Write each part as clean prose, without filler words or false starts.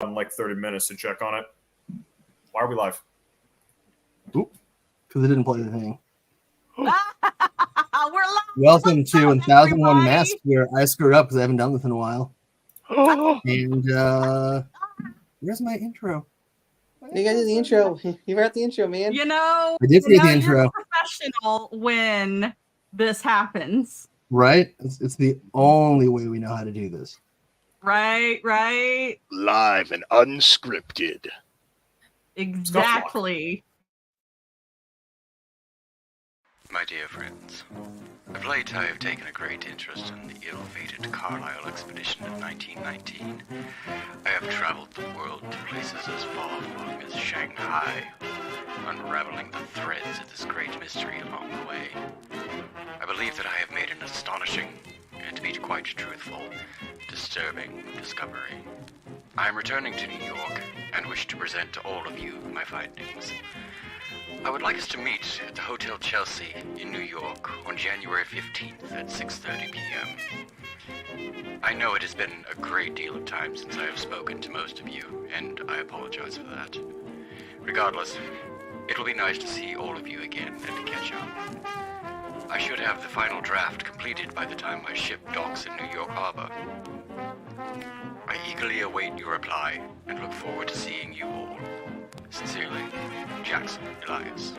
in like 30 minutes to check on it. Why are we live? Because I didn't play the thing. We're live. Welcome to 1001 Masks, where I screwed up because I haven't done this in a while. And where's my intro? You guys did the intro. You forgot the intro, man. You know, I did say the intro. You're professional when this happens. Right? It's the only way we know how to do this. Right. Live and unscripted. Exactly. My dear friends, of late I have taken a great interest in the ill-fated Carlisle expedition of 1919. I have traveled the world to places as far-flung as Shanghai, unraveling the threads of this great mystery along the way. I believe that I have made an astonishing, and to be quite truthful, disturbing discovery. I am returning to New York, and wish to present to all of you my findings. I would like us to meet at the Hotel Chelsea in New York on January 15th at 6:30 p.m. I know it has been a great deal of time since I have spoken to most of you, and I apologize for that. Regardless, it will be nice to see all of you again and to catch up. I should have the final draft completed by the time my ship docks in New York Harbor. I eagerly await your reply and look forward to seeing you all. Sincerely, Jackson Elias.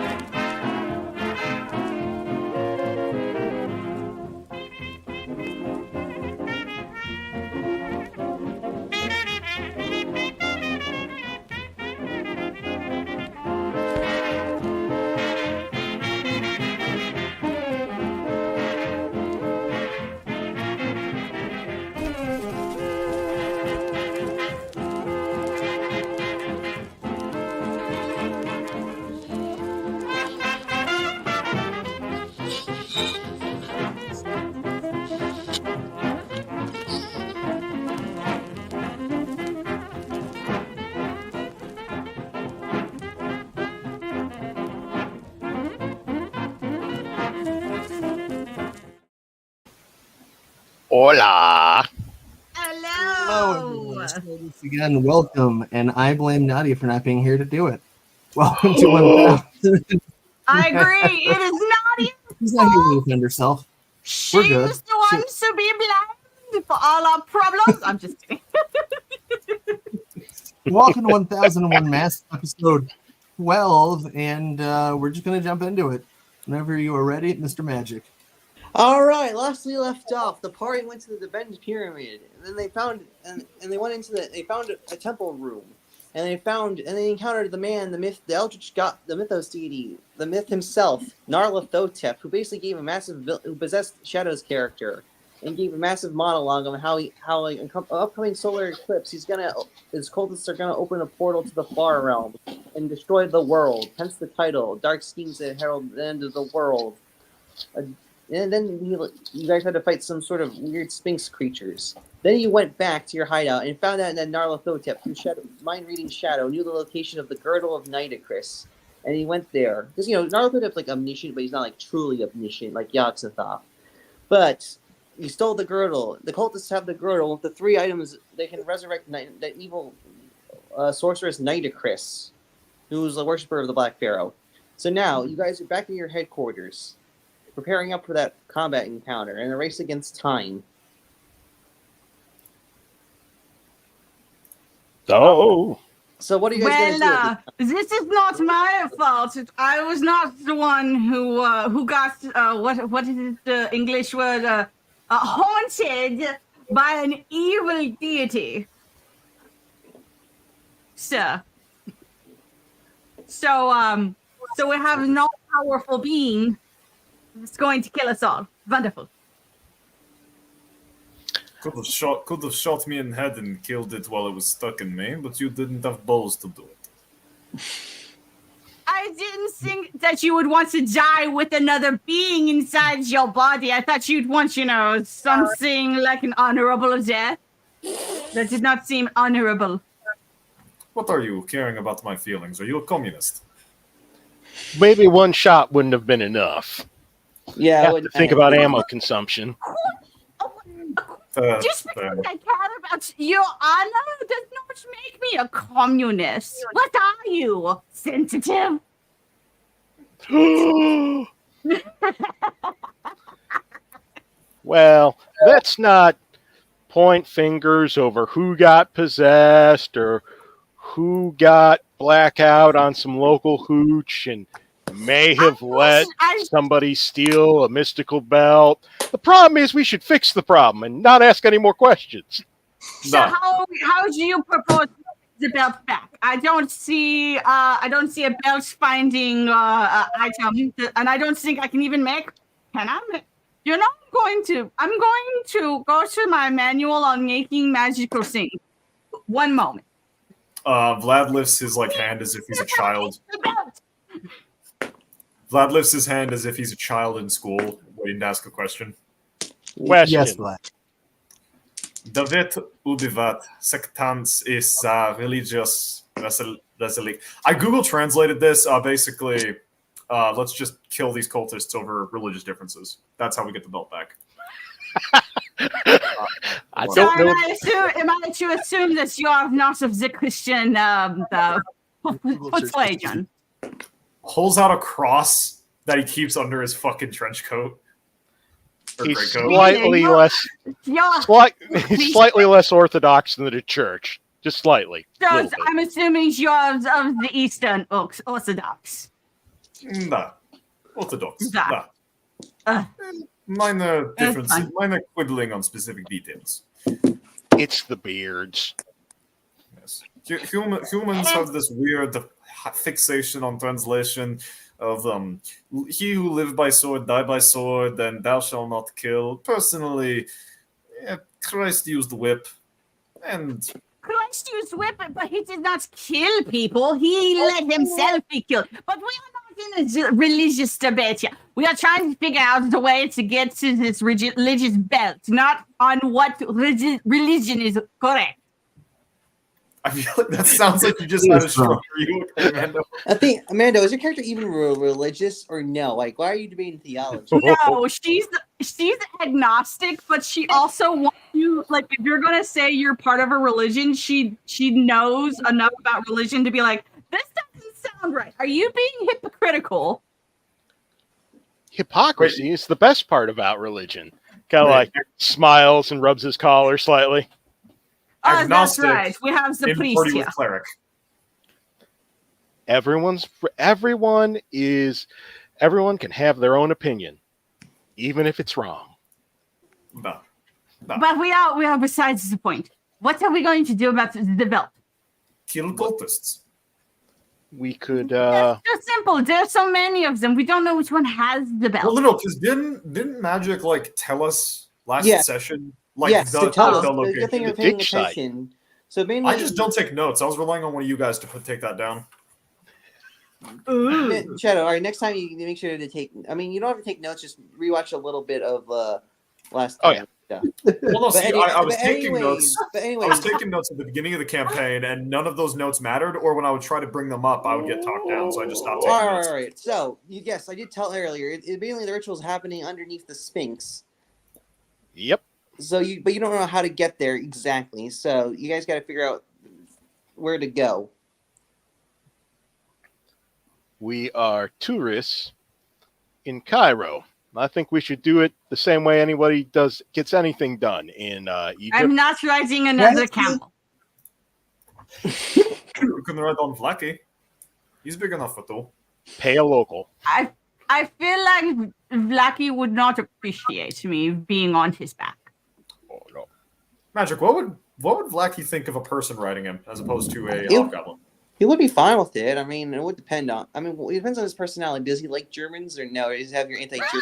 Hola. Hello. Let's do this again. Welcome, and I blame Nadia for not being here to do it. Welcome to 1000. I agree. It is Nadia. She's not here to defend herself. We're good. She's the one to be blamed for all our problems. I'm just kidding. Welcome to 1001 Masks, episode 12, and we're just going to jump into it. Whenever you are ready, Mr. Magic. All right, last we left off, the party went to the Bend Pyramid, and then they found they went into they found a temple room, and they encountered the man, the myth, the eldritch god, the mythos deity, the myth himself, Nyarlathotep, who basically gave who possessed Shadow's character, and gave a massive monologue on how an upcoming solar eclipse, his cultists are gonna open a portal to the far realm and destroy the world. Hence the title, Dark Schemes that herald the end of the world. And then you guys had to fight some sort of weird Sphinx creatures. Then you went back to your hideout and found out that Nyarlathotep, through mind-reading Shadow, knew the location of the girdle of Nadia. And he went there. Because, Nyarlathotep's like omniscient, but he's not like truly omniscient, like Yog-Sothoth. But he stole the girdle. The cultists have the girdle with the 3 items. They can resurrect that evil sorceress Nadia, who's the worshiper of the Black Pharaoh. So now, you guys are back in your headquarters, preparing up for that combat encounter and a race against time. So what are you guys going to do? This is not my fault. I was not the one who got what is the English word haunted by an evil deity. So we have no powerful being. It's going to kill us all. Wonderful. Could have shot me in the head and killed it while it was stuck in me, but you didn't have balls to do it. I didn't think that you would want to die with another being inside your body. I thought you'd want, something like an honorable death. That did not seem honorable. What are you caring about my feelings? Are you a communist? maybe one shot wouldn't have been enough. Yeah, Have to think about ammo consumption. Just because I care about your honor does not make me a communist. What are you? Sensitive? Well, let's not point fingers over who got possessed or who got blackout on some local hooch and may have let somebody steal a mystical belt. The problem is we should fix the problem and not ask any more questions. So how do you propose the belt back? I don't see a belt finding item, and I don't think I can even make. Can I? You know, I'm going to go to my manual on making magical things. One moment. Vlad lifts his hand as if he's a child. Vlad lifts his hand as if he's a child in school, waiting to ask a question. Yes, Vlad. David ubivat sectans is religious resilic. I Google translated this. Basically, let's just kill these cultists over religious differences. That's how we get the belt back. I don't know. Am I to assume that you are not of the Christian persuasion? Pulls out a cross that he keeps under his fucking trench coat. He's slightly less, slightly less orthodox than the church, just slightly. So I'm assuming you're of the Eastern Orthodox. Nah, orthodox. Nah. Minor differences, minor quibbling on specific details. It's the beards. Yes. Humans have this weird fixation on translation of he who lived by sword, die by sword, and thou shalt not kill. Personally, Christ used the whip, and Christ used whip, but he did not kill people. He let himself be killed. But we are not in a religious debate here. We are trying to figure out the way to get to this religious belt, not on what religion is correct. I feel like that sounds like you just had a stroke. Are you okay, Mando? I think, Mando, is your character even religious or no? Like, why are you debating theology? No, she's agnostic, but she also wants you, like, if you're gonna say you're part of a religion, she knows enough about religion to be like, this doesn't sound right. Are you being hypocritical? Hypocrisy is the best part about religion. Kind of like smiles and rubs his collar slightly. Oh, that's right. We have the priest here. Cleric. Everyone can have their own opinion, even if it's wrong. No. But we are besides the point. What are we going to do about the belt? Kill cultists. We could. It's so simple. There's so many of them. We don't know which one has the belt. Well, no, because didn't Magic tell us last session? Yes, to tell us. Location. Good thing you're paying attention. So mainly, I just don't take notes. I was relying on one of you guys to take that down. Shadow, all right, next time you make sure to take. I mean, you don't have to take notes. Just rewatch a little bit of last time. Oh yeah. Well, no, see, I was taking notes. But anyway, I was taking notes at the beginning of the campaign, and none of those notes mattered. Or when I would try to bring them up, I would get talked down. So I just stopped taking notes. All right. So yes, I did tell earlier. Mainly the ritual's happening underneath the Sphinx. Yep. So but you don't know how to get there exactly. So you guys got to figure out where to go. We are tourists in Cairo. I think we should do it the same way anybody gets anything done in Egypt. I'm not riding another camel. You can ride on Flacky. He's big enough for two. Pay a local. I feel like Vlacky would not appreciate me being on his back. Oh no. Magic, what would Vlacky think of a person riding him as opposed to a hobgoblin? He would be fine with it. I mean, it would depend on. I mean, it depends on his personality. Does he like Germans or no? Or does he have your anti-German?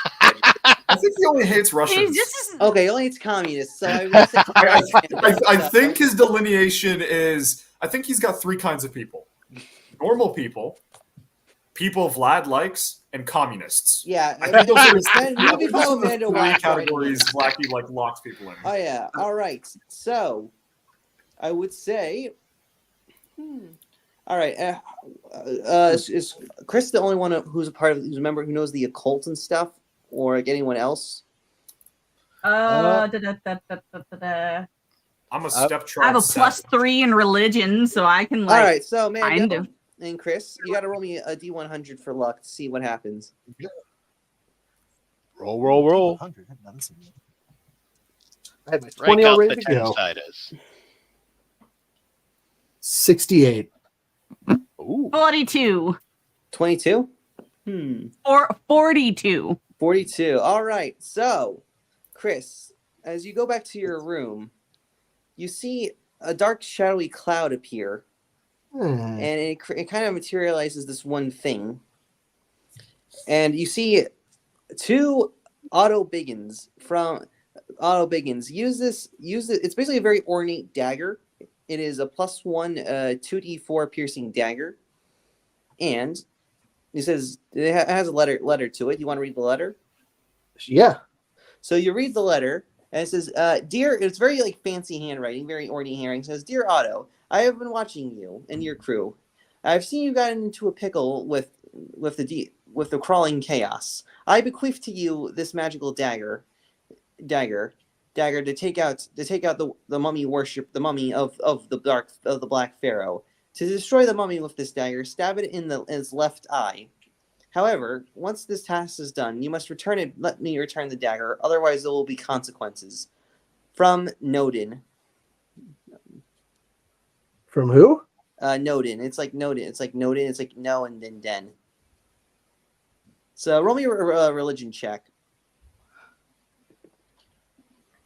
I think he only hates Russians. Okay, he only hates communists. So I think his delineation is. I think he's got three kinds of people: normal people Vlad likes, and communists. Yeah, I think those are the three categories Blackie locks people in. Oh yeah. All right. So, I would say. All right. Is Chris the only one who's a member who knows the occult and stuff, or like anyone else? Da, da, da, da, da, da. I'm a stepchild. I have a +3 in religion, so I can All like. right, so kind Mando of. and Chris, you got to roll me a D100 for luck to see what happens. Roll, roll, roll. 100. I had my 20 Break all out ready the to go. 10-siders. 68. Ooh. 42. 22. Or 42. 42. All right. So, Chris, as you go back to your room, you see a dark, shadowy cloud appear, and it kind of materializes this one thing. And you see two Auto Biggins from Auto Biggins. Use it. It's basically a very ornate dagger. It is a +1 2d4 piercing dagger, and it says it has a letter to it. You want to read the letter? Yeah. So you read the letter, and it says, "Dear," it's very like fancy handwriting, very ornate handwriting. It says, "Dear Otto, I have been watching you and your crew. I've seen you gotten into a pickle with the crawling chaos. I bequeath to you this magical dagger to take out the mummy worship, the mummy of the Black Pharaoh. To destroy the mummy with this dagger, stab it in its left eye. However, once this task is done, you must return it. Let me return the dagger, otherwise there will be consequences." From Nodin. From who? Nodin. It's like Nodin. It's like Nodin. It's like no and then den. So roll me a religion check.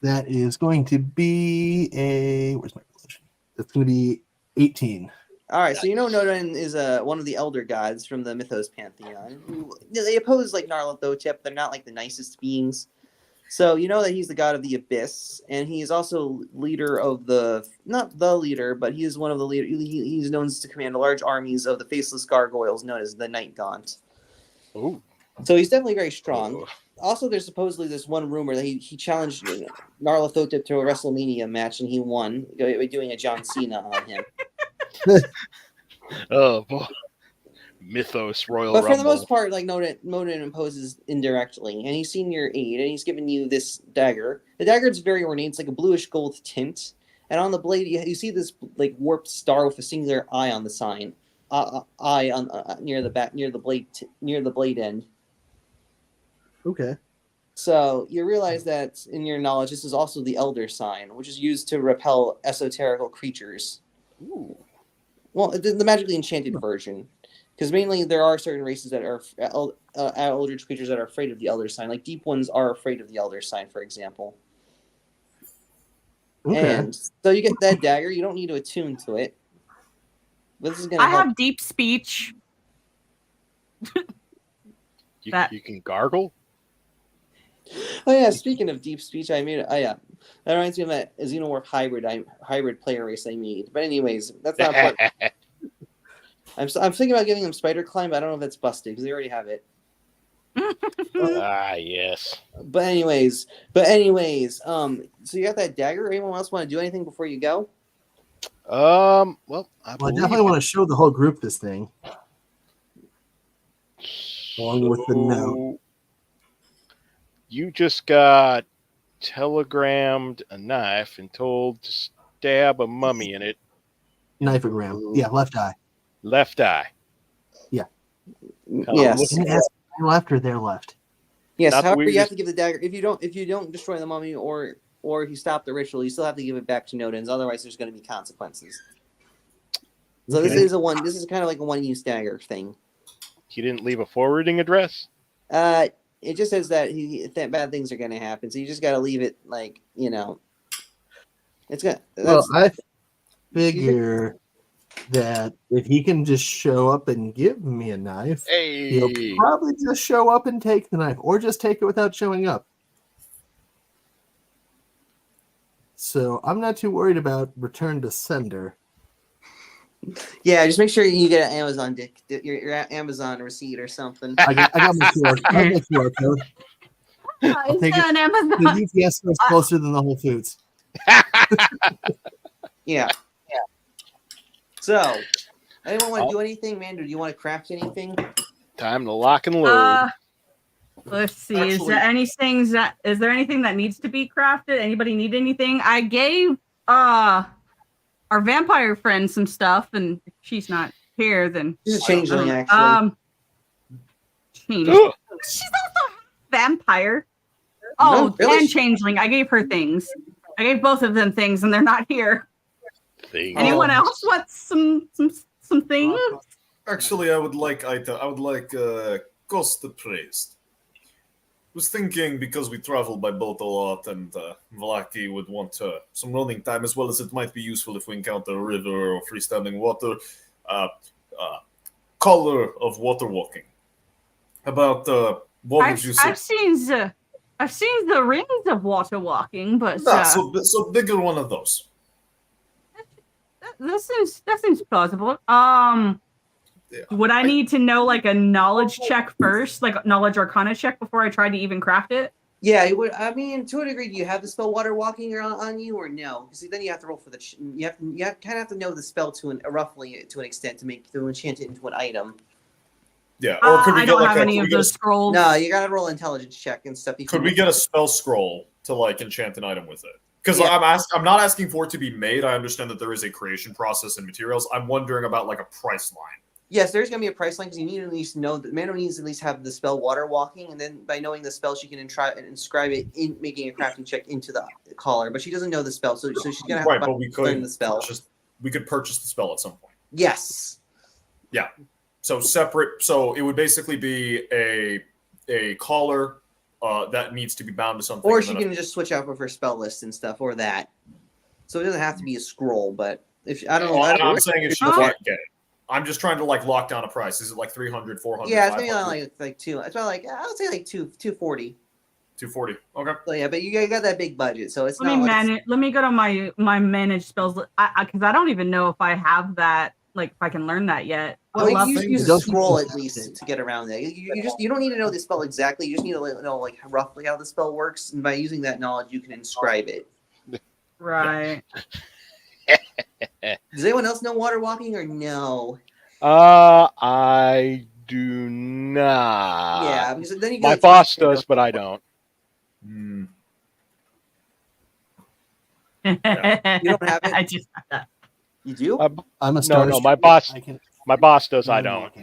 That is going to be a. Where's my religion? That's going to be 18. All right, so you know Nodin is one of the elder gods from the Mythos pantheon. They oppose like Nyarlathotep. They're not like the nicest beings. So you know that he's the god of the abyss, and he is also leader of not the leader, but he is one of the leader. He's known to command large armies of the faceless gargoyles known as the Night Gaunt. Ooh. So he's definitely very strong. Also, there's supposedly this one rumor that he challenged Nyarlathotep to a WrestleMania match, and he won by doing a John Cena on him. Oh boy. Mythos Royal But Rumble. for the most part, like Nodin imposes indirectly, and he's seen your aid, and he's given you this dagger. The dagger is very ornate; it's like a bluish gold tint, and on the blade you see this like warped star with a singular eye on the sign, eye on near the back, near the blade end. Okay. So you realize that in your knowledge, this is also the Elder Sign, which is used to repel esoterical creatures. Ooh. Well, the magically enchanted version. Because mainly there are certain races that are eldritch creatures that are afraid of the Elder Sign. Like deep ones are afraid of the Elder Sign, for example. Okay. And so you get that dagger. You don't need to attune to it. But this is going to help. I have deep speech. You can gargle? Oh yeah, speaking of deep speech, I made that reminds me of that Xenomorph hybrid player race I made. But anyways, that's not important. I'm thinking about giving them Spider Climb, but I don't know if that's busted because they already have it. Yes. But anyways, so you got that dagger. Anyone else want to do anything before you go? Well, I definitely want to show the whole group this thing. Along with the note. You just got telegrammed a knife and told to stab a mummy in it. Knifeogram. Yeah, left eye. Left eye. Yeah. Yes. Left or their left. Yes. Not However, you have to give the dagger. If you don't destroy the mummy or if you stop the ritual, you still have to give it back to Nodins. Otherwise, there's going to be consequences. So Okay. This is kind of like a one-use dagger thing. He didn't leave a forwarding address? It just says that bad things are going to happen. So you just got to leave it like, it's good. Well, I figure that if he can just show up and give me a knife, he'll probably just show up and take the knife, or just take it without showing up. So I'm not too worried about return to sender. Yeah, just make sure you get an Amazon your Amazon receipt or something. I got my QR code. I'll take it. On Amazon. The UPS is closer than the Whole Foods. Yeah. So, anyone want to do anything, Mando? Do you want to craft anything? Time to lock and load. Let's see. Is there anything that needs to be crafted? Anybody need anything? I gave our vampire friend some stuff, and if she's not here, then She's a changeling, actually. She's also vampire. Oh, No, really? and changeling. I gave her things. I gave both of them things, and they're not here. Anyone else want some things? Actually, I would like Ghost the Priest. Was thinking because we travel by boat a lot, and Vlaki would want some running time, as well as it might be useful if we encounter a river or freestanding water. Color of water walking. About what would you say? I've seen the rings of water walking, but so bigger one of those. That seems plausible. Would I need to know like a knowledge check first, like knowledge arcana check before I try to even craft it? Yeah, it would. I mean, to a degree, do you have the spell water walking on you, or no? Because then you have to roll for the. You kind of have to know the spell roughly to an extent to enchant it into an item. Yeah, or could we I get don't like have any of those scrolls. No, you gotta roll intelligence check and stuff. Could we get a spell scroll to like enchant an item with it? Because I'm not asking for it to be made. I understand that there is a creation process and materials. I'm wondering about like a price line. Yes, there's going to be a price line because you need to at least know that Mando needs to at least have the spell water walking, and then by knowing the spell, she can inscribe it in making a crafting check into the collar. But she doesn't know the spell, so she's going to have to learn the spell. We could purchase the spell at some point. Yes. Yeah. So separate. So it would basically be a collar that needs to be bound to something. Or she can just switch out with her spell list and stuff, or that. So it doesn't have to be a scroll, but if I don't know. I'm saying if she can't get it. I'm just trying to like lock down a price. Is it like 300, 400? Yeah, it's maybe like two. It's about like I would say like 240. 240. Okay. So yeah, but you got that big budget, so it's Let me go to my managed spells because I don't even know if I have that. Like if I can learn that yet. Well, you use a scroll at least to get around that. You don't need to know the spell exactly. You just need to know like roughly how the spell works, and by using that knowledge, you can inscribe it. Right. Does anyone else know water walking or no? I do not. Yeah, because then my boss does, but I don't. You don't have it. I just have that. You do? I'm a star. No, my boss. My boss does. I don't.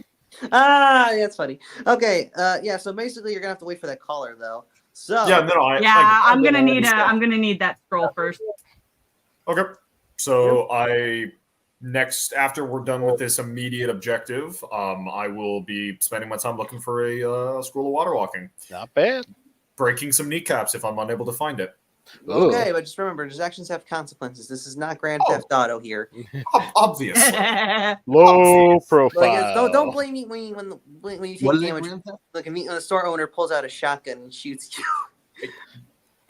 Ah, that's funny. Okay, yeah. So basically, you're gonna have to wait for that collar, though. So I'm gonna need that scroll first. Okay. So after we're done with this immediate objective, I will be spending my time looking for a scroll of water walking. Not bad. Breaking some kneecaps if I'm unable to find it. Okay, but just remember, his actions have consequences. This is not Grand Theft Auto here. Obviously. Low profile. Like, don't blame me when you take damage. Like when the store owner pulls out a shotgun and shoots you.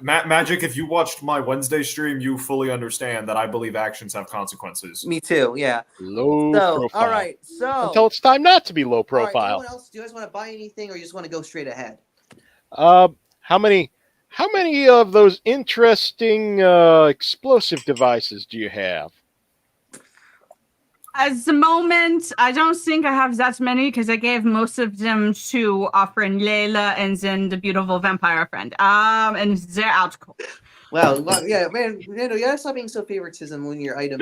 Magic, if you watched my Wednesday stream, you fully understand that I believe actions have consequences. Me too, yeah. Low profile. All right, so until it's time not to be low profile. All right, anyone else? Do you guys want to buy anything, or you just want to go straight ahead? How many of those interesting explosive devices do you have? At the moment, I don't think I have that many because I gave most of them to our friend Layla and then the beautiful vampire friend. And they're out cold. Well, yeah, man, you gotta stop being so favoritism when your item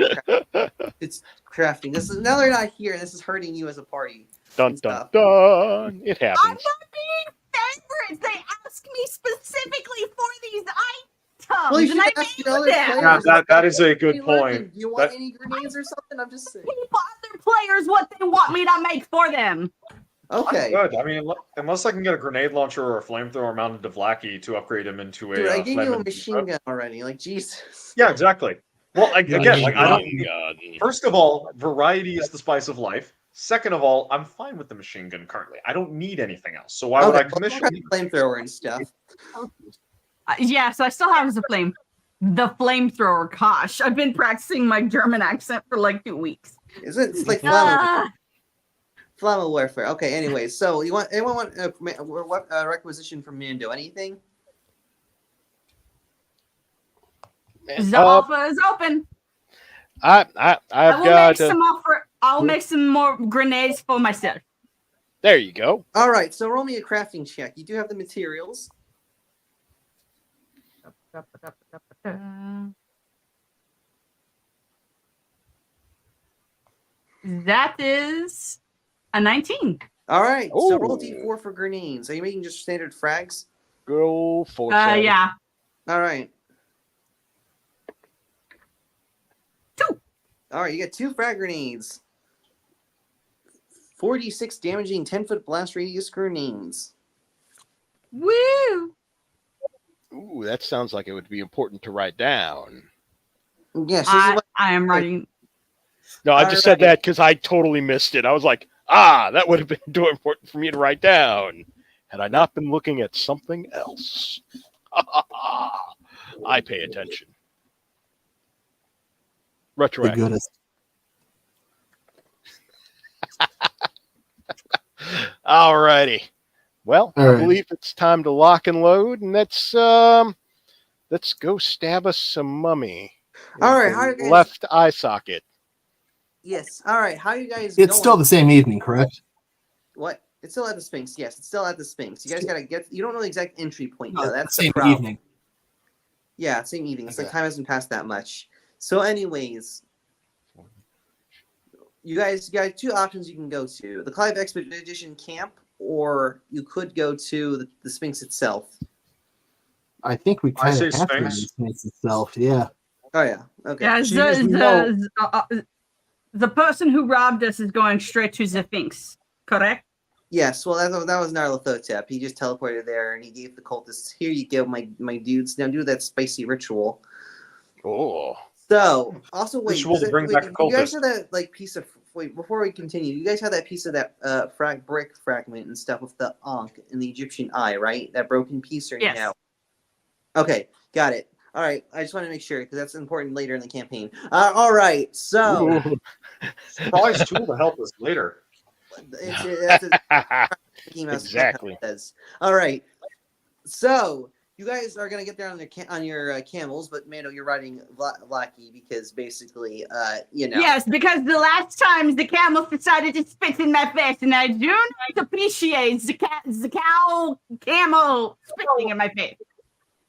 it's crafting. Now they're not here, and this is hurting you as a party. Dun dun dun! It happens. I'm not being favorites. They asked me specifically for these items. Well, you should ask your other players. Yeah, that is a good point. Do you want any grenades or something? I'm just saying. Other players what they want me to make for them. Okay. Good. I mean, unless I can get a grenade launcher or a flamethrower mounted to Vlaki to upgrade him into Dude, I gave you a machine gun already. Like, Jesus. Yeah, exactly. Well, again, like I don't. First of all, variety is the spice of life. Second of all, I'm fine with the machine gun currently. I don't need anything else. So why would I commission flamethrower and stuff? Yes, I still have the flamethrower. Gosh, I've been practicing my German accent for like 2 weeks. Is it? It's like flammable warfare. Okay. Anyway, so anyone want a requisition from Mando? Anything? The offer is open. I'll make some more grenades for myself. There you go. All right, so roll me a crafting check. You do have the materials. That is a 19. All right, so roll Ooh. d4 for grenades. Are you making just standard frags? Go for it. Yeah. All right. 2. All right, you get 2 frag grenades. 46 damaging 10-foot blast radius grenades. Woo! Ooh, that sounds like it would be important to write down. Yes, I am writing. No, I just said that because I totally missed it. I was like, that would have been too important for me to write down had I not been looking at something else. I pay attention. The Retroactive. goodest. Alrighty. Well, All I right. believe it's time to lock and load, and let's go stab us some mummy. All right, in how the you guys- left eye socket. Yes. All right, how you guys It's going? still the same evening, correct? What? It's still at the Sphinx. Yes, it's still at the Sphinx. You guys gotta get. You don't know the exact entry point No, though. it's That's the the same problem. evening. Yeah, same evening. So Okay. time hasn't passed that much. So, anyways, you guys got 2 options you can go to: the Clive Expedition camp, or you could go to the Sphinx itself. I think we I kind say of have to Sphinx. use the Sphinx itself. Yeah. Oh yeah. Okay. Yeah, Seeing as we know- the person who robbed us is going straight to the Sphinx, correct? Yes. Well, that was Nyarlathotep. He just teleported there, and he gave the cultists, "Here you go, my dudes. Now do that spicy ritual." Oh. So, also wait, Ritual to bring back a you guys cultist. have that like piece of before we continue. You guys have that piece of that brick fragment and stuff with the Ankh and the Egyptian eye, right? That broken piece, or Yes. no? Okay, got it. All right, I just want to make sure because that's important later in the campaign. All right, so Ooh. Surprise tool to help us later. that's Mickey Mouse Exactly. says. All right, so you guys are gonna get there on your camels, but Mando, you're riding Lackey because basically, you know. Yes, because the last time the camel decided to spit in my face, and I do not appreciate the cow camel spitting in my face.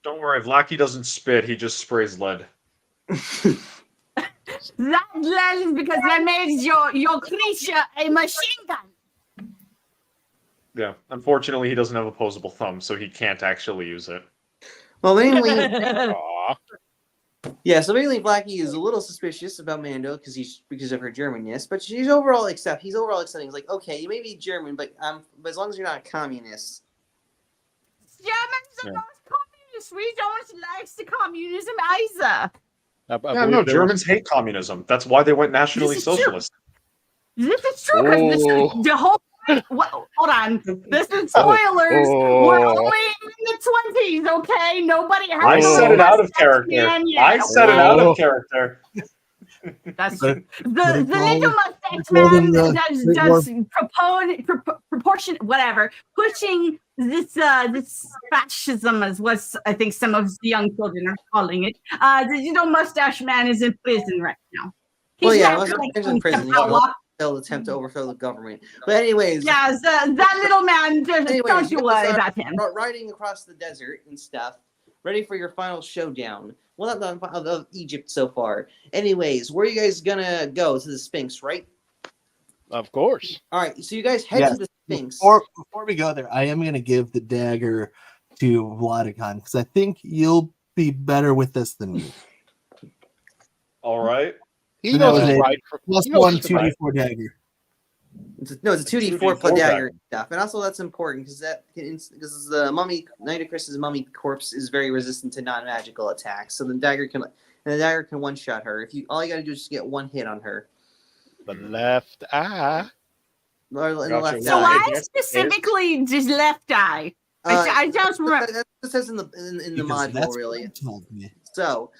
Don't worry, Vlacky doesn't spit, he just sprays lead. That lead is because I made your creature a machine gun. Yeah. Unfortunately, he doesn't have opposable thumb, so he can't actually use it. Well, mainly, Aw. yeah. So mainly, Blackie is a little suspicious about Mando because of her Germanness, but he's overall accepting. He's like, okay, you may be German, but as long as you're not a communist. Germans are Yeah. not communists. We don't like the communism either. I Yeah, believe no, there Germans hate communism. That's why they went nationally This is true. socialist. This is true because Oh. the whole. Hold on. This is spoilers. Oh. We're only in the 20s, okay? Nobody has. I no said it out of mustache character. man yet, I said it out Oh. of character. That's But- true. but The it's little all- mustache it's all in man the does proportion, whatever, pushing this fascism is what I think some of the young children are calling it. The little mustache man is in prison right now. Well, yeah, not mustache going man's in to prison. power. They'll attempt to overthrow the government. But anyways, Yeah, that little man. Don't Anyways, you you worry guys are about him. riding across the desert and stuff, ready for your final showdown. Well, not of Egypt so far. Anyways, where are you guys gonna go? To the Sphinx, right? Of course. All right, so you guys head Yes. to the Sphinx. Before we go there, I am going to give the dagger to Vladikon because I think you'll be better with this than me. All right. He So knows that was his a right. Plus He knows one his 2d4 dagger. It's a 2d4 2d4 dagger dagger. and stuff, and also that's important because the mummy, Nitocris's mummy corpse is very resistant to non-magical attacks. So the dagger can one-shot her. All you gotta do is just get one hit on her. The left eye. Or in the Gotcha. left So eye. why Yes, specifically just left eye? I just remember. That's what it says in the Because module, that's really. what you told me. So,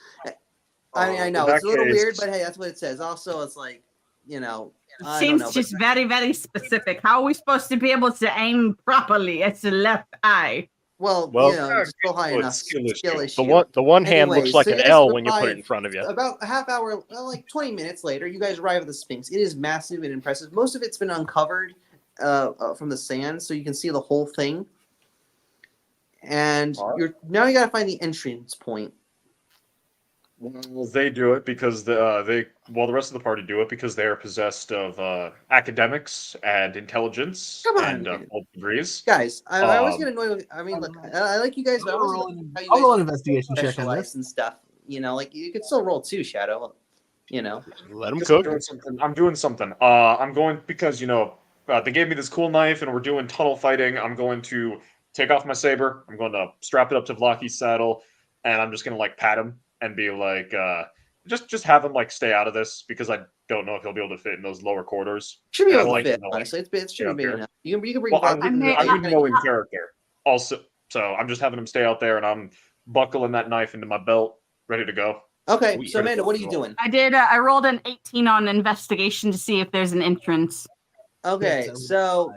I mean, I know In it's a that little case- weird, but hey, that's what it says. Also, it's like, I don't Seems know, just very, very specific. How are we supposed to be able to aim properly? It's the left eye. Well, just go high well, enough. skill Skill issue. issue. The one hand Anyways, looks like so an you guys L when you put it arrive in front of you. About a half hour, like 20 minutes later, you guys arrive at the Sphinx. It is massive and impressive. Most of it's been uncovered from the sand, so you can see the whole thing. And you gotta find the entrance point. Well, they do it because the rest of the party do it because they are possessed of academics and intelligence and both degrees. Guys, I always get annoyed. I mean, look, I like you guys, but I always I'll roll an investigation check on this and stuff. You know, like you could still roll too, Shadow. You know, let them cook. I'm doing something. I'm going because they gave me this cool knife and we're doing tunnel fighting. I'm going to take off my saber. I'm going to strap it up to Vlaki's saddle, and I'm just going to like pat him and be like, just have him like stay out of this because I don't know if he'll be able to fit in those lower quarters. Should be able to like, fit. Honestly, it should be big enough. You can bring. Well, I'm know in character also, so I'm just having him stay out there, and I'm buckling that knife into my belt, ready to go. Okay, so Mando, what are you doing? I rolled an 18 on investigation to see if there's an entrance. Okay, so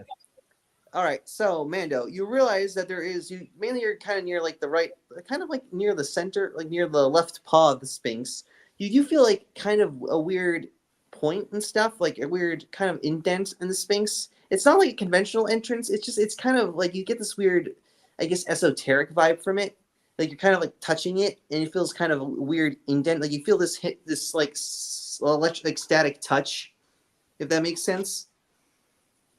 all right, so Mando, you realize that you're kind of near like the right, kind of like near the center, like near the left paw of the Sphinx. You do feel like kind of a weird point and stuff, like a weird kind of indent in the Sphinx. It's not like a conventional entrance. It's kind of like you get this weird, I guess, esoteric vibe from it. Like you're kind of like touching it, and it feels kind of a weird indent. Like you feel this like electric, static touch, if that makes sense.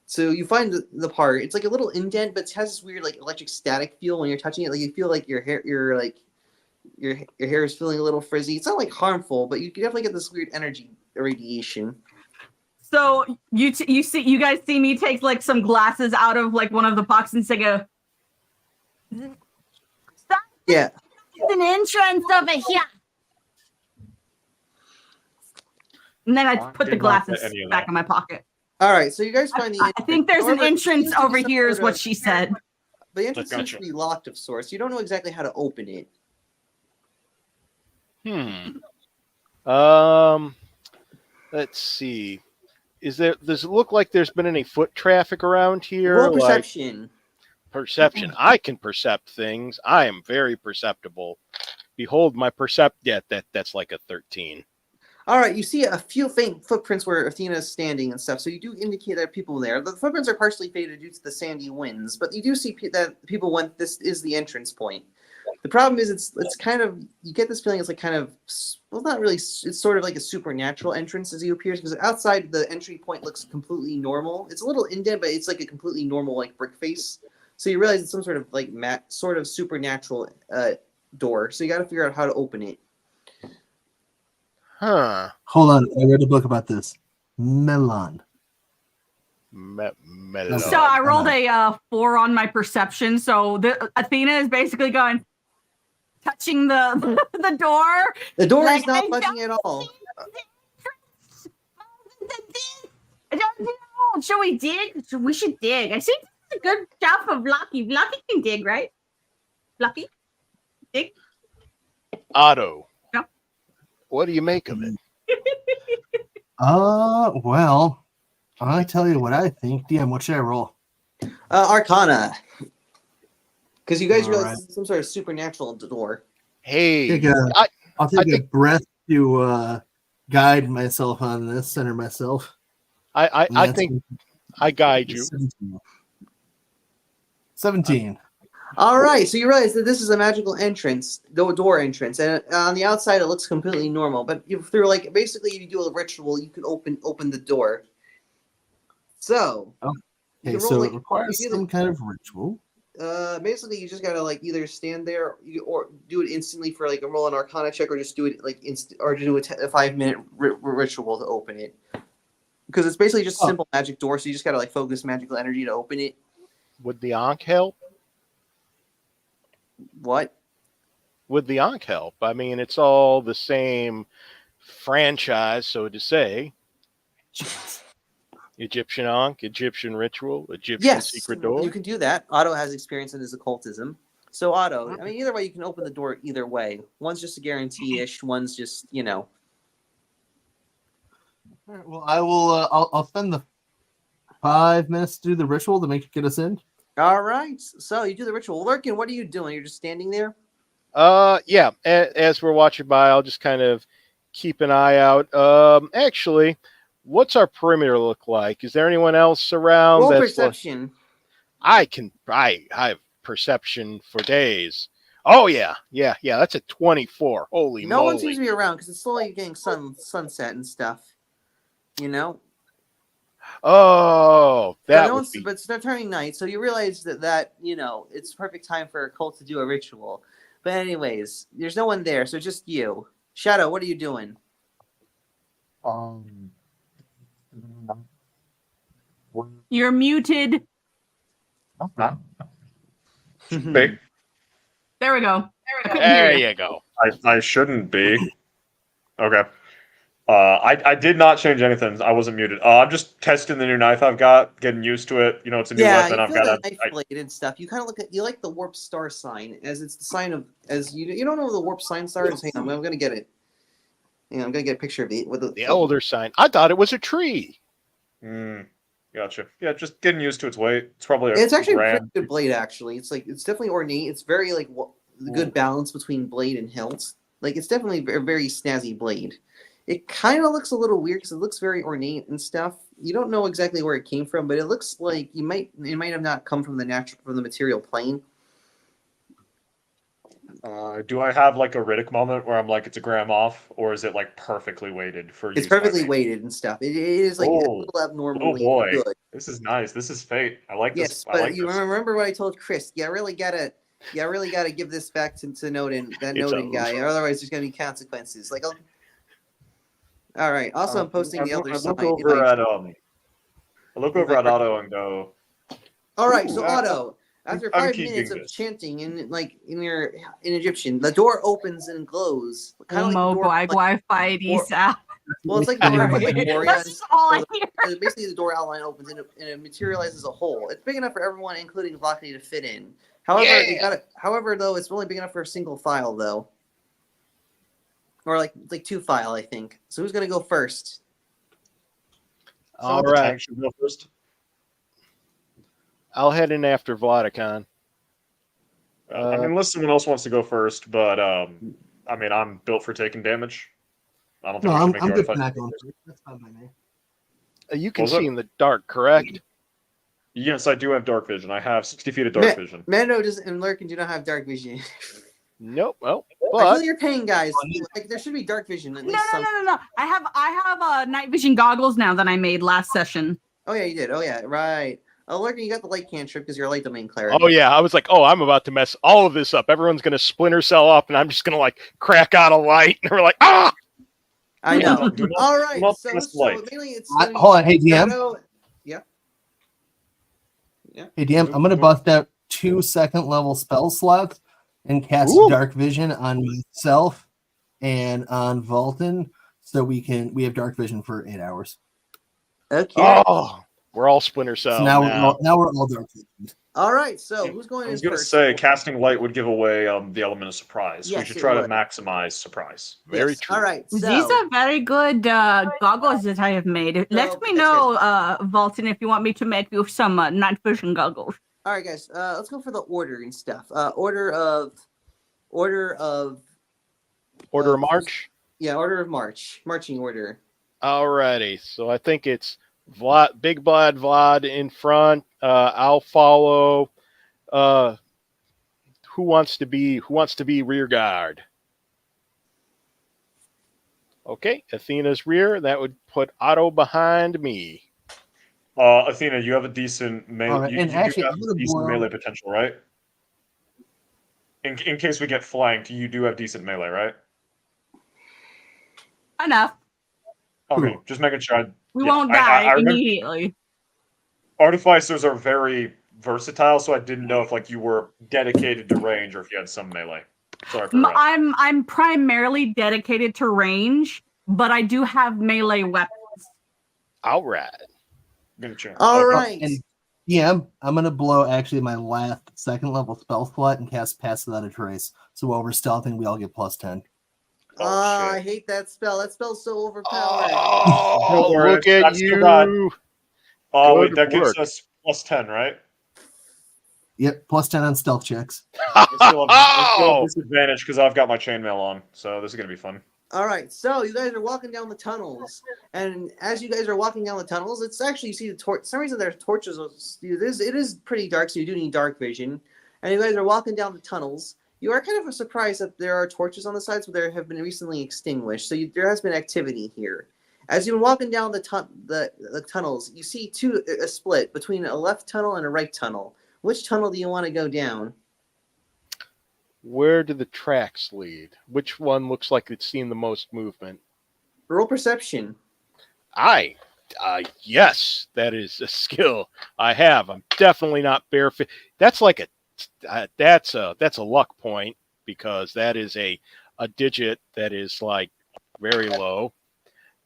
So you find the part. It's like a little indent, but it has this weird like electric static feel when you're touching it. Like you feel like your hair, your hair is feeling a little frizzy. It's not like harmful, but you can definitely get this weird energy irradiation. So you guys see me take like some glasses out of like one of the pockets and say, "Go." Yeah. There's an entrance over here. And then I put the glasses back in my pocket. All right, so you guys find the entrance. I think there's an entrance over here is what she said. The entrance seems to be locked of sorts. You don't know exactly how to open it. Let's see. Does it look like there's been any foot traffic around here? Roll perception. Perception. I can percept things. I am very perceptible. Behold my that's like a 13. All right, you see a few faint footprints where Athena is standing and stuff, so you do indicate there are people there. The footprints are partially faded due to the sandy winds, but you do see that people went, this is the entrance point. The problem is it's kind of, you get this feeling it's like kind of, well, not really, it's sort of like a supernatural entrance as you appears, because outside the entry point looks completely normal. It's a little indent, but it's like a completely normal like brick face. So you realize it's some sort of like sort of supernatural door. So you got to figure out how to open it. Huh. Hold on. I read a book about this. Melon. Melon. So I rolled a 4 on my perception. So Athena is basically going, touching the door. The door is not budging at all. I don't know. Shall we dig? We should dig. I think this is a good job for Vlaki. Vlaki can dig, right? Vlaki? Dig? Otto. Yeah. What do you make of it? Well, I tell you what I think. DM, what should I roll? Arcana. Because you guys realize some sort of supernatural door. Hey, I'll take a breath to guide myself on this, center myself. I think I guide you. 17. All right, so you realize that this is a magical entrance, door entrance, and on the outside it looks completely normal. But through like basically, if you do a ritual, you can open the door. So, okay, so it requires some kind of ritual. Basically, you just gotta like either stand there or do it instantly for like a roll an Arcana check, or just do it like or do a 5-minute ritual to open it. Because it's basically just a simple magic door, so you just gotta like focus magical energy to open it. Would the Ankh help? What? Would the Ankh help? I mean, it's all the same franchise, so to say. Egyptian Ankh, Egyptian ritual, Egyptian secret door. You can do that. Otto has experience in his occultism. So Otto, I mean, either way, you can open the door either way. One's just a guarantee-ish. One's just, you know. All right, well, I will. I'll spend the 5 minutes to do the ritual to get us in. All right. So you do the ritual. Lurkin, what are you doing? You're just standing there? Yeah. As we're watching by, I'll just kind of keep an eye out. Actually, what's our perimeter look like? Is there anyone else around? Roll that's perception. I have perception for days. Oh yeah. That's a 24. Holy No one moly! seems to be around because it's slowly getting sunset and stuff. You know. Oh, that no would one's, be. but it's not turning night, so you realize that it's perfect time for a cult to do a ritual. But anyways, there's no one there, so just you. Shadow, what are you doing? You're muted. Be. There we go. I couldn't There hear you. you go. I shouldn't be. Okay. I did not change anything. I wasn't muted. I'm just testing the new knife I've got, getting used to it. It's a new Yeah, weapon. you I've feel got the knife blade and stuff. You kind of you like the warp star sign as it's the sign of you don't know what the warp sign star is. Hang on, I'm gonna get it. Hang on, I'm gonna get a picture of it with The elder sign. I thought it was a tree. Gotcha. Yeah, just getting used to its weight. It's probably It's actually a pretty grand. good blade. Actually, it's definitely ornate. It's very the good balance between blade and hilt. It's definitely a very snazzy blade. It kind of looks a little weird because it looks very ornate and stuff. You don't know exactly where it came from, but it looks like it might have not come from the material plane. Do I have a Riddick moment where I'm like, it's a gram off, or is it perfectly weighted for? It's perfectly weighted and stuff. It is a little abnormally good. This is nice. This is fate. I like yes, this. But I like you this. remember what I told Chris? You really gotta give this back to Noden, that Noden guy, or otherwise there's gonna be consequences. All right. Also, I'm posting the other I side. look over at Otto and go. All right, so Otto, I'm after 5 minutes of chanting in Egyptian, the door opens and glows. Kind of like the door, well, it's like the door with Morion. That's all I hear. Basically, the door outline opens and it materializes as a hole. It's big enough for everyone, including Daphne, to fit in. However, though, it's only big enough for a single file, though. Or like 2 file, I think. So who's gonna go first? All right. Should go first. I'll head in after Vladikon. Unless someone else wants to go first, but I'm built for taking damage. I don't think No, we should I'm make good the for not artificer going go first. first. That's fine by me. You can see in the dark, correct? Yes, I do have dark vision. I have 60 feet of dark vision. Mando and Lurkin do not have dark vision. Nope. Well, I feel you're paying, guys. There should be dark vision. At least No. I have night vision goggles now that I made last session. Oh yeah, you did. Oh yeah, right. Oh, Lurkin, you got the light cantrip because you're a light domain cleric. Oh yeah, I was like, I'm about to mess all of this up. Everyone's gonna splinter cell up, and I'm just gonna crack out a light, and we're like, ah! I know. All right. So mainly it's hold on. Hey DM. Shadow... Yeah. Hey DM, I'm gonna bust out 2 second-level spell slots and cast dark vision on myself and on Vulcan, so we have dark vision for 8 hours. Okay. Oh, we're all splinter cell. So now we're all dark vision. All right. So who's going? I was going to say casting light would give away the element of surprise. Yes, we should try to maximize surprise. Very true. All right. So... These are very good goggles that I have made. Let me know, Vulcan, if you want me to make you some night vision goggles. All right, guys. Let's go for the order and stuff. Order of march. Yeah, order of march. Marching order. Alrighty. So I think it's Big Blood Vlad in front. I'll follow. Who wants to be rear guard? Okay, Athena's rear. That would put Otto behind me. Athena, you have a decent melee. Right. You have decent melee potential, right? In case we get flanked, you do have decent melee, right? Enough. Okay, just making sure. We won't die immediately. Artificers are very versatile, so I didn't know if you were dedicated to range or if you had some melee. Sorry for that. I'm primarily dedicated to range, but I do have melee weapons. All right. All right. And DM, I'm gonna blow actually my last 2nd level spell slot and cast Pass Without a Trace. So while we're stealthing, we all get +10. I hate that spell. That spell's so overpowered. Oh, look at you. Oh, wait, that gives us +10, right? Yep, +10 on stealth checks. I still have disadvantage because I've got my chainmail on, so this is gonna be fun. All right, so you guys are walking down the tunnels, and as you guys are walking down the tunnels, it's actually you see the torch. For some reason there's torches. It is pretty dark, so you do need dark vision. And you guys are walking down the tunnels. You are kind of surprised that there are torches on the sides, but they have been recently extinguished. So there has been activity here. As you're walking down the tunnels, you see a split between a left tunnel and a right tunnel. Which tunnel do you want to go down? Where do the tracks lead? Which one looks like it's seen the most movement? Roll perception. Yes, that is a skill I have. I'm definitely not barefoot. That's like that's a luck point because that is a digit that is like very low.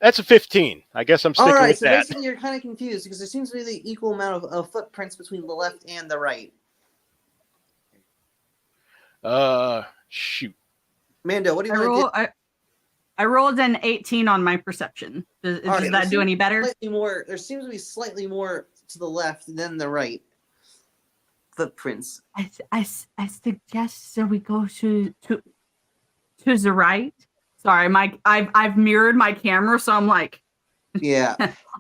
That's a 15. I guess I'm sticking with that. Basically you're kind of confused because there seems to be the equal amount of footprints between the left and the right. Shoot. Mando, what do you want to do? I rolled an 18 on my perception. Does that do any better? There seems to be slightly more to the left than the right footprints. I suggest that we go to the right. Sorry, I've mirrored my camera, so I'm like, yeah.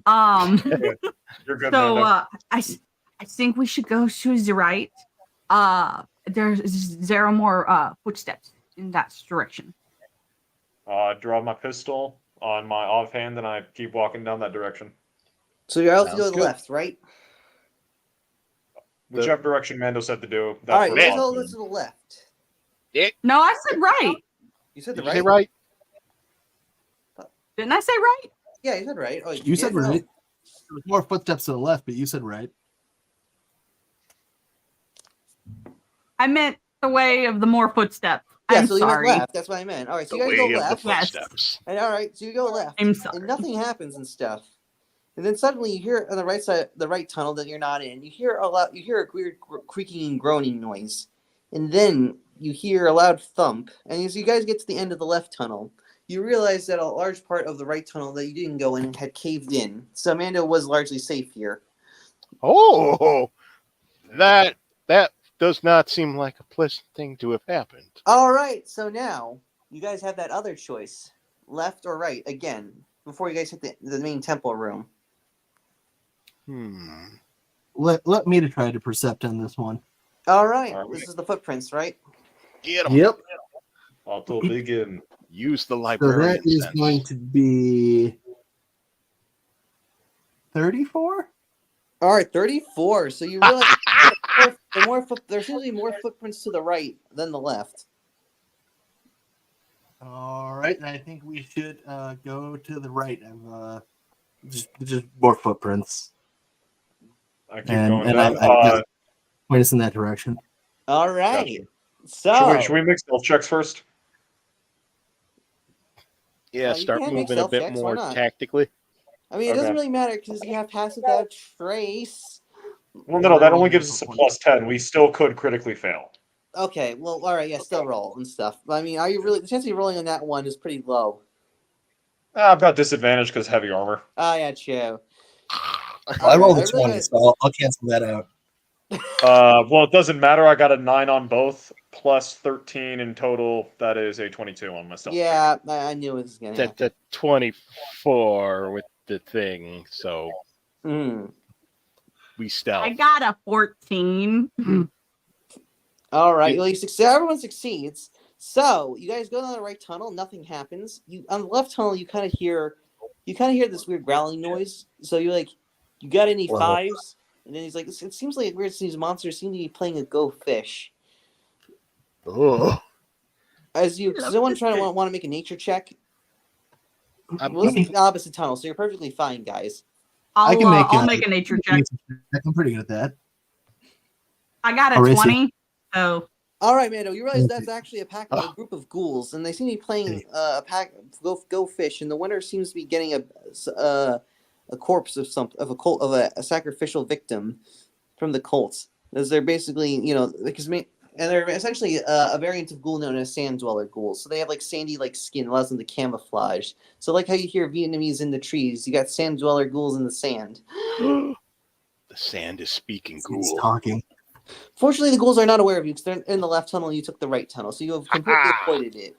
You're good. So Mando. I think we should go to the right. There are more footsteps in that direction. Draw my pistol on my offhand, and I keep walking down that direction. So you're out to Sounds go to the good. left, right? Whichever direction Mando said to do. All right, where let's I'm go walking. to the left. No, I said right. You said the Did you right? say right? Didn't I say right? Yeah, you said right. Oh, You said did? No. right. There was more footsteps to the left, but you said right. I meant the way of the more footsteps. Yeah, I'm so you sorry. went left. That's what I meant. All right, so The you guys go way of the left. Yes. footsteps. And all right, so you go left. I'm sorry. And nothing happens and stuff. And then suddenly you hear on the right side, the right tunnel that you're not in, you hear a weird creaking and groaning noise. And then you hear a loud thump. And as you guys get to the end of the left tunnel, you realize that a large part of the right tunnel that you didn't go in had caved in. So Mando was largely safe here. Oh, that does not seem like a pleasant thing to have happened. All right, so now you guys have that other choice, left or right, again, before you guys hit the main temple room. Let me to try to percept on this one. All right, All right. this is the footprints, right? Get 'em. Yep. I'll begin. Use the So librarian that is sense. going to be 34. All right, 34. So you realize there seems to be more footprints to the right than the left. All right, and I think we should go to the right. Just more footprints, I keep and going I down. point us in that direction. All right. Gotcha. So Should we make stealth checks first? Yeah, you start can make moving a stealth bit checks, why more not? tactically. I mean, it doesn't Okay. really matter because you have pass without trace. Well, no, that only gives us a plus 10. We still could critically fail. Okay, well, all right, yeah, still roll and stuff. But I mean, are you really? The chance of you rolling on that one is pretty low. I've got disadvantage because heavy armor. Oh yeah, true. I rolled I a really 20, gotta- so I'll cancel that out. Well, it doesn't matter. I got a 9 on both, plus 13 in total. That is a 22 on my stealth. Yeah, I knew it was gonna That's happen. a 24 with the thing, so Mm. we stealth. I got a 14. All right, well, everyone succeeds. So you guys go down the right tunnel, nothing happens. You on the left tunnel, you kind of hear this weird growling noise. So you're like, you got any Wow. fives? And then he's like, it seems like weird. These monsters seem to be playing a go fish. Oh, As you, Love someone this trying to game. want to make a nature check. I'm- Well, this is the opposite tunnel, so you're perfectly fine, guys. I'll can make I'll a- make a nature check. I'm pretty good at that. I got a Or is he? 20. So All right, Mando, you realize Okay. that's actually a group of ghouls, and they seem to be playing a pack go fish, and the winner seems to be getting a corpse of a sacrificial victim from the cult. As they're basically, and they're essentially a variant of ghoul known as sand dweller ghouls. So they have like sandy like skin, allows them to camouflage. So like how you hear Vietnamese in the trees, you got sand dweller ghouls in the sand. the sand is speaking He's ghoul. talking. Fortunately, the ghouls are not aware of you because they're in the left tunnel and you took the right tunnel, so you have completely avoided it.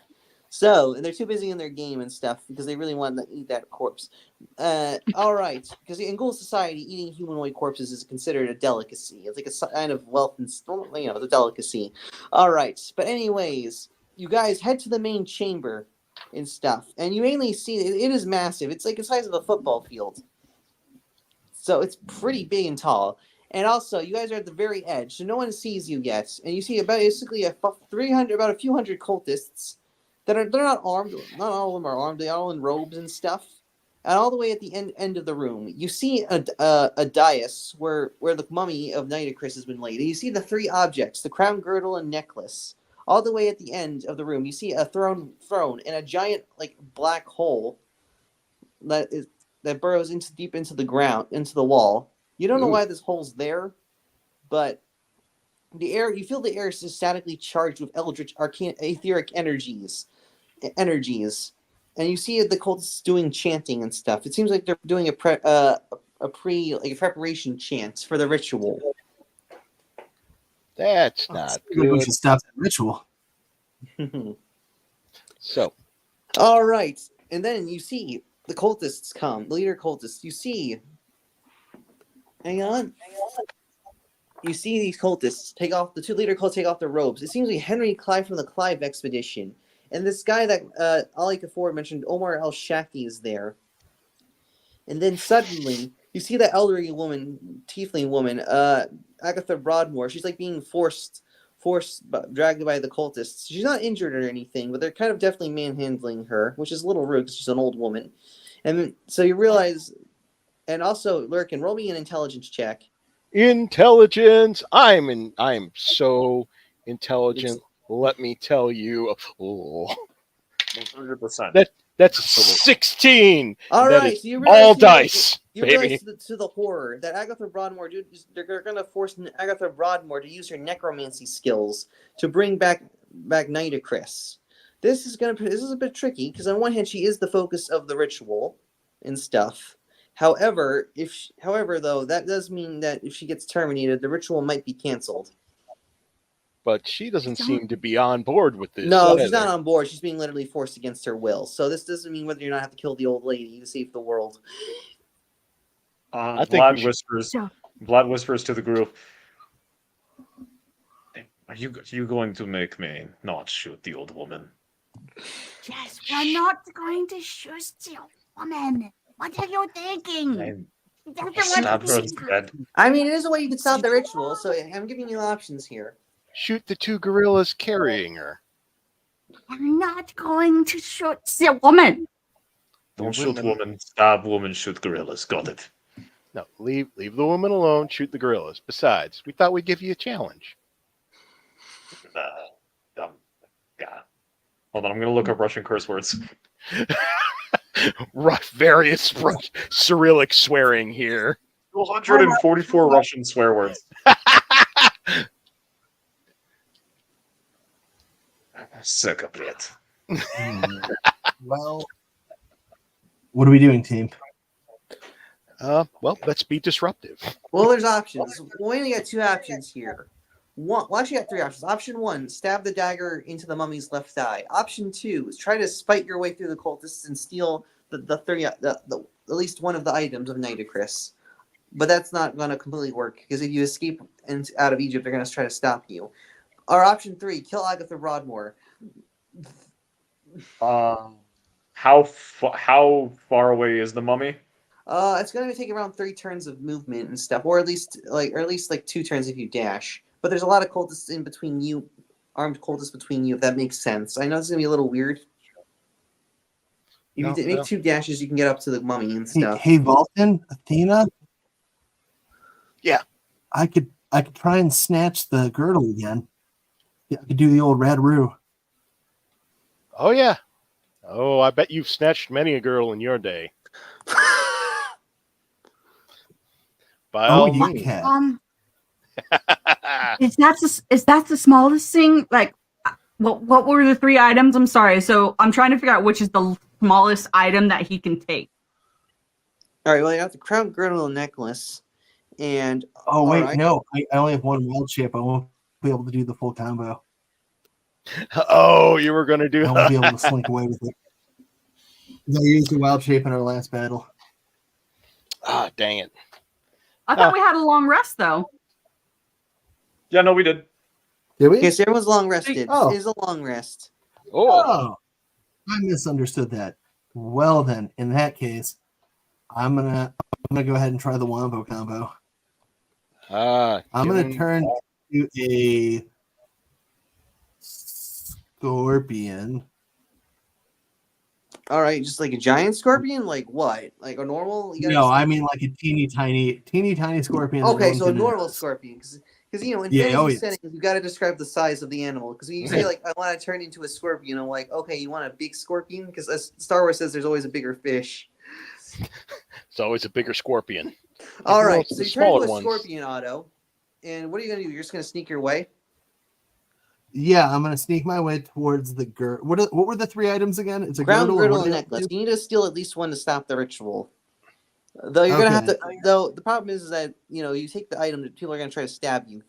So, and they're too busy in their game and stuff because they really want to eat that corpse. All right, because in Ghoul society, eating humanoid corpses is considered a delicacy. It's like a sign of wealth and the delicacy. All right, but anyways, you guys head to the main chamber and stuff, and you mainly see it is massive. It's like the size of a football field, so it's pretty big and tall. And also, you guys are at the very edge, so no one sees you yet. And you see about basically about a few hundred cultists they're not armed. Not all of them are armed. They're all in robes and stuff. And all the way at the end of the room, you see a dais where the mummy of Nitocris has been laid. And you see the three objects: the crown, girdle, and necklace. All the way at the end of the room, you see a throne and a giant like black hole that burrows deep into the ground, into the wall. You don't know why this hole's there, but you feel the air is statically charged with eldritch, arcane, etheric energies, and you see the cultists doing chanting and stuff. It seems like they're doing a preparation chant for the ritual. That's not We good. should stop that ritual. So, all right, and then you see the cultists come, the leader cultists. You see, hang on. You see these cultists the two leader cultists take off their robes. It seems like Henry Clive from the Clive expedition. And this guy that Ali Kafour mentioned, Omar El-Shaki, is there. And then suddenly, you see that elderly woman, tiefling woman, Agatha Broadmoor. She's like being dragged by the cultists. She's not injured or anything, but they're kind of definitely manhandling her, which is a little rude because she's an old woman. And so you realize, and also, Lurkin, roll me an intelligence check. intelligence. I'm so intelligent. Let me tell you. Oh. 100%. That's 16. All That right, is so you realize, all dice, you baby. realize to the horror that Agatha Broadmoor, they're going to force Agatha Broadmoor to use her necromancy skills to bring back Nitocris. This is a bit tricky because on one hand she is the focus of the ritual and stuff. However, though, that does mean that if she gets terminated, the ritual might be canceled. But she doesn't seem to be on board with this. No, she's not on board. She's being literally forced against her will. So this doesn't mean whether or not have to kill the old lady to save the world. I think Vlad whispers to the group. Are you going to make me not shoot the old woman? Yes, we're not going to shoot the woman. What are you thinking? Stab her dead. I mean, it is a way you can stop the ritual, so I'm giving you options here. Shoot the two gorillas carrying her. I'm not going to shoot the woman. Don't shoot woman, stab woman, shoot gorillas. Got it. No, leave the woman alone. Shoot the gorillas. Besides, we thought we'd give you a challenge. Yeah. Hold on, I'm gonna look up Russian curse words. Various Cyrillic swearing here. 244 Russian swear words. Suck it. Well, what are we doing, team? Well, let's be disruptive. Well, there's options. We only got two options here. Actually, got three options. Option one: stab the dagger into the mummy's left thigh. Option two is try to spite your way through the cultists and steal at least one of the items of Nitocris. But that's not going to completely work because if you escape out of Egypt, they're going to try to stop you. Or option three: kill Agatha Broadmoor. How far away is the mummy? It's going to take around 3 turns of movement and stuff, or at least 2 turns if you dash. But there's a lot of cultists in between you, armed cultists between you, if that makes sense. I know it's going to be a little weird. If you make 2 dashes, you can get up to the mummy and stuff. Hey, Vulcan, Athena. Yeah, I could try and snatch the girdle again. Yeah, I could do the old Radroo. Oh yeah. Oh, I bet you've snatched many a girl in your day. By all you means. can. Is that the smallest thing? Like, what were the 3 items? I'm sorry. So I'm trying to figure out which is the smallest item that he can take. All right. Well, I got the crown, girdle, and necklace, and no, I only have 1 wild shape. I won't be able to do the full combo. Oh, you were going to do I won't be able to slink away with it. I used the wild shape in our last battle. Ah, dang it. I thought we had a long rest though. Yeah, no, we did. Did we? Okay, so everyone's long rested. Oh. It is a long rest. Oh. I misunderstood that. Well then, in that case, I'm gonna go ahead and try the wombo combo. I'm gonna turn to a scorpion. All right, just like a giant scorpion, like what? Like a normal? No, I mean like a teeny tiny scorpion. Okay, so a normal scorpion, because in fantasy yes. settings, you got to describe the size of the animal. Because when you say like, I want to turn into a scorpion, I'm like, okay, you want a big scorpion? Because as Star Wars says, there's always a bigger fish. It's always a bigger scorpion. All right, so you turn into a scorpion, Otto, and what are you gonna do? You're just gonna sneak your way? Yeah, I'm gonna sneak my way towards the girdle. What were the 3 items again? It's a ground girdle and and necklace. You need to steal at least one to stop the ritual. Though you're gonna have to. Though the problem is that you take the item, that people are gonna try to stab you.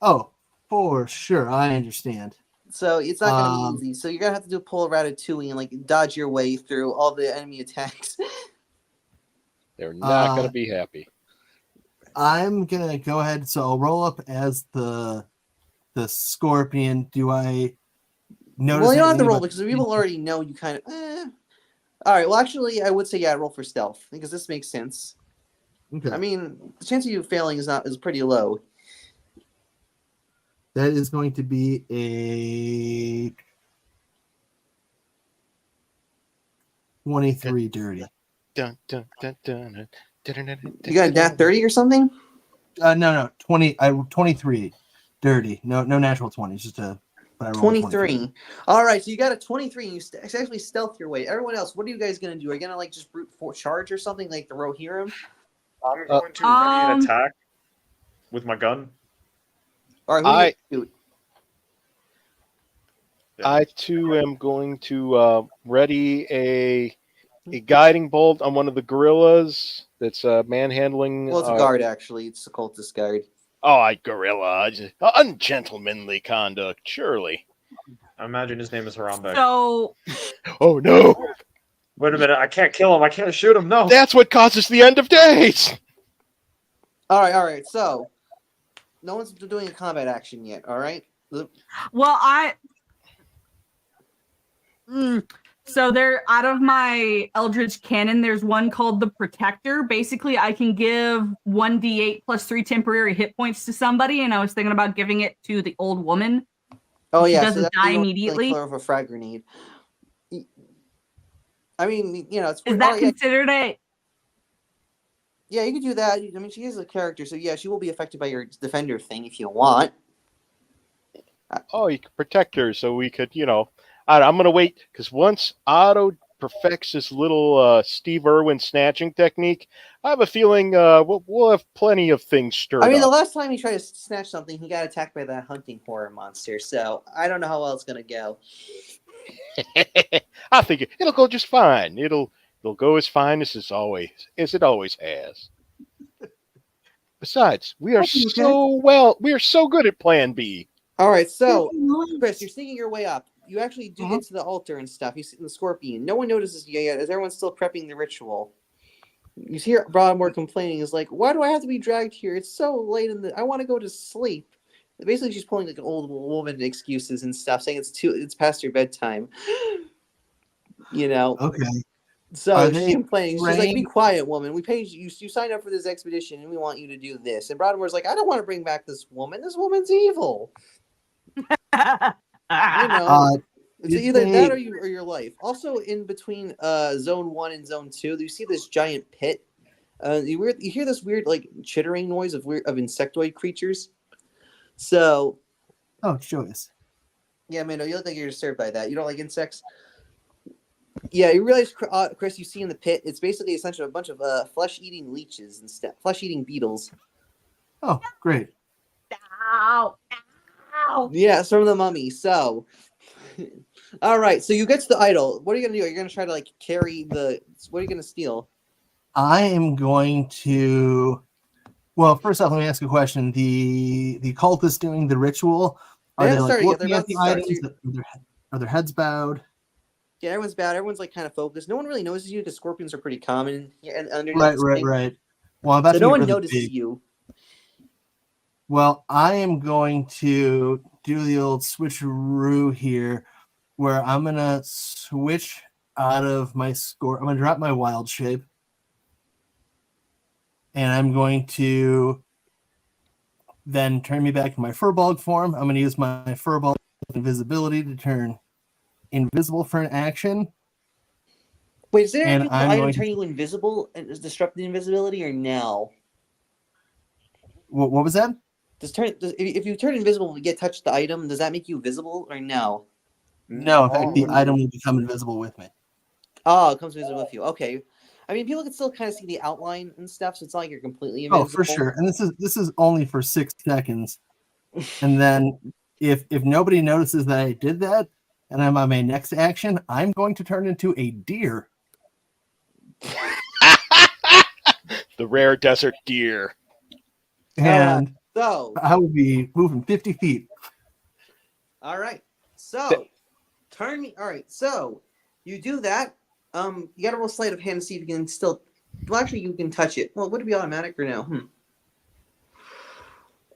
Oh, for sure, I understand. So it's not gonna be easy. So you're gonna have to do pull a ratatouille and like dodge your way through all the enemy attacks. They're not gonna be happy. I'm gonna go ahead. So I'll roll up as the scorpion. Do I notice? Well, you don't have to roll because people already know you kind of. All right. Well, actually, I would say roll for stealth because this makes sense. Okay. I mean, the chance of you failing is pretty low. That is going to be a 23 dirty. Dun, dun, dun, dun, dun, dun, You got a nat 30 or something? No, 20. 23 dirty. No natural 20. It's just a. 23. All right, so you got a 23, and you actually stealth your way. Everyone else, what are you guys gonna do? Are you gonna like just brute force charge or something like the Rohirrim? I'm going to ready an attack with my gun. All right, I too am going to ready a guiding bolt on one of the gorillas that's manhandling. Well, it's a guard actually. It's a cultist guard. Oh, gorilla. Ungentlemanly conduct, surely. I imagine his name is Harambe. So. Oh, no. Wait a minute. I can't kill him. I can't shoot him. No. That's what causes the end of days. All right. So, no one's doing a combat action yet, all right? Well, So there, out of my Eldritch Cannon, there's one called the Protector. Basically, I can give 1d8 plus 3 temporary hit points to somebody, and I was thinking about giving it to the old woman. Oh, yeah. She doesn't die immediately. Of a frag grenade. I mean, it's... Is that considered a... Yeah, you could do that. I mean, she is a character, so yeah, she will be affected by your defender thing if you want. Oh, you could protect her so we could, I'm going to wait, because once Otto perfects his little Steve Irwin snatching technique, I have a feeling we'll have plenty of things stirred up. The last time he tried to snatch something, he got attacked by that hunting horror monster, so I don't know how well it's going to go. I think it'll go just fine. It'll go as fine as it always has. Besides, we are so good at Plan B. All right, so Chris, you're sneaking your way up. You actually do get to the altar and stuff. You see the scorpion. No one notices you yet, as everyone's still prepping the ritual. You hear Broadmoor complaining, is like, "Why do I have to be dragged here? It's so late I want to go to sleep." Basically, she's pulling like an old woman excuses and stuff, saying it's past your bedtime. Okay. So she's complaining. She's like, "Be quiet, woman. We paid you. You signed up for this expedition, and we want you to do this." And Broadmoor's like, "I don't want to bring back this woman. This woman's evil." It's either that or your life. Also, in between Zone 1 and Zone 2, you see this giant pit. You hear this weird like chittering noise of insectoid creatures. So, joyous. Yeah, Mando, you look like you're disturbed by that. You don't like insects? Yeah, you realize, Chris, you see in the pit, it's basically essentially a bunch of flesh-eating leeches and stuff, flesh-eating beetles. Oh, great. Ow. Yeah, it's from the mummy. So, all right. So you get to the idol. What are you gonna do? Are you gonna try to like carry the? What are you gonna steal? I am going to. Well, first off, let me ask a question. The cultist doing the ritual. Are They they haven't like started yet. looking They're at about the to start. items? Are their heads bowed? Yeah, everyone's bad. Everyone's like kind of focused. No one really notices you because scorpions are pretty common and underneath Right, this right, thing. right. Well, I'm about So to no get one really notices big. you. Well, I am going to do the old switcheroo here, where I'm gonna switch out of my score. I'm gonna drop my wild shape, and I'm going to then turn me back to my furbolg form. I'm gonna use my furbolg invisibility to turn invisible for an action. Wait, is there And any I'm item going to- turn you invisible and is disrupting invisibility or no? What was that? If you turn invisible and get touched the item, does that make you visible or no? No, in fact, the item will become invisible with me. Oh, it comes visible with you. Okay. I mean, people can still kind of see the outline and stuff, so it's not like you're completely invisible. Oh, for sure. And this is only for 6 seconds. And then if nobody notices that I did that, and I'm on my next action, I'm going to turn into a deer. The rare desert deer. And So, I will be moving 50 feet. all right. So, turn me. All right. So, you do that. You got to roll sleight of hand to see if you can still. Well, actually, you can touch it. Well, would it be automatic or no?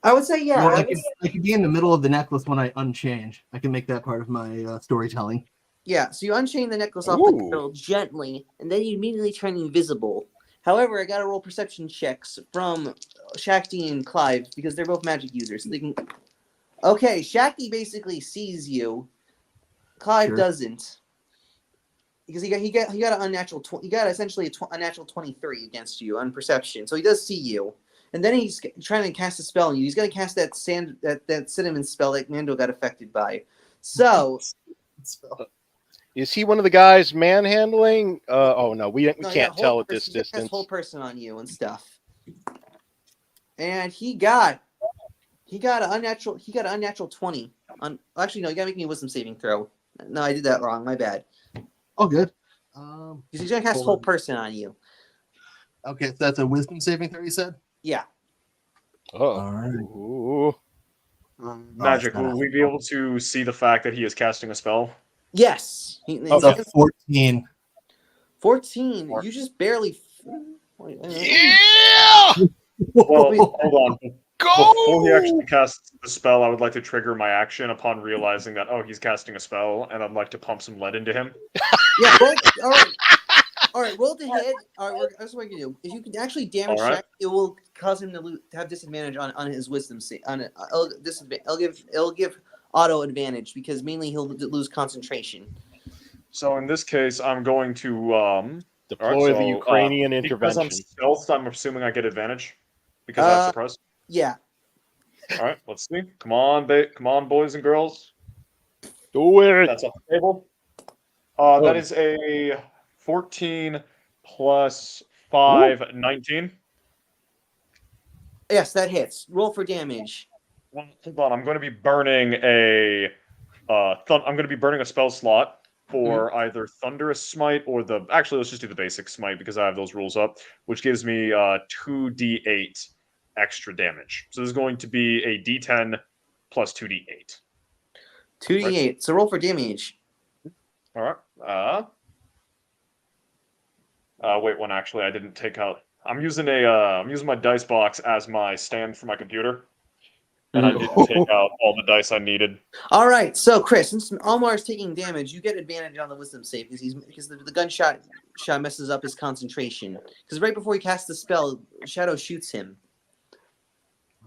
I would say yeah. Well, I could be in the middle of the necklace when I unchange. I can make that part of my storytelling. Yeah, so you unchain the necklace off the girl gently, and then you immediately turn invisible. However, I gotta roll perception checks from Shakti and Clive because they're both magic users. So they can. Okay, Shakti basically sees you. Clive doesn't, because he got an unnatural. He got essentially a natural 23 against you on perception, so he does see you. And then he's trying to cast a spell on you. He's gonna cast that cinnamon spell that Mando got affected by. So. Is he one of the guys manhandling? Oh no, we can't tell at this distance. He whole person on you and stuff. And he got an unnatural 20. Actually, no, you gotta make me a wisdom saving throw. No, I did that wrong. My bad. Oh, good. He's gonna cast whole person on you. Okay, so that's a wisdom saving throw, you said? Yeah. Oh. All right. Ooh. Magic, will we be able to see the fact that he is casting a spell? Yes. It's a 14. 14. You just barely. Yeah! Well, hold on. Go! Before he actually casts the spell, I would like to trigger my action upon realizing that, he's casting a spell, and I'd like to pump some lead into him. Yeah, all right, roll to hit. All right, that's what we can do. If you can actually damage check, it will cause him to have disadvantage on his wisdom save. It'll give auto advantage because mainly he'll lose concentration. So in this case, I'm going to deploy the Ukrainian intervention. Because I'm stealth, I'm assuming I get advantage because I have surprise. Yeah. All right, let's see. Come on, boys and girls. Do it. That's off the table. That is a 14 plus 5, 19. Yes, that hits. Roll for damage. Well, hold on. I'm going to be burning a spell slot for either Thunderous Smite or actually, let's just do the basic Smite because I have those rules up, which gives me 2d8 extra damage. So this is going to be a d10 plus 2d8. 2d8. Right. So roll for damage. All right. Wait, one actually I didn't take out. I'm using my dice box as my stand for my computer. And I didn't take out all the dice I needed. All right, so Chris, since Almar is taking damage, you get advantage on the wisdom save because the gunshot messes up his concentration. Because right before he casts the spell, Shadow shoots him.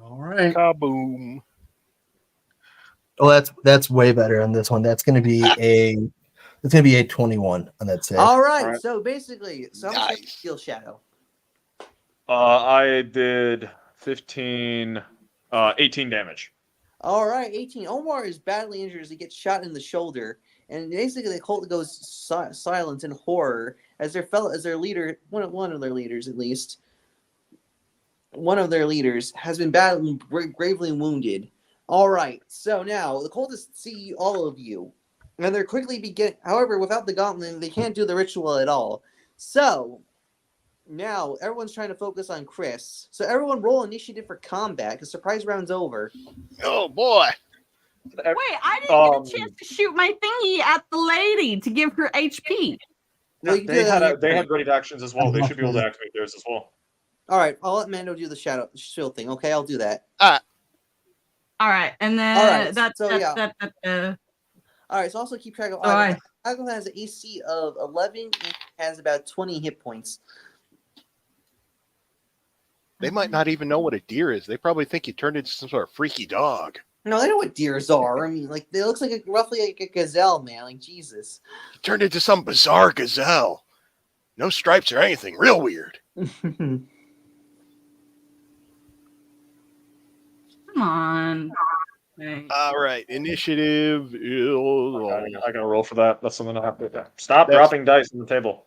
All right. Kaboom. Well, that's way better on this one. That's going to be a 21 on that save. All right. So basically, how much steal Shadow? I did 15. 18 damage. All right, 18. Omar is badly injured as he gets shot in the shoulder, and basically the cult goes silent in horror as their leader, one of their leaders at least, one of their leaders has been badly, gravely wounded. All right, so now the cultists see all of you, and they're quickly however, without the gauntlet, they can't do the ritual at all. So now everyone's trying to focus on Chris. So everyone roll initiative for combat because surprise round's over. Oh boy! I didn't get a chance to shoot my thingy at the lady to give her HP. No, Well, you they do that on had your turn. great actions as well. They should be able to activate theirs as well. All right, I'll let Mando do the shadow shield thing. Okay, I'll do that. All right, and then All right, so also keep track of Agile has an AC of 11 and has about 20 hit points. They might not even know what a deer is. They probably think you turned into some sort of freaky dog. No, they know what deers are. I mean, like, it looks like roughly like a gazelle, man. Like, Jesus. You turned into some bizarre gazelle. No stripes or anything. Real weird. Come on. All right, initiative is... I gotta roll for that. That's something I have to do. Stop dropping dice on the table.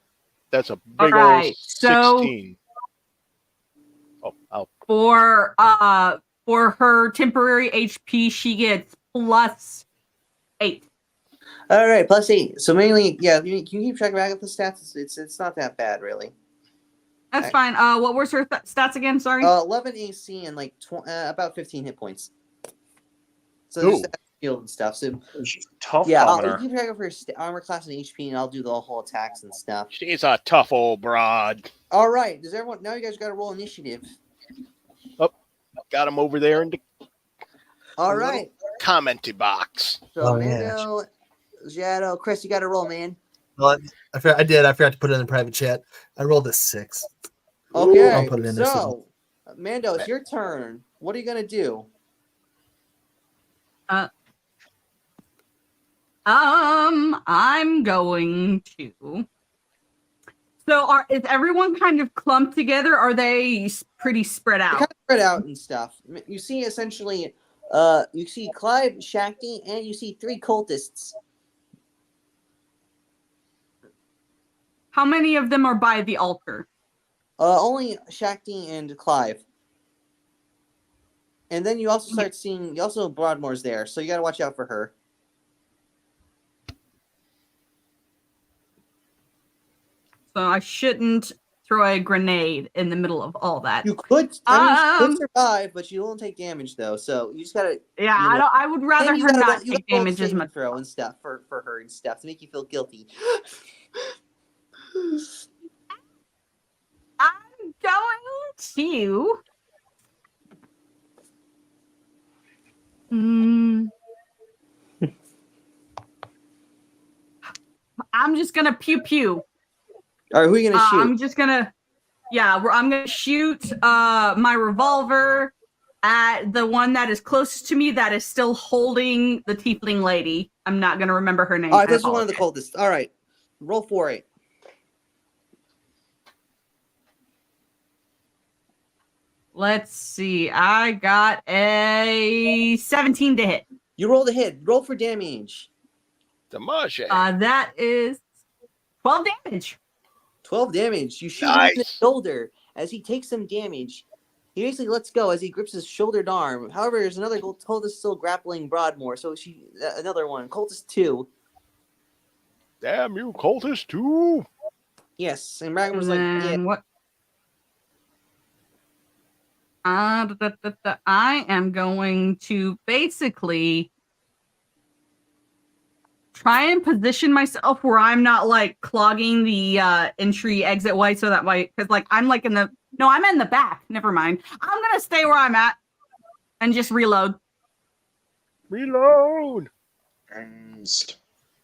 That's a big right, old 16. For her temporary HP, she gets +8. All right, +8. So mainly, yeah, you can keep track of Agatha's stats. It's not that bad, really. That's fine. What was her stats again? Sorry. 11 AC and like about 15 hit points. So just that shield and stuff. So she's tough. Yeah, I'll keep track of her armor class and HP, and I'll do the whole attacks and stuff. She's a tough old broad. All right, does everyone now? You guys got to roll initiative. Oh, got him over there in the. All right. Commenty box. So Mando, Shadow, Chris, you got to roll, man. Well, I did. I forgot to put it in the private chat. I rolled a 6. Okay. I'll put it in there. So, Mando, it's your turn. What are you gonna do? I'm going to. So, is everyone kind of clumped together? Or are they pretty spread out? They're kind of spread out and stuff. You see, essentially, you see Clive, Shakti, and you see 3 cultists. How many of them are by the altar? Only Shakti and Clive. And then you also start seeing, Broadmoor's there, so you gotta watch out for her. So I shouldn't throw a grenade in the middle of all that. You could, you could survive, but you won't take damage though. So you just gotta. Yeah, I would rather her not take damage as much. Throw and stuff for her and stuff to make you feel guilty. I'm going to. I'm just gonna pew pew. All right, who are you gonna shoot? I'm just gonna, I'm gonna shoot my revolver at the one that is closest to me that is still holding the tiefling lady. I'm not gonna remember her name. All right, this is one of the coldest. All right, roll for it. Let's see. I got a 17 to hit. You rolled a hit. Roll for damage. Damage. That is 12 damage. 12 damage. You shoot him in the shoulder as he takes some damage. He basically lets go as he grips his shouldered arm. However, there's another cultist still grappling Broadmoor. So another one. Cultist 2. Damn you, cultist 2. Yes. And Broadmoor's like, yeah. What? I am going to basically try and position myself where I'm not like clogging the entry exit way, so that way, because like I'm like I'm in the back. Never mind. I'm gonna stay where I'm at and just reload. Reload.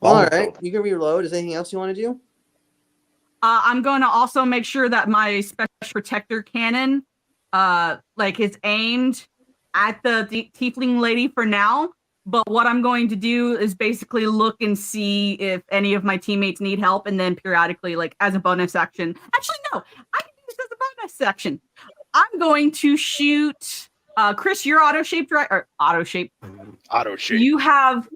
All right, you can reload. Is there anything else you want to do? I'm going to also make sure that my special protector cannon is aimed at the tiefling lady for now, but what I'm going to do is basically look and see if any of my teammates need help, and then periodically, like as a bonus action. Actually, no, I can do this as a bonus action. I'm going to shoot Chris, you're auto-shaped, right? Or auto-shaped. Auto-shaped. You have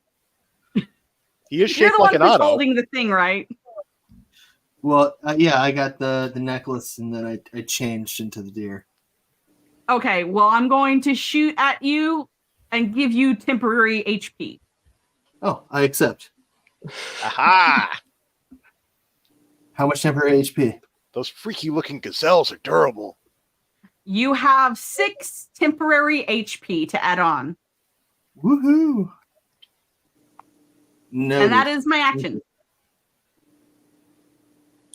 he is shaped like an auto. Holding the thing, right? Well, I got the necklace, and then I changed into the deer. Okay, well, I'm going to shoot at you and give you temporary HP. Oh, I accept. Aha! How much temporary HP? Those freaky-looking gazelles are durable. You have 6 temporary HP to add on. Woohoo! No. And that is my action.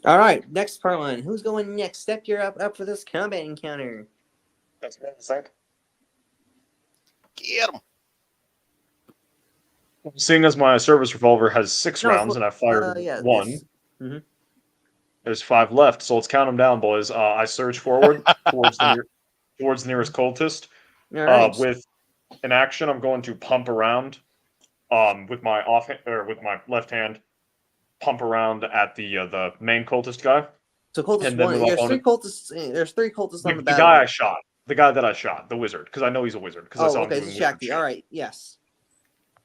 All right, next part one. Who's going next? Step, you're up for this combat encounter. That's me, Sank. Get him. Seeing as my service revolver has 6 rounds and I fired yeah, one, this. Mhm. there's 5 left. So let's count them down, boys. I surge forward towards the nearest cultist. All right. With an action, I'm going to pump around. With my left hand, pump around at the main cultist guy. So cultist and then one. with There's my three cultists. There's 3 cultists on the The battle. guy I shot. The guy that I shot. The wizard. Because I know he's a wizard. Because I saw Oh, him okay. doing This is wizard Shakti. shit. All right. Yes.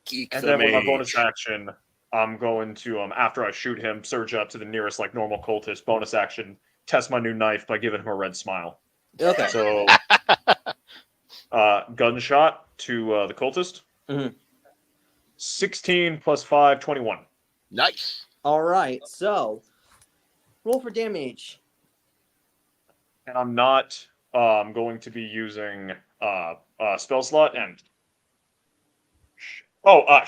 Geek And the then with my mage. bonus action, I'm going to, after I shoot him, surge up to the nearest, normal cultist. Bonus action, test my new knife by giving him a red smile. Okay. So, gunshot to the cultist. Mhm. 16 plus 5, 21. Nice. All right. So, roll for damage. And I'm not going to be using spell slot and... I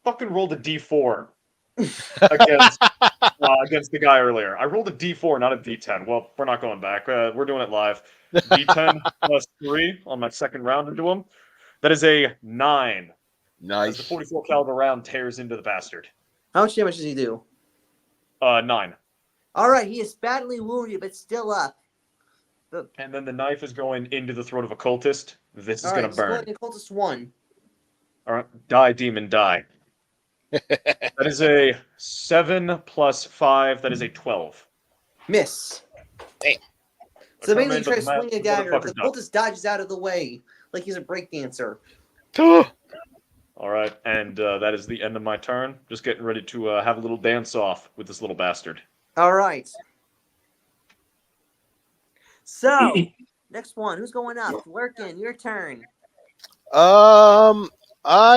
fucking rolled a d4 against the guy earlier. I rolled a d4, not a d10. Well, we're not going back. We're doing it live. D10 plus 3 on my second round into him. That is a 9. As the Nice. 44 caliber round tears into the bastard. How much damage does he do? 9. All right. He is badly wounded, but still up. And then the knife is going into the throat of a cultist. This is All going right. to So burn. going to cultist 1. All right, die, demon, die. That is a 7 plus 5. That is a 12. Miss. Damn. So Come basically, in, try to but the swing a dagger. The motherfucker's up. cultist dodges out of the way like he's a breakdancer. All right, and that is the end of my turn. Just getting ready to have a little dance off with this little bastard. All right. So, next one. Who's going up? Lurkin, your turn. I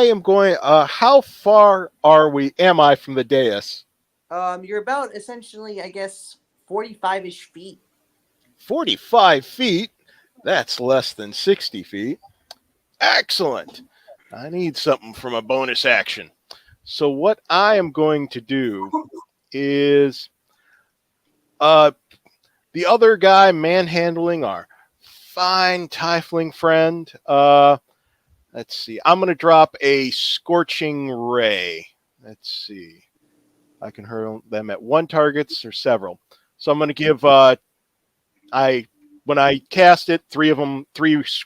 am going. How far am I from the dais? You're about essentially, I guess, 45-ish feet. 45 feet. That's less than 60 feet. Excellent. I need something from a bonus action. So what I am going to do is the other guy manhandling our fine tiefling friend. Let's see. I'm going to drop a scorching ray. Let's see. I can hurl them at one targets or several. So I'm going to give when I cast it, 3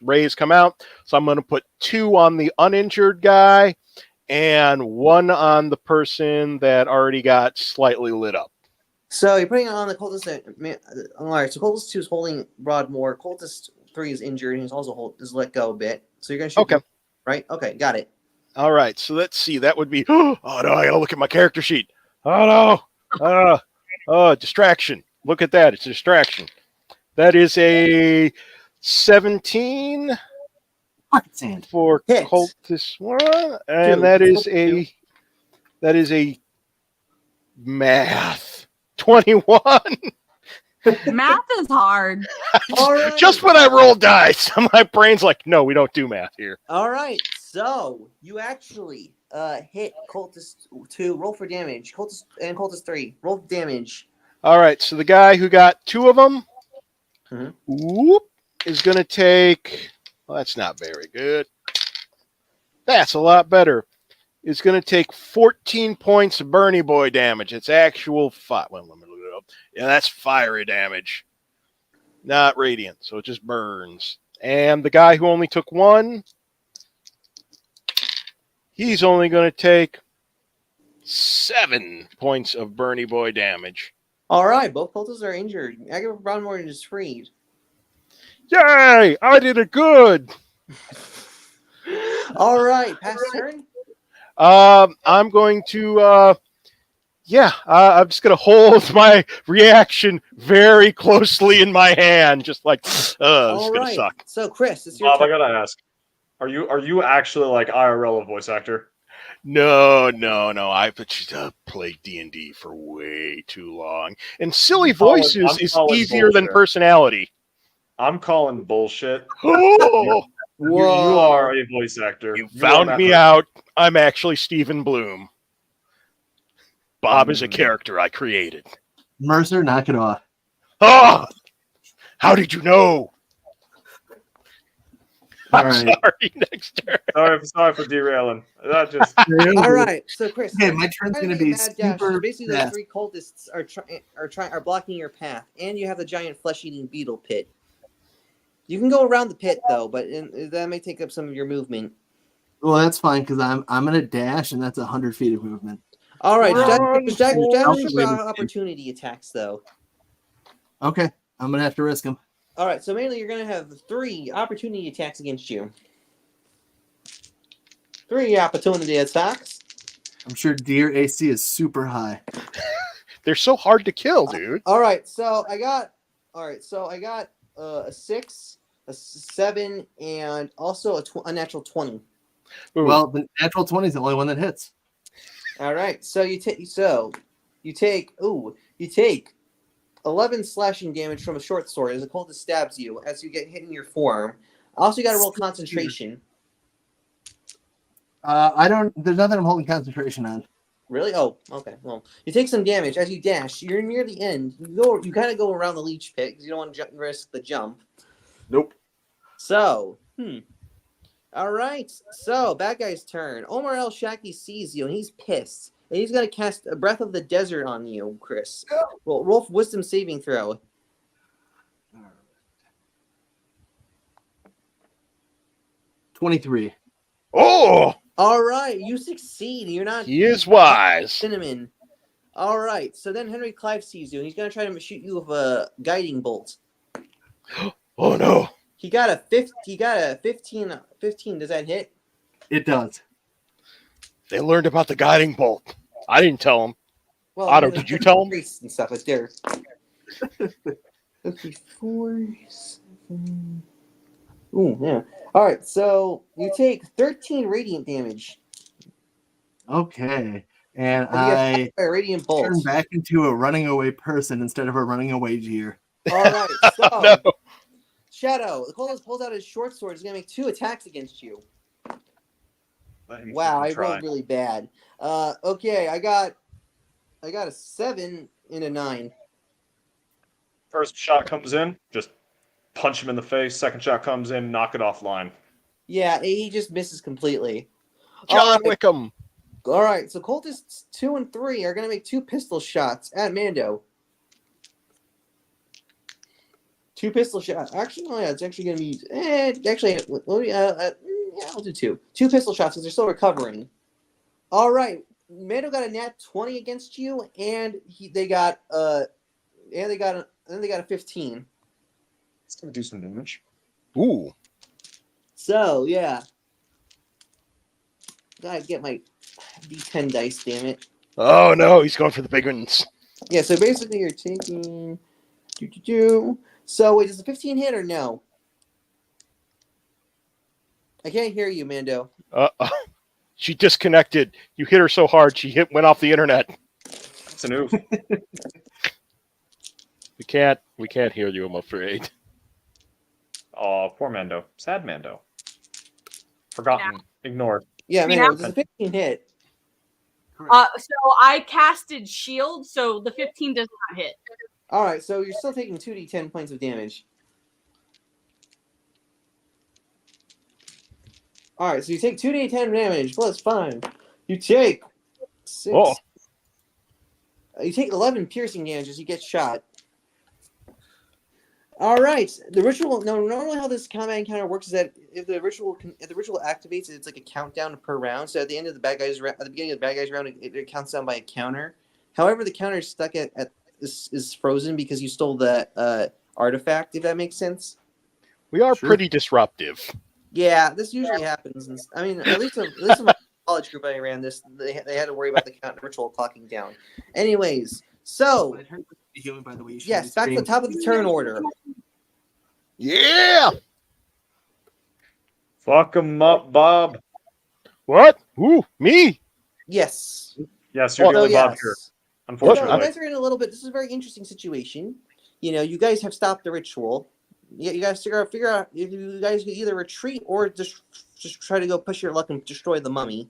rays come out. So I'm going to put 2 on the uninjured guy and 1 on the person that already got slightly lit up. So you're putting it on the cultist. All right. So cultist 2 is holding Broadmoor. Cultist 3 is injured and he's also let go a bit. So you're gonna shoot. Okay. Him, right. Okay. Got it. All right. So let's see. That would be. Oh no! I gotta look at my character sheet. Oh no! Distraction. Look at that. It's a distraction. That is a 17 for Hit. cultist 1, and 2. that is a math 21. Math is hard. All right. Just when I roll dice, my brain's like, no, we don't do math here. All right. So you actually hit cultist 2. Roll for damage. Cultist 3. Roll damage. All right, so the guy who got 2 of them Mhm. is going to take. Well, that's not very good. That's a lot better. Is going to take 14 points of Bernie Boy damage. It's actual fire. Well, let me look it up. Yeah, that's fiery damage, not radiant. So it just burns. And the guy who only took 1, he's only going to take 7 points of Bernie Boy damage. All right. Both cultists are injured. Agatha Broadmoor is freed. Yay! I did it good. All right. Pass turn. I'm going to, I'm just going to hold my reaction very closely in my hand, just like, this is going to suck. So, Chris, it's your Bob, I turn. gotta ask. Are you actually IRL a voice actor? No. I've played D&D for way too long. And silly voices is calling easier than bullshit. personality. I'm calling bullshit. Oh, You are a voice actor. You are found Matt me Murdock. out. I'm actually Stephen Bloom. Bob is a character I created. Mercer, knock it off. Oh! How did you know? All I'm right. sorry, next turn. Sorry for derailing. That just All right, so Chris, Okay, my turn's trying gonna to be mad dash. So super basically, those fast. 3 cultists are blocking your path, and you have the giant flesh-eating beetle pit. You can go around the pit though, but that may take up some of your movement. Well, that's fine because I'm gonna dash, and that's 100 feet of movement. All right, Run, dash Forrest. for opportunity attacks though. Okay, I'm gonna have to risk him. All right, so mainly you're gonna have 3 opportunity attacks against you. 3 opportunity attacks. I'm sure Deer AC is super high. They're so hard to kill, dude. All right, so I got a 6, a 7, and also a natural 20. Ooh. Well, the natural 20 is the only one that hits. All right, so you take 11 slashing damage from a short sword as a cultist stabs you as you get hit in your forearm. Also, you got to roll concentration. There's nothing I'm holding concentration on. Really? Oh, okay. Well, you take some damage as you dash. You're near the end. You kind of go around the leech pit because you don't want to risk the jump. Nope. So, all right. So, bad guy's turn. Omar El Shaki sees you and he's pissed. And he's going to cast a Breath of the Desert on you, Chris. Roll wisdom saving throw. 23. Oh! All right. You succeed. You're not... He is wise. Cinnamon. All right. So then Henry Clive sees you and he's going to try to shoot you with a guiding bolt. Oh, no. He got a 15. 15. Does that hit? It does. They learned about the guiding bolt. I didn't tell them. Well, Otto, did you tell him? Priests and stuff is there. Okay, 4, 7. Ooh, yeah. All right, so you take 13 radiant damage. Okay. And And you I get a radiant bolt. turn back into a running away person instead of a running away deer. All right, so No. Shadow, the Colossus pulls out his short sword. He's gonna make 2 attacks against you. Wow, I rolled really bad. Okay, I got a 7 and a 9. First shot comes in, just punch him in the face. Second shot comes in, knock it offline. Yeah, he just misses completely. John Wickham. All right, so cultists 2 and 3 are gonna make 2 pistol shots at Mando. 2 pistol shots. Actually, no, yeah, it's actually gonna be. I'll do 2. 2 pistol shots because they're still recovering. All right, Mando got a nat 20 against you, and they got a 15. It's gonna do some damage. Ooh. So yeah, gotta get my D10 dice. Damn it. Oh, no. He's going for the big ones. Yeah. So basically, you're taking. So wait, does the 15 hit or no? I can't hear you, Mando. She disconnected. You hit her so hard, she went off the internet. It's an oof. We can't hear you, I'm afraid. Oh, poor Mando. Sad Mando. Forgotten. Ignored. Yeah, Yeah. Mando, does the 15 hit? So I casted shield, so the 15 does not hit. All right, so you're still taking 2d10 points of damage. All right, so you take 2d10 damage plus 5. You take 6. Oh. You take 11 piercing damage as you get shot. All right, the ritual. No, normally how this combat encounter works is that if the ritual activates, it's like a countdown per round. So at the end of the bad guys, at the beginning of the bad guys round, it counts down by a counter. However, the counter is stuck is frozen because you stole the artifact. If that makes sense. We are Sure. pretty disruptive. Yeah, this usually happens. I mean, at least in my college group I ran this, they had to worry about the ritual clocking down. Anyways, so By the way, yes, back to the top of the turn order. Yeah! Fuck him up, Bob. What? Ooh, me? Yes. Yes, you're the only Bob yes. here. So Unfortunately. you guys are in a little bit. This is a very interesting situation. You know, you guys have stopped the ritual. Yeah, you guys figure out if you guys can either retreat or just try to go push your luck and destroy the mummy.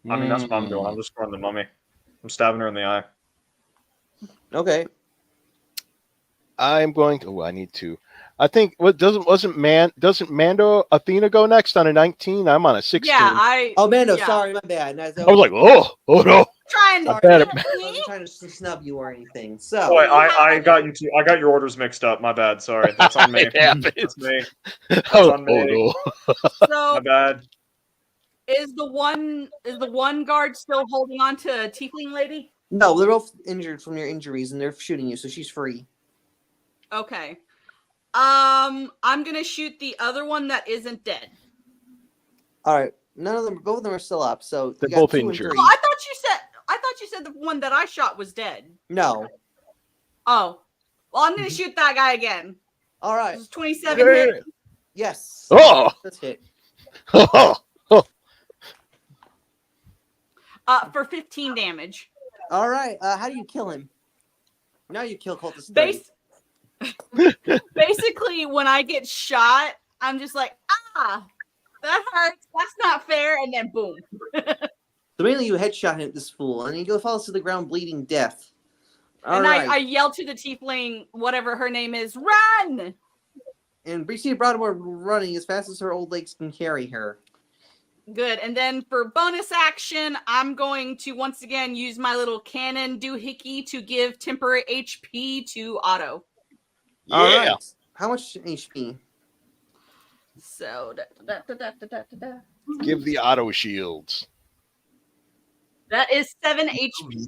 I mean, that's what I'm doing. I'm just throwing the mummy. I'm stabbing her in the eye. Okay. I'm going to. Oh, I need to. I think doesn't Mando Athena go next on a 19? I'm on a 16. Yeah, Oh, Mando, yeah. sorry, my bad. I was like, oh no. Trying to I bet get I me. wasn't trying to snub you or anything. So, Boy, I got you two. I got your orders mixed up. My bad. Sorry. That's on me. It happens. That's me. Oh, on me. no. So My bad. is the one guard still holding on to a tiefling lady? no, they're both injured from their injuries, and they're shooting you, so she's free. Okay. I'm gonna shoot the other one that isn't dead. All right, both of them are still up. So They're you got both 2 and injured. 3. Well, I thought you said the one that I shot was dead. No. Oh. Well, I'm gonna shoot that guy again. All right. This is 27 hit. Yes. Oh. That's hit. For 15 damage. All right. How do you kill him? Now you kill Cultist 3. Basically, when I get shot, I'm just like, that hurts. That's not fair. And then boom. So mainly you headshot him, this fool, and he falls to the ground bleeding death. All and right. I yell to the tiefling, whatever her name is, run! And Bricia Broadmoor running as fast as her old legs can carry her. Good. And then for bonus action, I'm going to once again use my little cannon doohickey to give temporary HP to Otto. All right. How much HP? So, Give the auto shields. that is 7 HP.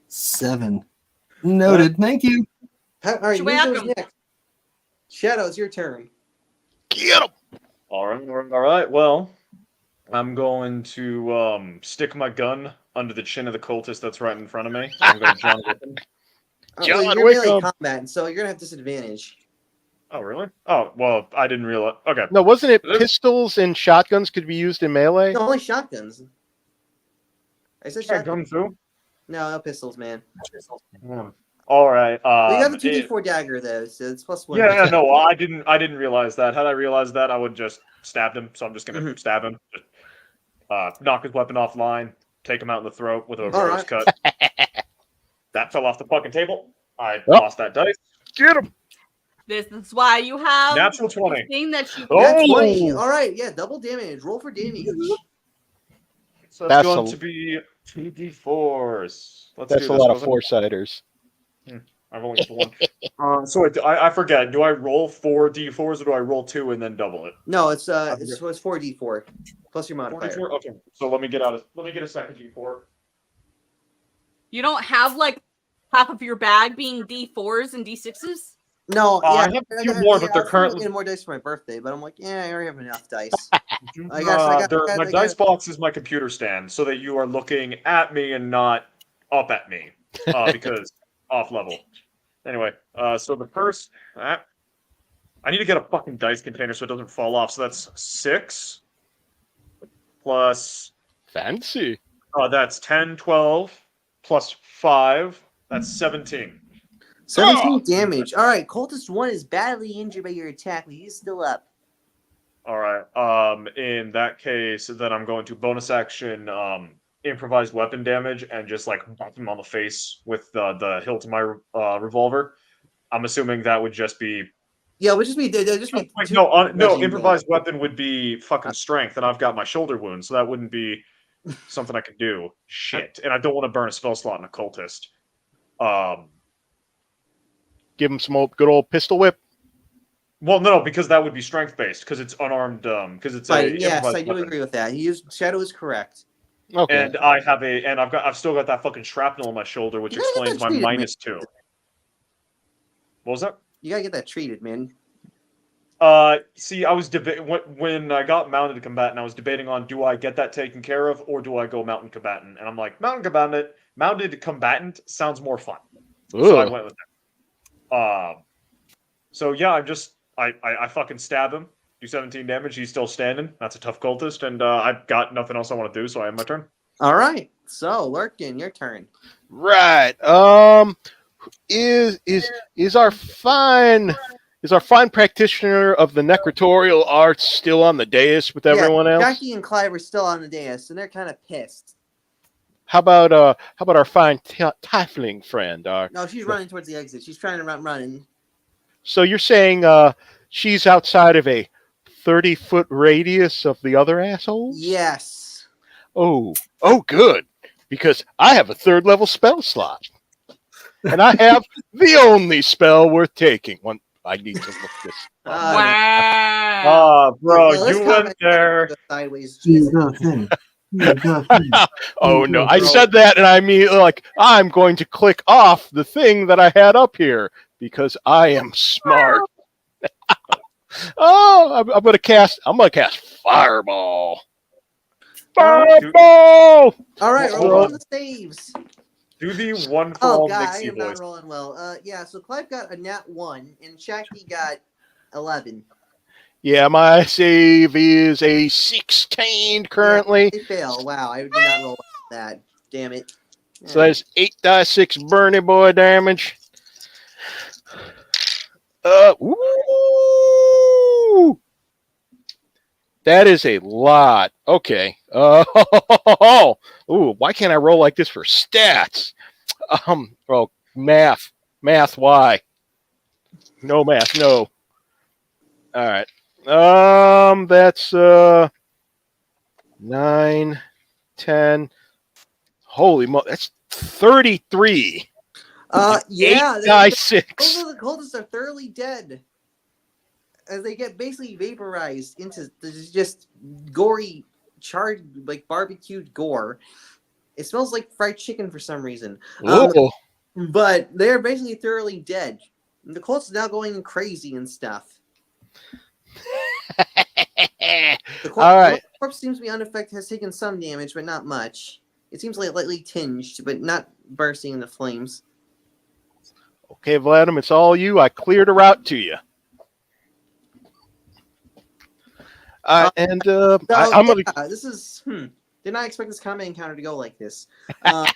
7. Noted. Thank you. All right, You're who goes welcome. next? Shadow, it's your turn. Get him. All right. Well, I'm going to stick my gun under the chin of the cultist that's right in front of me. I'm going to John Wickham. John you're melee Wickham. combat, and so you're gonna have disadvantage. Oh, really? Oh, well, I didn't realize. Okay. No, wasn't it pistols and shotguns could be used in melee? No, only shotguns. I said Gun shotguns. too? No pistols, man. All right. Well, you got the 2d4 dagger though, so it's +1. Yeah, no, I didn't realize that. Had I realized that, I would just stabbed him. So I'm just gonna stab him. Just, knock his weapon offline. Take him out in the throat with a reverse cut. That fell off the fucking table. I lost that dice. Get him. This is why you have Natural the 20. thing that you That's Oh! 20. All right, yeah, double damage. Roll for damage. So That's that's going a- to be 2d4s. Let's That's do a this. lot of Wasn't- four-siders. I've only got one. So I forget. Do I roll 4 d4s or do I roll 2 and then double it? No, it's 4d4 plus your modifier. 4d4? Okay. So let me get a second d4. You don't have like half of your bag being D4s and D6s? No, I yeah, have a few more, but they're currently getting more dice for my birthday. But I'm like, yeah, I already have enough dice. my I dice box is my computer stand, so that you are looking at me and not up at me, because off level. Anyway, so the first, I need to get a fucking dice container so it doesn't fall off. So that's 6 plus. Fancy. That's 10, 12 plus 5. That's 17. 17 damage. All right, Cultist 1 is badly injured by your attack, but he's still up. All right. In that case, then I'm going to bonus action improvised weapon damage and just like bump him on the face with the hilt of my revolver. I'm assuming that would just be. Yeah, it would just be. Wait, no. Improvised weapon would be fucking strength, and I've got my shoulder wound, so that wouldn't be something I could do. Shit, and I don't want to burn a spell slot in a cultist. Give him some good old pistol whip. Well, no, because that would be strength based, because it's unarmed. Because it's yes, I do weapon. agree with that. Shadow is correct. Okay. And I've still got that fucking shrapnel on my shoulder, which explains my -2. What was that? You gotta get that treated, man. See, I was when I got mounted combatant. I was debating on do I get that taken care of or do I go mounted combatant? And I'm like, mounted combatant sounds more fun. So I went with that. So yeah, I fucking stab him, do 17 damage. He's still standing. That's a tough cultist, and I've got nothing else I want to do, so I have my turn. All right, so Lurkin, your turn. Right. is our fine practitioner of the necrotorial arts still on the dais with everyone else? Jackie and Clive are still on the dais, and they're kind of pissed. How about our fine tiefling friend? No, she's running towards the exit. She's trying to run. So you're saying she's outside of a 30-foot radius of the other assholes? Yes. Oh, good. Because I have a 3rd level spell slot. And I have the only spell worth taking. I need to look this up. Wow. Bro, Well, you went there. Sideways. Oh no! I said that, and I mean, like, I'm going to click off the thing that I had up here because I am smart. I'm gonna cast Fireball. Fireball! All right, roll the saves. Do the one for all God, I Nixie am not voice. rolling well. Yeah, so Clive got a nat 1, and Shaggy got 11. Yeah, my save is a 16 currently. Yeah, they fail. Wow, I did not roll that. Damn it. So that's 8d6 Bernie boy damage. Ooh, that is a lot. Okay. Ooh, why can't I roll like this for stats? Well, math. Why? No math. No. All right. That's 9, 10. Holy that's 33. Yeah. 8d6. Those of the cultists are thoroughly dead. As they get basically vaporized into just gory, charred, like barbecued gore. It smells like fried chicken for some reason. But they're basically thoroughly dead. And the cults are now going crazy and stuff. All right. The corpse seems to be unaffected, has taken some damage, but not much. It seems like lightly tinged, but not bursting into flames. Okay, Vladimir, it's all you. I cleared a route to you. I'm gonna. This is. Did not expect this combat encounter to go like this. I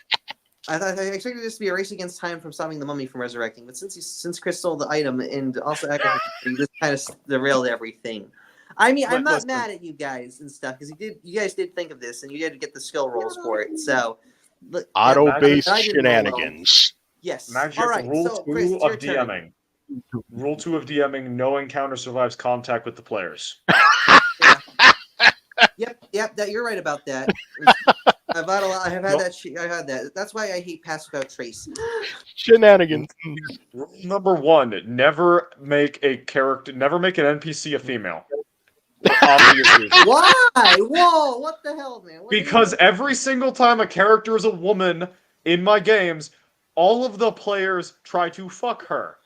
expected this to be a race against time from stopping the mummy from resurrecting, but since Chris stole the item and also this kind of derailed everything. I mean, I'm not mad at you guys and stuff because you guys did think of this and you had to get the skill rolls for it. So auto-based shenanigans. Yes. Magic All right. rule So, 2 Chris, of DMing. Rule 2 of DMing: no encounter survives contact with the players. Yep. That you're right about that. I've had a lot. I have had that. I had that. That's why I hate Pass Without Trace. Shenanigans. Rule number 1: never make an NPC a female. Why? Whoa! What the hell, man? Because every single time a character is a woman in my games, all of the players try to fuck her.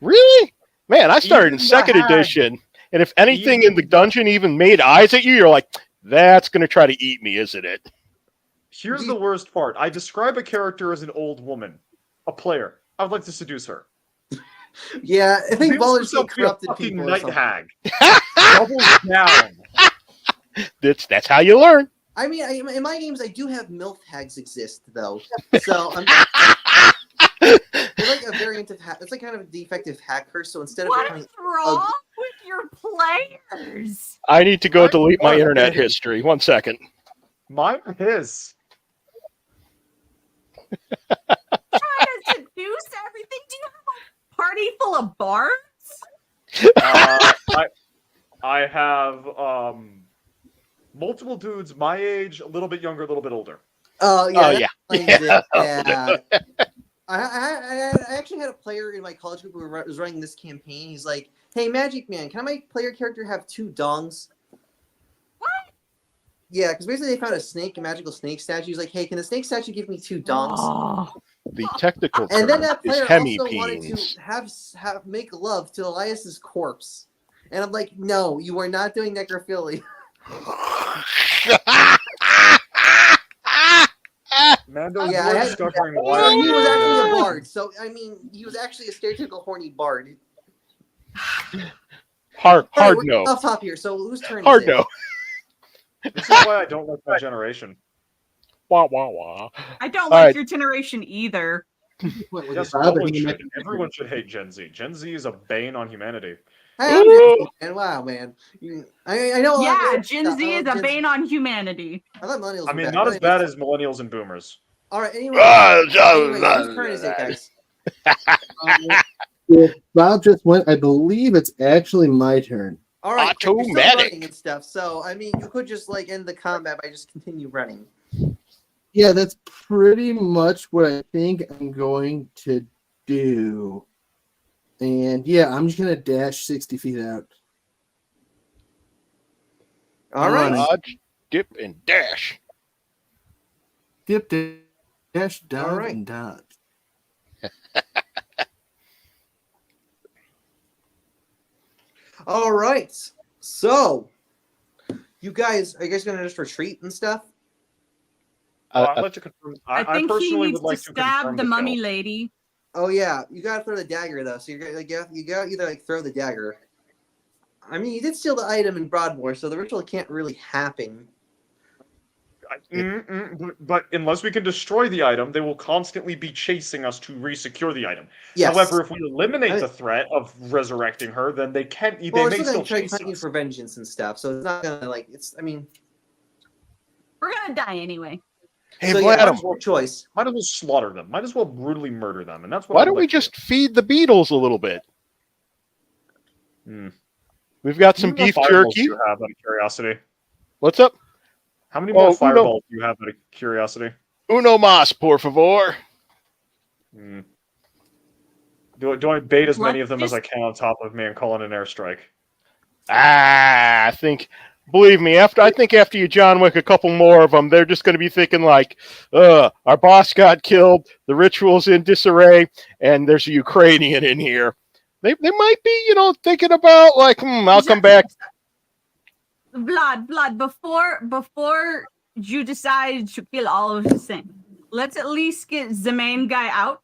Really? Man, I started in 2nd edition, and if anything in the dungeon even made eyes at you, you're like, that's going to try to eat me, isn't it? Here's the worst part. I describe a character as an old woman, a player. I would like to seduce her. Yeah, I think Baller's so corrupted fucking people. night hag. Doubles down. That's how you learn. I mean, in my games, I do have MILF hags exist though, so they're like a variant of hack. It's like kind of a defective hacker. So instead of what's wrong with your players? I need to go delete my internet history. 1 second. Mine is. Trying to seduce everything. Do you have a party full of bards? I have multiple dudes my age, a little bit younger, a little bit older. Oh yeah. Yeah. I actually had a player in my college group who was running this campaign. He's like, "Hey, Magic Man, can my player character have 2 dongs?" What? Yeah, because basically they found a magical snake statue. He's like, "Hey, can the snake statue give me 2 dongs?" Oh. The technical term And then that is player also wanted hemipenes. to have make love to Elias's corpse, and I'm like, "No, you are not doing necrophilia." Mando, Yeah, you're discovering So why he was actually a bard. So I mean, he was actually a stereotypical horny bard. Hard All right, we're no. off top here. So whose turn Hard is it? no. This is why I don't like my generation. Wah, wah, wah. I don't All like right. your generation either. Yes, everyone should hate Gen Z. Gen Z is a bane on humanity. Hey, I'm Gen Z, man. Wow, man. I know. Yeah, Gen Z is a bane on humanity. I thought millennials. I mean, not as bad as millennials and boomers. All right. Anyways, whose turn is it, guys? Bob just went. I believe it's actually my turn. All right. You're still Automatic. running and stuff. So I mean, you could just like end the combat by just continue running. Yeah, that's pretty much what I think I'm going to do. And yeah, I'm just gonna dash 60 feet out. All right. Dodge, dip, and dash. Dip, dash, dive, All right. and dodge. All right. So, you guys, are you guys gonna just retreat and stuff? I'd like to confirm. I think he personally needs would like to to confirm stab the kill. mummy lady. Oh yeah, you gotta throw the dagger though. So you're like you gotta either like throw the dagger. I mean, you did steal the item in Broadmoor, so the ritual can't really happen. But unless we can destroy the item, they will constantly be chasing us to re-secure the item. Yes. However, if we eliminate the threat of resurrecting her, then they can't. Well, They we're may still gonna still try chase hunting us. for vengeance and stuff, so it's not gonna like it's. I mean, We're gonna die anyway. Hey, so Vlad, yeah, that's your choice. Might as well slaughter them. Might as well brutally murder them, and that's what. why I don't would we like to just feed the beetles a little bit? do. We've got How some many more beef fireballs jerky. do you have out of curiosity? What's up? How many more Uno. fireballs do you have out of curiosity? Uno más, por favor. Hmm. Do I bait as many of them as Just- I can on top of me and call in an airstrike? I think, believe me, I think after you John Wick a couple more of them, they're just going to be thinking like, our boss got killed, the ritual's in disarray, and there's a Ukrainian in here. They might be, thinking about like, I'll come back. Vlad, before you decide to kill all of the thing, let's at least get the main guy out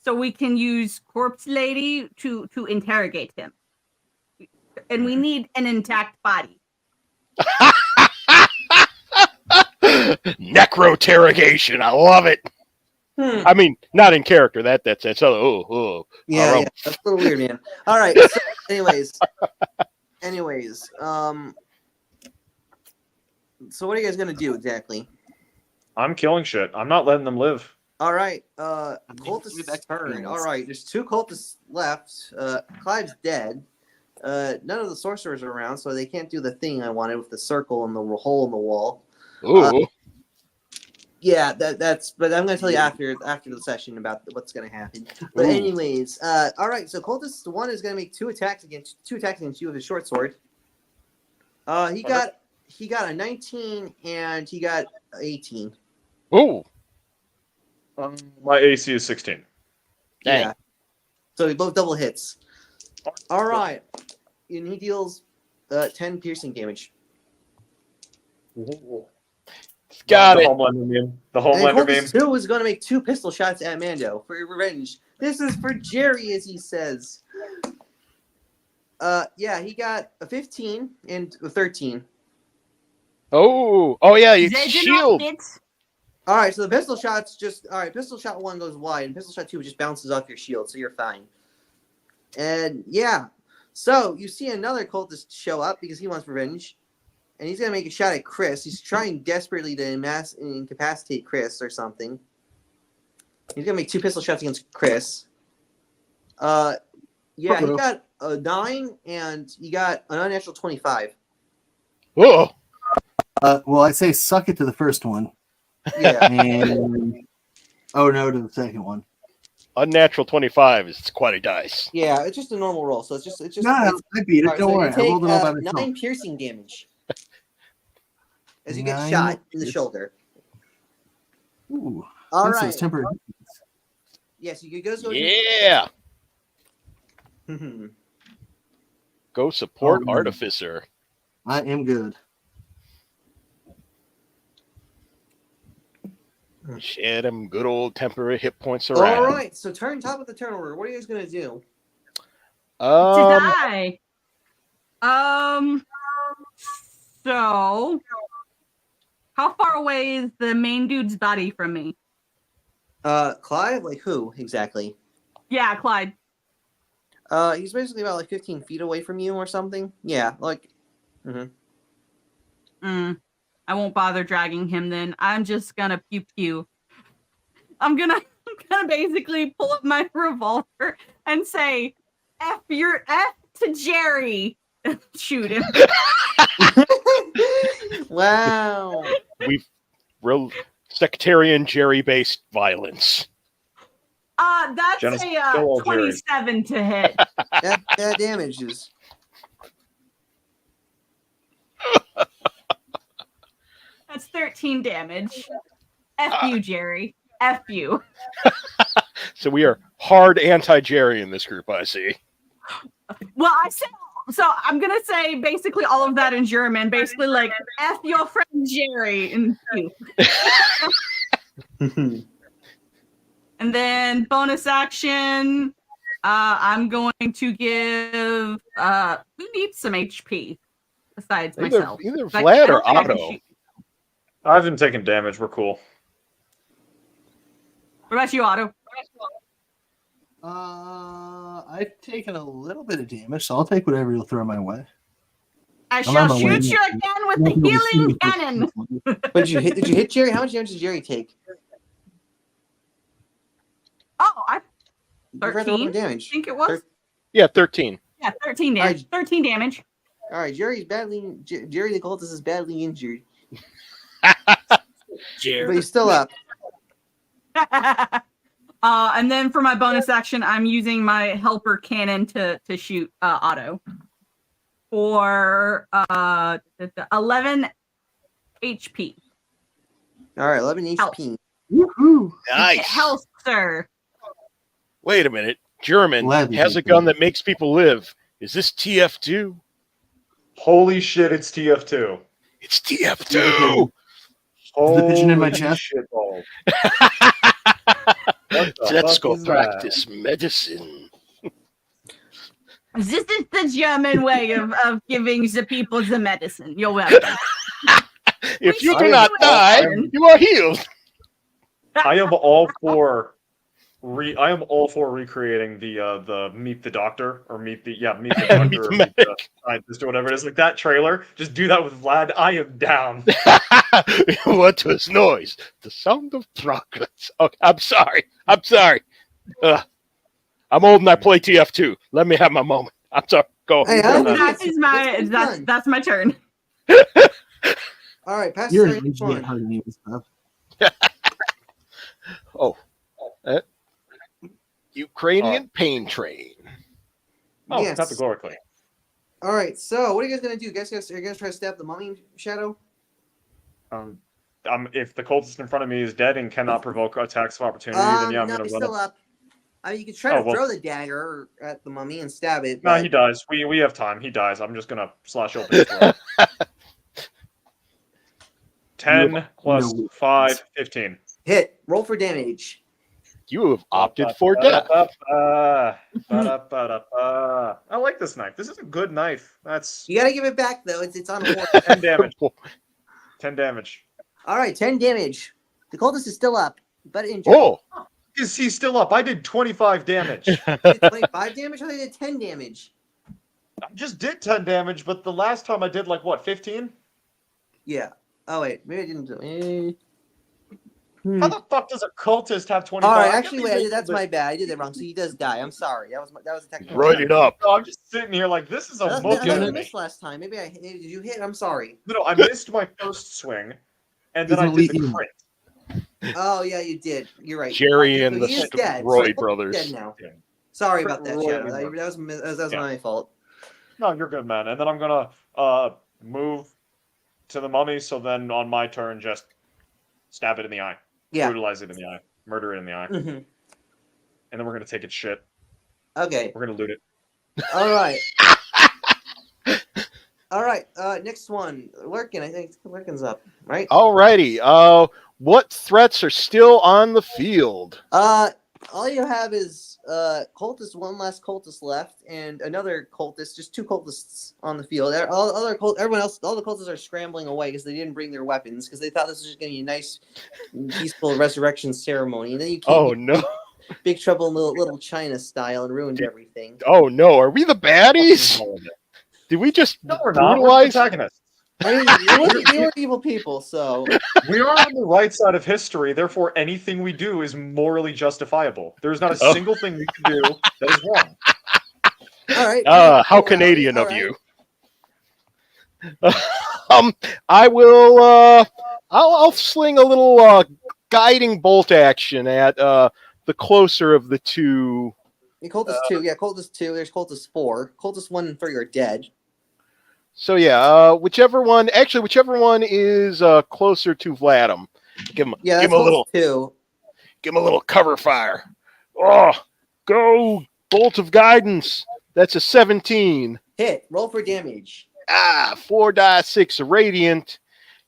so we can use corpse lady to interrogate him. And we need an intact body. Necroterrogation, I love it. I mean, not in character. That's Yeah, yeah, that's a little weird, man. All right. So, anyways, so what are you guys gonna do exactly? I'm killing shit. I'm not letting them live. All right, cultists turn. All right, there's 2 cultists left. Clive's dead. None of the sorcerers are around, so they can't do the thing I wanted with the circle and the hole in the wall. Ooh. Yeah, that's. But I'm gonna tell you after the session about what's gonna happen. But anyways, all right. So cultist 1 is gonna make 2 attacks against you with a short sword. He got a 19 and he got 18. Ooh. My AC is 16. Dang. Yeah. So they both double hits. All right, and he deals 10 piercing damage. Got it. Homelander meme. The Homelander meme. And 2 is going to make 2 pistol shots at Mando for revenge. This is for Jerry, as he says. Yeah, he got a 15 and a 13. Oh yeah, you shield. All right, so the pistol shots pistol shot 1 goes wide, and pistol shot 2 just bounces off your shield, so you're fine. And yeah, so you see another cultist show up because he wants revenge, and he's gonna make a shot at Chris. He's trying desperately to incapacitate Chris or something. He's gonna make 2 pistol shots against Chris. Yeah, he got a 9 and he got an unnatural 25. Oh. Well, I say suck it to the first one. Yeah. And oh no to the second one. Unnatural 25 is quite a dice. Yeah, it's just a normal roll, so it's just. No, I beat it. Right, Don't so worry. you I take, rolled it all by myself. 9 piercing damage as you get 9 shot in the shoulder. Ooh. All This right. is temporary. Yes, you guys go. Yeah. Go support man. Artificer. I am good. Shed them good old temporary hit points around. All right, so top of the turn order. What are you guys gonna do? To die. So how far away is the main dude's body from me? Clive? Like who exactly? Yeah, Clyde. He's basically about like 15 feet away from you or something. Yeah, like. I won't bother dragging him then. I'm just gonna pew pew. I'm gonna basically pull up my revolver and say, F to Jerry. Shoot him. Wow. We've sectarian Jerry-based violence. That's Jenna's a still all Jerry. 27 to hit. that damages. That's 13 damage. F you, Jerry. F you. So we are hard anti-Jerry in this group, I see. Well, I said, so I'm going to say basically all of that in German. Basically like, F your friend Jerry and you. And then bonus action, I'm going to give, who needs some HP besides myself? Either Vlad or Otto. I've been taking damage. We're cool. What about you, Otto? I've taken a little bit of damage, so I'll take whatever you'll throw my way. I shall shoot you again with the healing cannon. But did you hit Jerry? How much damage did Jerry take? Oh, 13 I damage. think it was. Yeah, 13. Yeah, 13 damage. 13 damage. All right, Jerry the cultist is badly injured. Jerry. But he's still up. And then for my bonus action, I'm using my helper cannon to shoot Otto for 11 HP. All right, 11 HP. Woohoo! Nice. Health, sir. Wait a minute. German has a gun that makes people live. Is this TF2? Holy shit, it's TF2. It's TF2. The pigeon in my Holy chest. shit balls. Let's go practice medicine. This is the German way of giving the people the medicine. You're welcome. If you We do not say die, medicine. you are healed. I am all for recreating the Meet the Doctor or Meet the Doctor Meet the or Meet the Medic. Scientist or whatever it is, like that trailer. Just do that with Vlad. I am down. What was noise? The sound of progress. Okay, I'm sorry. I'm old and I play TF2. Let me have my moment. I'm sorry. Go. Hey, Go. That's my turn. All right, pass You're the an engineer hugging me and stuff. Oh. Ukrainian pain train. Oh, Yes. not the glory clay. All right, so what are you guys gonna do? You guys are you gonna try to stab the mummy Shadow? If the cultist in front of me is dead and cannot provoke attacks of opportunity, then yeah, I'm no, gonna he's run still up. up. I mean, you can try to well- throw the dagger at the mummy and stab it. No, but- he dies. We have time. He dies. I'm just gonna slash open his throat. 10 plus 5, 15. Hit. Roll for damage. You have opted for death. I like this knife. This is a good knife. That's You gotta give it back though. It's on a wall. 10 damage. 10 damage. All right, 10 damage. The cultist is still up, but injured. Oh, Is he still up? I did 25 damage. Did 25 damage? I thought you did 10 damage. I just did 10 damage, but the last time I did like what, 15? Yeah. Oh wait, maybe I didn't do it. How the fuck does a cultist have 25? All right, I actually, get wait. these That's people my bad. I did that wrong. So he does die. I'm sorry. That was a technical. write it up. that- No, I'm just sitting here like this is a I mocha. missed last time. Maybe did you hit? I'm sorry. No, I missed my first swing, and then He's I did the elite. crit. Oh yeah, you did. You're right. Jerry and So the he is dead. Roy So brothers. Dead now. Yeah. Sorry about that, Roy Shadow. brothers. That was Yeah. my fault. No, you're good, man. And then I'm gonna move to the mummy. So then on my turn, just stab it in the eye, Yeah. brutalize it in the eye, murder it in the eye, hmm and then we're gonna take its shit. Okay. We're gonna loot it. All right. All right. Next one, Lurkin. I think Lurkin's up, right? Alrighty. What threats are still on the field? all you have is cultist, one last cultist left, and another cultist. Just 2 cultists on the field. Everyone else, all the cultists are scrambling away because they didn't bring their weapons because they thought this was just going to be a nice, peaceful resurrection ceremony. And then you came. Oh no! Big Trouble in Little China style and ruined everything. Oh no! Are we the baddies? Did we just No, we're not. We're brutalize? protagonists. I mean, they were evil people, so We are on the right side of history, therefore anything we do is morally justifiable. There is not a single thing we can do that is wrong. all right. How Canadian of you. I will. I'll sling a little guiding bolt action at the closer of the 2. Cultist 2, yeah, Cultist 2. There's Cultist 4. Cultist 1 and 3 are dead. So yeah, whichever one is closer to Vladim, give him a little 2. Give him a little cover fire. Oh, go bolt of guidance. That's a 17. Hit. Roll for damage. 4 die 6 radiant,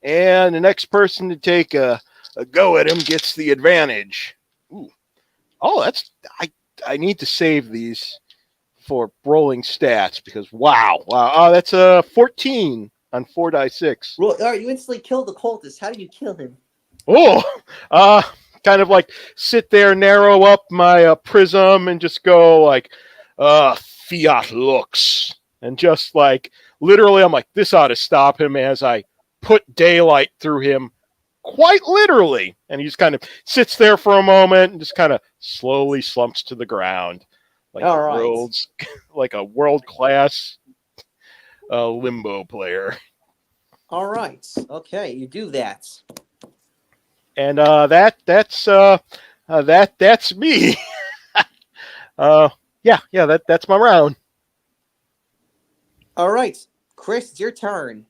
and the next person to take a go at him gets the advantage. Ooh. Oh, I need to save these for rolling stats because wow. Oh, that's a 14 on 4 die 6. All right, you instantly kill the cultist. How do you kill him? Oh, kind of like sit there, narrow up my prism, and just go like, fiat looks, and just like literally, I'm like, this ought to stop him as I put daylight through him, quite literally, and he just kind of sits there for a moment and just kind of slowly slumps to the ground. Like like a world-class limbo player. All right. Okay, you do that. And that's me. That's my round. All right, Chris, it's your turn.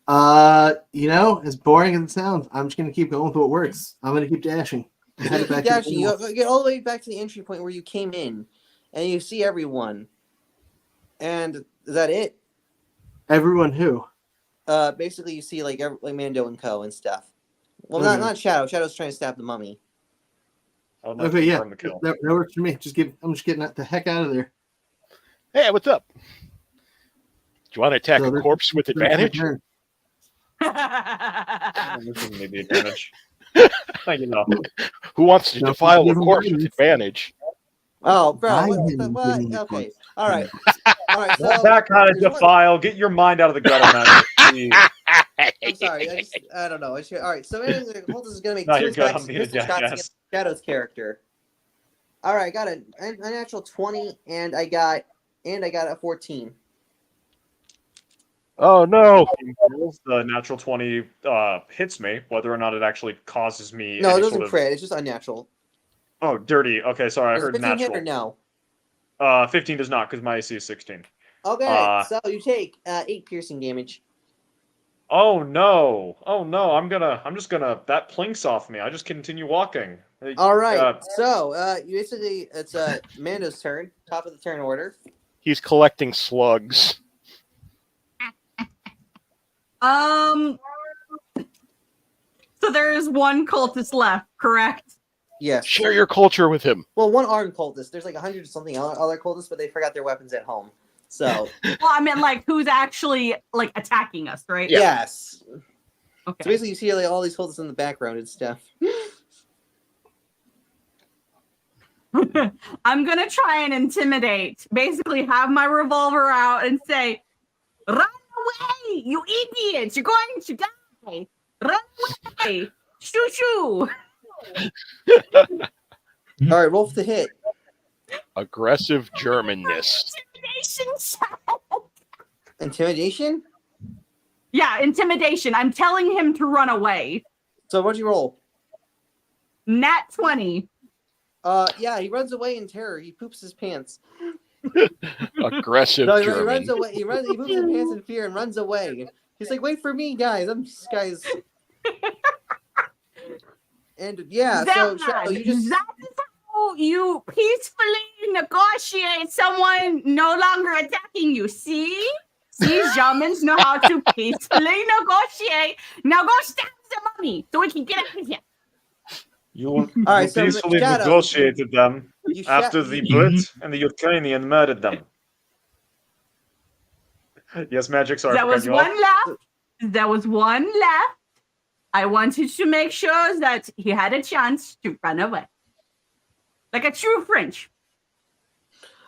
As boring as it sounds, I'm just gonna keep going with what works. I'm gonna keep dashing. You get all the way back to the entry point where you came in, and you see everyone. And is that it? Everyone who? Basically, you see like Mando and Co. and stuff. Well, not Shadow. Shadow's trying to stab the mummy. Oh, no, okay, yeah, the kill. that works for me. I'm just getting the heck out of there. Hey, what's up? Do you want to attack a corpse with advantage? Maybe advantage. You know. Who wants to defile a corpse with advantage? Oh, bro. What? Okay. All right. So, that kind of defile. Get your mind out of the gutter, man. I'm sorry. I don't know. All right. So Holtus is gonna make No, 2 you're good. attacks against Shadow's character. All right. I got a natural 20, and I got a 14. Oh no! The natural 20 hits me, whether or not it actually causes me. No, it doesn't crit. It's just unnatural. Oh, dirty. Okay, sorry, I heard 15 natural. Hit or no? 15 does not, because my AC is 16. Okay, so you take 8 piercing damage. Oh no! I'm just gonna. That plinks off me. I just continue walking. All right. So it's Mando's turn. Top of the turn order. He's collecting slugs. So there's one cultist left, correct? Yes. Share your culture with him. Well, one armed cultist. There's like 100 something other cultists, but they forgot their weapons at home. So. Well, I mean, like, who's actually like attacking us, right? Yeah. Yes. Okay. So basically, you see like all these cultists in the background and stuff. I'm gonna try and intimidate. Basically, have my revolver out and say, "Run away, you idiots! You're going to die! Run away! Shoo shoo!" All right, roll for the hit. Aggressive Germanness. Intimidation. Intimidation? Yeah, intimidation. I'm telling him to run away. So what'd you roll? Nat 20. Yeah, he runs away in terror. He poops his pants. Aggressive No, he German. runs away. He poops his pants in fear and runs away. He's like, "Wait for me, guys! Guys." And yeah, so Shadow, you just. That is how you peacefully negotiate someone no longer attacking you. See, Germans know how to peacefully negotiate. Now go stab the mummy so we can get out of here. You right, so peacefully Shadow, negotiated them you after the Brit and the Ukrainian murdered them. Yes, Magic, sorry There for was cutting you off. one left. There was one left. I wanted to make sure that he had a chance to run away. Like a true French.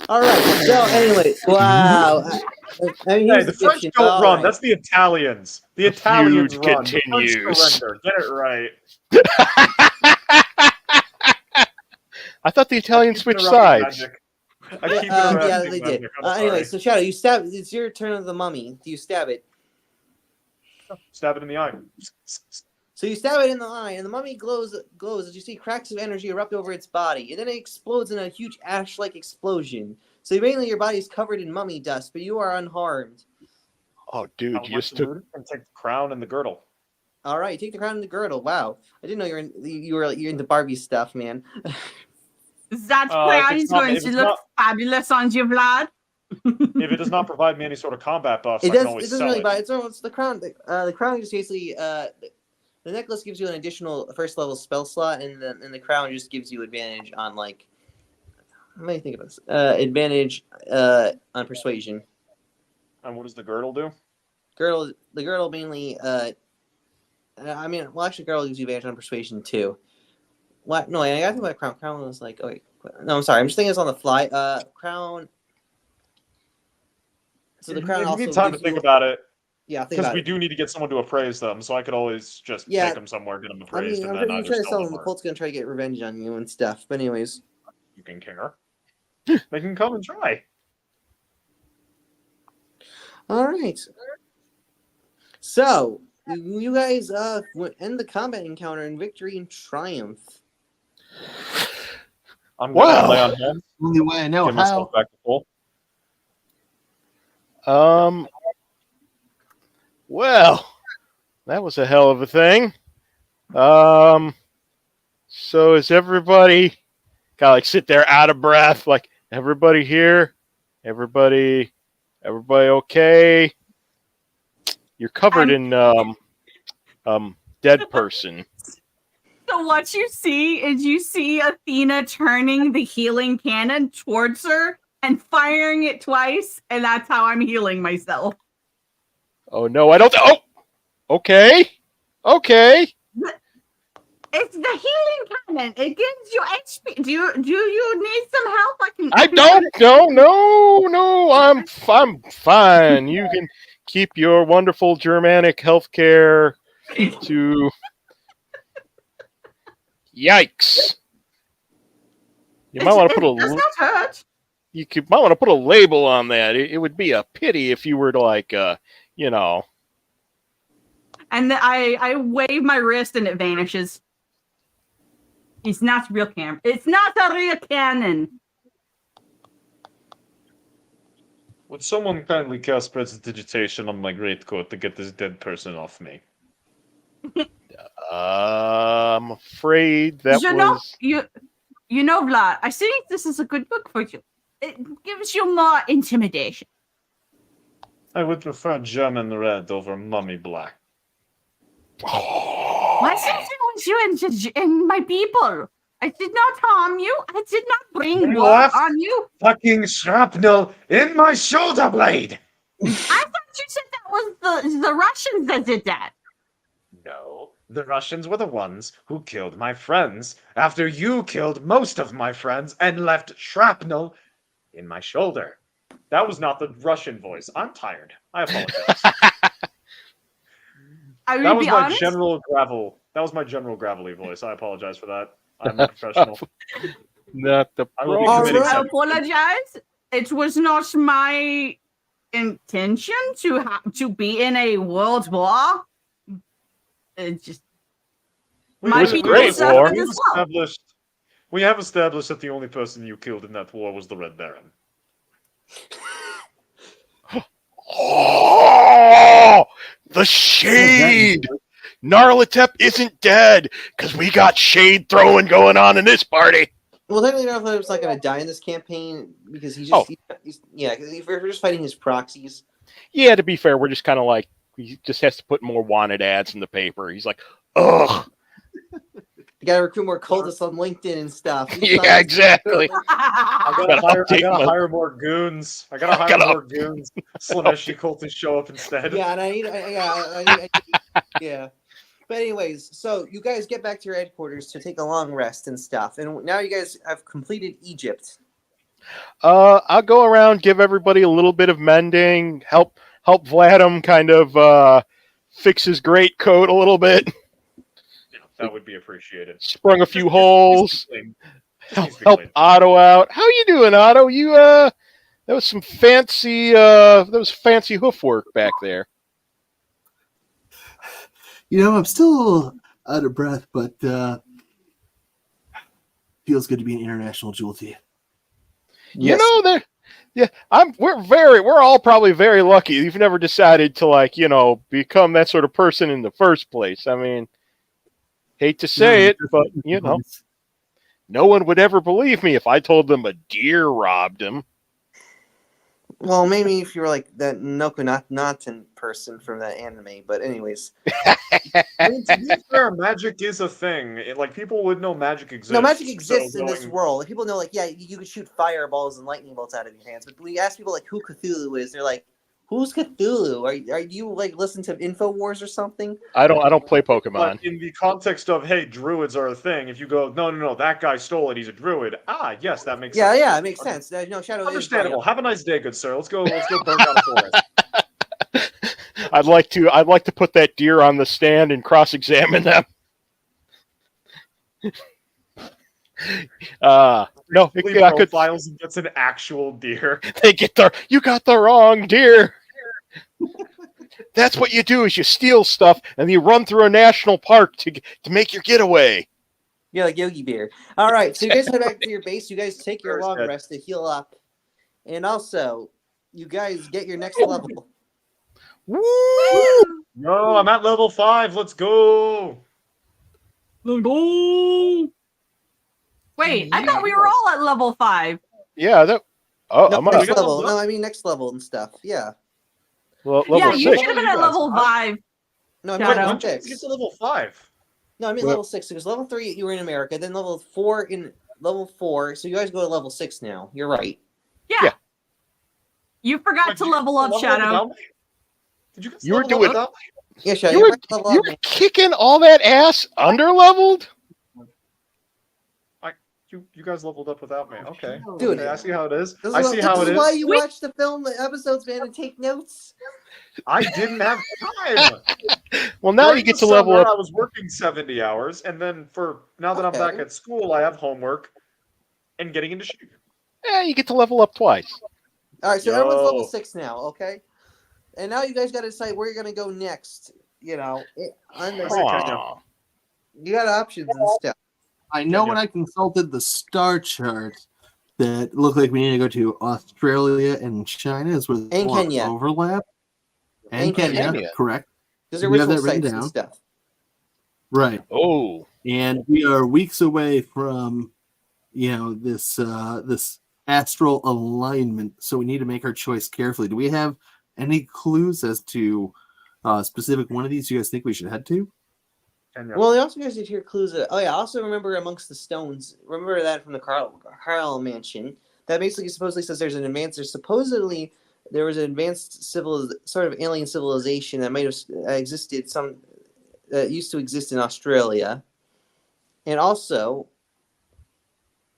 All right. So anyway, wow. I mean, Hey, the French don't run. That's the Italians. The Italians feud run. The French continues. surrender. Get it right. I thought the Italians Keep switched interrupting sides. Magic. I keep interrupting yeah, they did. Magic. I'm Anyway, sorry. so Shadow, you stab. It's your turn of the mummy. Do you stab it? Stab it in the eye. So you stab it in the eye, and the mummy glows as you see cracks of energy erupt over its body, and then it explodes in a huge ash-like explosion. So mainly your body is covered in mummy dust, but you are unharmed. Oh, dude, I you just took. and take the crown and the girdle. All right, take the crown and the girdle. Wow, I didn't know you're into Barbie stuff, man. That crown it's is not- going if to it's look not- fabulous on you, Vlad. If it does not provide me any sort of combat buffs, It I can does. always It doesn't sell really it. buy. It's the crown. The crown just basically. The necklace gives you an additional first level spell slot, and the crown just gives you advantage on like. Let me think of this. Advantage on persuasion. And what does the girdle do? The girdle mainly. Actually, girdle gives you advantage on persuasion too. What? No, I gotta think about crown. Crown was like, oh wait, no, I'm sorry. I'm just thinking it's on the fly. Crown. So the crown You also need time to gives think you- about it. Yeah, think Because about we it. do need to get someone to appraise them, so I could always just Yeah. take them somewhere, get them I appraised, mean, and I'm then you either try to sell sell them them. The or cult's gonna try to get revenge on you and stuff. But anyways. you can kinger. They can come and try. All right. So you guys end the combat encounter in victory and triumph. I'm Wow. going to lay on hands, Only way I know get myself how. back to full. Well, that was a hell of a thing. So is everybody gotta like sit there out of breath? Like everybody here, everybody okay? You're covered in dead person. So what you see is you see Athena turning the healing cannon towards her and firing it twice, and that's how I'm healing myself. Oh no, I don't. Oh, okay. It's the healing cannon. It gives you HP. Do you need some help? I don't. No. I'm fine. You can keep your wonderful Germanic healthcare to. Yikes! You might want to put It does not hurt. might want to put a label on that. It would be a pity if you were to like, And then I wave my wrist and it vanishes. It's not real cannon. It's not a real cannon. Would someone kindly cast prestidigitation on my greatcoat to get this dead person off me? I'm afraid that was. You know, Vlad, I think this is a good book for you. It gives you more intimidation. I would prefer German red over mummy black. What's the thing with you and my people? I did not harm you. I did not bring You war left on you. Fucking shrapnel in my shoulder blade! I thought you said that was the Russians that did that. No, the Russians were the ones who killed my friends after you killed most of my friends and left shrapnel in my shoulder. That was not the Russian voice. I'm tired. I apologize. I will That was be my honest. general gravel. That was my general gravelly voice. I apologize for that. I'm a professional. Not the I will be pro- committing I some- apologize. It was not my intention to be in a world war. It just It was a great suffered war. as well. We have established that the only person you killed in that war was the Red Baron. Oh, the shade! Nyarlathotep isn't dead because we got shade throwing going on in this party. Well, technically, Nyarlathotep's not going to die in this campaign because he's just we're just fighting his proxies. Yeah, to be fair, we're just kind of like he just has to put more wanted ads in the paper. He's like, ugh. You gotta recruit more cultists on LinkedIn and stuff. Yeah, exactly. I gotta hire more goons. I gotta hire more goons. Slaneshi cultists show up instead. Yeah, and I need yeah. But anyways, so you guys get back to your headquarters to take a long rest and stuff, and now you guys have completed Egypt. I'll go around, give everybody a little bit of mending, help Vladim kind of fix his greatcoat a little bit. Yeah, that would be appreciated. Sprung a few holes. Help Otto out. How you doing, Otto? You that was some fancy hoof work back there. You know, I'm still out of breath, but feels good to be an international jewel to you. You know that. Yeah, we're all probably very lucky. You've never decided to become that sort of person in the first place. I mean, hate to say it, but no one would ever believe me if I told them a deer robbed him. Well, maybe if you were like that Nokonaten person from that anime, but anyways. I mean, to be fair, magic is a thing. People would know magic exists. No, magic exists in this world. People know, you could shoot fireballs and lightning bolts out of your hands. But when you ask people, who Cthulhu is, they're like, who's Cthulhu? Are you, listen to InfoWars or something? I don't play Pokemon. But in the context of, hey, druids are a thing, if you go, no, that guy stole it, he's a druid. Yes, that makes sense. Yeah, it makes sense. No, Shadow understandable. Have a nice day, good sir. Let's go burn down a forest. I'd like to put that deer on the stand and cross-examine them. No, profiles and gets an actual deer. You got the wrong deer. That's what you do: is you steal stuff and you run through a national park to make your getaway. Yeah, like Yogi Bear. All right, so you guys head back to your base. You guys take your long rest to heal up, and also you guys get your next level. Woo! No, I'm at level 5. Let's go. Let's go. Wait, I thought we were all at level 5. Yeah, that. Oh, no, I'm next level. No, I mean next level and stuff. Yeah. Well, level 6. You should have been at level 5. No, I'm level 6. Get to level 5. No, I mean level 6 because level 3 you were in America, then level 4 in level 4. So you guys go to level 6 now. You're right. Yeah. You forgot to level up, Shadow. Did you? You were doing. Yeah, Shadow. You were kicking all that ass under-leveled. You guys leveled up without me. Okay. Dude, I see how it is. This is why you watch the film episodes, man, and take notes. I didn't have time. Well, now you get to level up. I was working 70 hours, and then now that I'm back at school, I have homework and getting into shoot. Yeah, you get to level up twice. All right, so everyone's level 6 now, okay? And now you guys got to decide where you're going to go next. You got options and stuff. I know when I consulted the star chart that it looked like we need to go to Australia and China is where and Kenya overlap. And Kenya, correct. Because we have that written down. Stuff. Right. Oh. And we are weeks away from, this astral alignment. So we need to make our choice carefully. Do we have any clues as to specific one of these you guys think we should head to? Well, they also guys did hear clues. I also remember amongst the stones. Remember that from the Carl mansion. That basically supposedly says there's an advanced. Supposedly there was an advanced sort of alien civilization that might have existed. Used to exist in Australia, and also,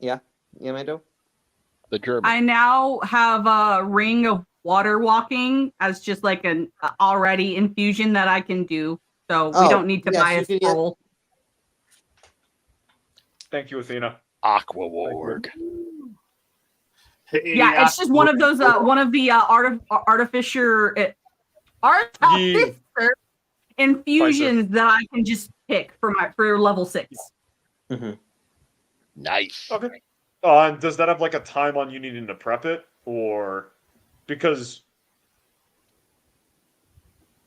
Mando. The German. I now have a ring of water walking as just like an already infusion that I can do. So we don't need to buy a scroll. Thank you, Athena. Aqua Warg. Yeah, it's just one of those. One of the artificer infusions that I can just pick for level 6. Mm-hmm. Nice. Okay. Does that have a time on you needing to prep it, or because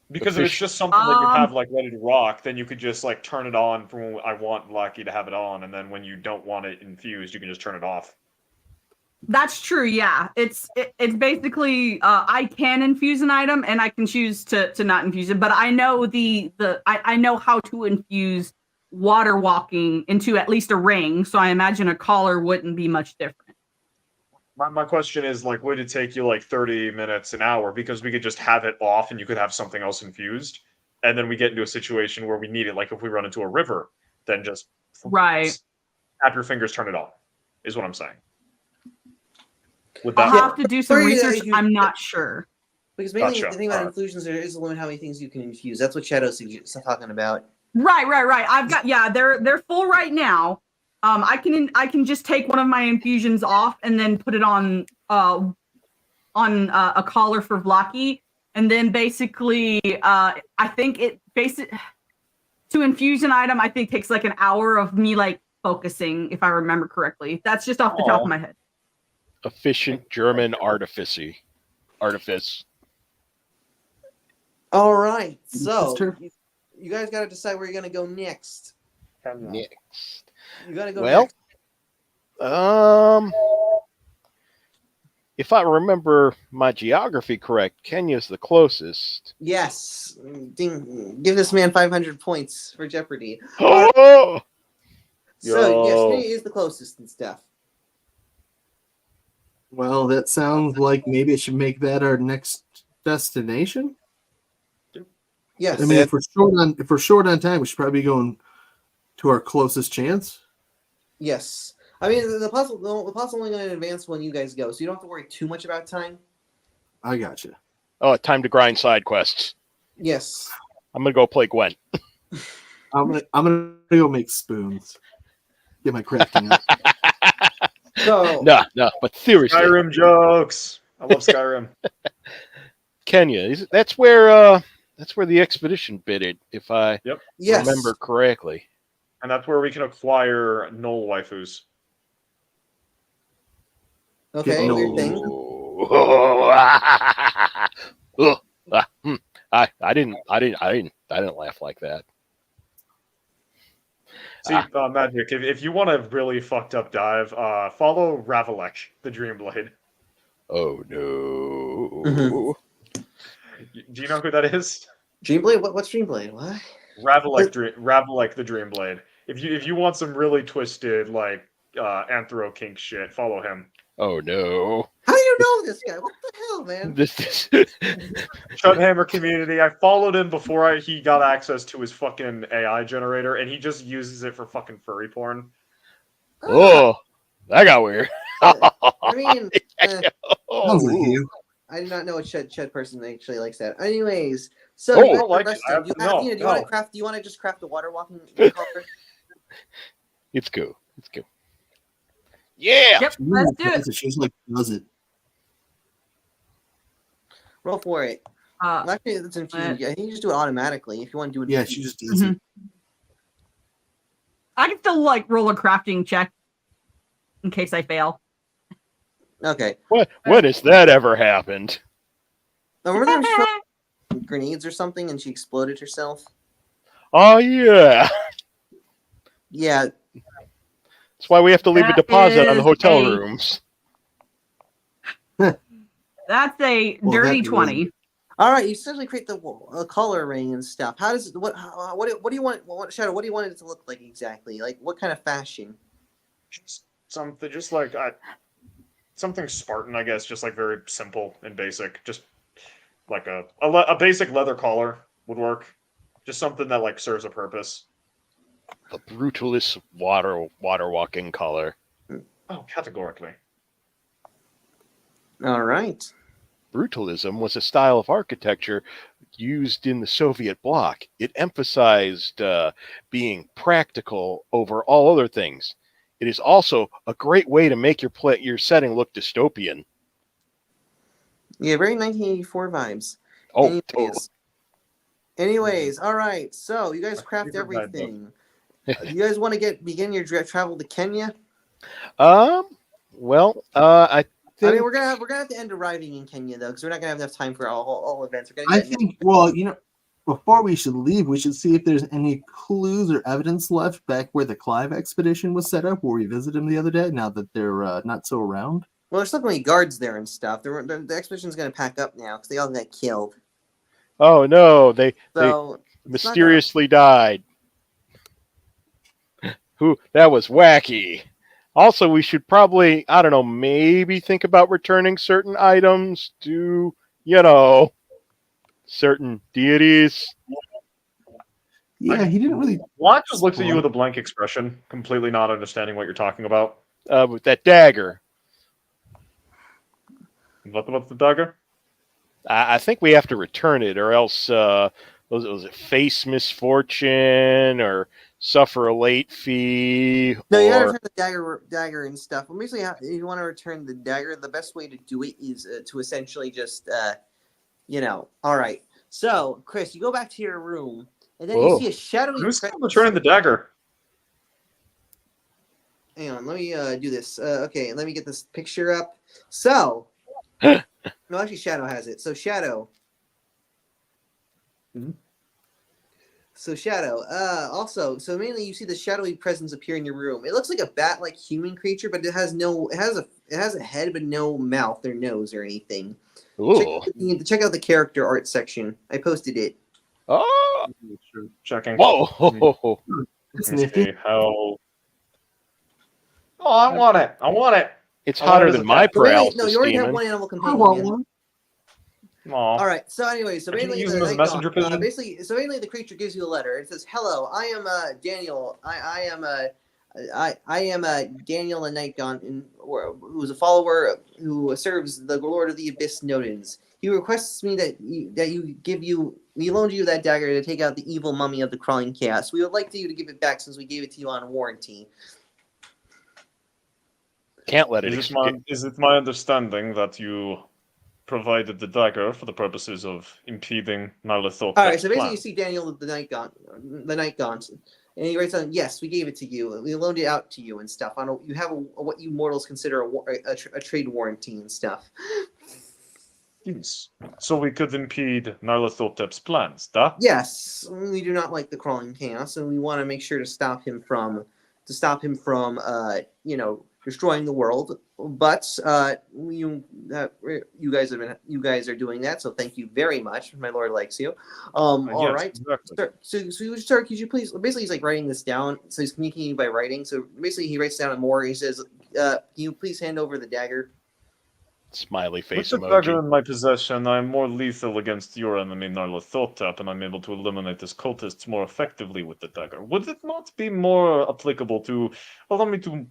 if it's just something that you have ready to rock, then you could just turn it on from when I want Lucky to have it on, and then when you don't want it infused, you can just turn it off. That's true. Yeah, it's basically I can infuse an item and I can choose to not infuse it, but I know I know how to infuse water walking into at least a ring, so I imagine a collar wouldn't be much different. My question is, like, would it take you like 30 minutes, an hour? Because we could just have it off and you could have something else infused. And then we get into a situation where we need it, like if we run into a river, then just Right. snap your fingers, turn it on, is what I'm saying. Would I'll that have to do some Or, research. you- I'm not sure. Because mainly Gotcha. the thing about Alright. infusions, there is a limit how many things you can infuse. That's what Shadow's talking about. Right. I've got they're full right now. I can just take one of my infusions off and then put it on a collar for Vlaki, and then basically I think it to infuse an item I think takes like an hour of me like focusing, if I remember correctly. That's just off the top of my head. Efficient German artifice. All right, That's so true. you guys got to decide where you're gonna go next. Next. You gotta go Well, next. If I remember my geography correct, Kenya's the closest. Yes, Ding. Give this man 500 points for Jeopardy. Oh! So yes, Yo. Kenya is the closest and stuff. Well, that sounds like maybe it should make that our next destination. Yes. I mean, if we're short on time, we should probably be going to our closest chance. Yes. I mean, the puzzle only going to advance when you guys go, so you don't have to worry too much about time. I gotcha. Oh, time to grind side quests. Yes. I'm gonna go play Gwen. I'm gonna go make spoons. Get my crafting up. So No, but seriously, Skyrim jokes? I love Skyrim. Kenya. That's where the expedition bidded, if I yes. remember correctly. And that's where we can acquire null waifus. Okay, Get weird thing. I didn't laugh like that. See, Magic, if you want a really fucked up dive, follow Ravelek, the Dreamblade. Oh no. Mhm. Do you know who that is? Dreamblade? What's Dreamblade? What? Ravelek the Dreamblade. If you want some really twisted, like, anthro kink shit, follow him. Oh no. How do you know this guy? What the hell, man? This is Shudhammer community. I followed him before he got access to his fucking AI generator, and he just uses it for fucking furry porn. Oh, that got weird. I mean, Sounds like you. I did not know a Ched person actually likes that. Anyways, so Oh, you guys I like are it. resting. I have- Do no, you no. want to craft? Do you want to just craft a water walking collar? It's cool. Yeah. Yep, let's do it. She's like, does it? Roll for it. Actually, it's infused. Yeah, you just do it automatically if you want to do it. Yeah, she just does it. I can still like roll a crafting check in case I fail. Okay. When has that ever happened? Now, remember there was grenades or something, and she exploded herself. Oh yeah. Yeah. That's why we have to leave a That deposit on the is hotel a- rooms. That's a Well, dirty that 20. All right. You essentially create the collar ring and stuff. How does what do you want? Shadow, what do you want it to look like exactly? Like what kind of fashion? Just something, just like something Spartan, I guess. Just like very simple and basic. Just like a basic leather collar would work. Just something that like serves a purpose. The brutalist water walking color. Oh, categorically. All right. Brutalism was a style of architecture used in the Soviet bloc. It emphasized being practical over all other things. It is also a great way to make your setting look dystopian. Yeah, very 1984 vibes. Oh, totally. Anyways, all right. So you guys craft favorite vibe, though. everything. You guys want to begin your travel to Kenya? Well, I think I mean, we're gonna have to end arriving in Kenya though, because we're not gonna have enough time for all events. We're I gonna get think, well, before we should leave, we should see if there's any clues or evidence left back where the Clive expedition was set up, where we visited them the other day, now that they're not so around. well, there's still gonna be guards there and stuff. The expedition's gonna pack up now because they all got killed. Oh no, they So mysteriously died. That was wacky. Also, we should probably, I don't know, maybe think about returning certain items to, certain deities. Yeah, he didn't really. Juan just looks at you with a blank expression, completely not understanding what you're talking about. With that dagger. What about the dagger? I think we have to return it, or else was it face misfortune or suffer a late fee? No, you gotta or... return the dagger and stuff. Well, basically, if you want to return the dagger, the best way to do it is to essentially just, all right. So, Chris, you go back to your room, and then you see a shadowy. Who's returning the dagger? Hang on, let me do this. Okay, let me get this picture up. So, no, actually, Shadow has it. So, Shadow. Mm-hmm. So, Shadow. Also, so mainly you see the shadowy presence appear in your room. It looks like a bat-like human creature, but it has a head, but no mouth or nose or anything. Check out the character art section. I posted it. Oh, Checking. whoa! It's Let me nifty. see how. Oh, I want it. It's hotter than my paralysis No, you already have demon. one animal I companion. want one. Aw. All right. So anyway, so Can you mainly use the him as a night messenger gaunt, pigeon? basically the creature gives you a letter. It says, "Hello, I am Daniel. I am Daniel the Night Gaunt, who is a follower who serves the Lord of the Abyss Nodens. He requests me that we loaned you that dagger to take out the evil mummy of the crawling chaos. We would like you to give it back since we gave it to you on warranty." Can't let it Is it my understanding that you provided the dagger for the purposes of impeding Nyarlathotep's All right, so basically plan? you see Daniel the Night Gaunt, and he writes on, "Yes, we gave it to you. We loaned it out to you and stuff. You have what you mortals consider a trade warranty and stuff." Yes. So we could impede Nyarlathotep's plans, da? Yes, we do not like the crawling chaos, and we want to make sure to stop him from destroying the world. But you guys are doing that, so thank you very much. My lord likes you. All Yes, right. exactly. Sir, could you please? Basically, he's like writing this down. So he's communicating by writing. So basically, he writes down more. He says, "Can you please hand over the dagger?" Smiley With face the dagger emoji. in my possession, I am more lethal against your enemy Nyarlathotep, and I'm able to eliminate his cultists more effectively with the dagger. Would it not be more applicable to allow me to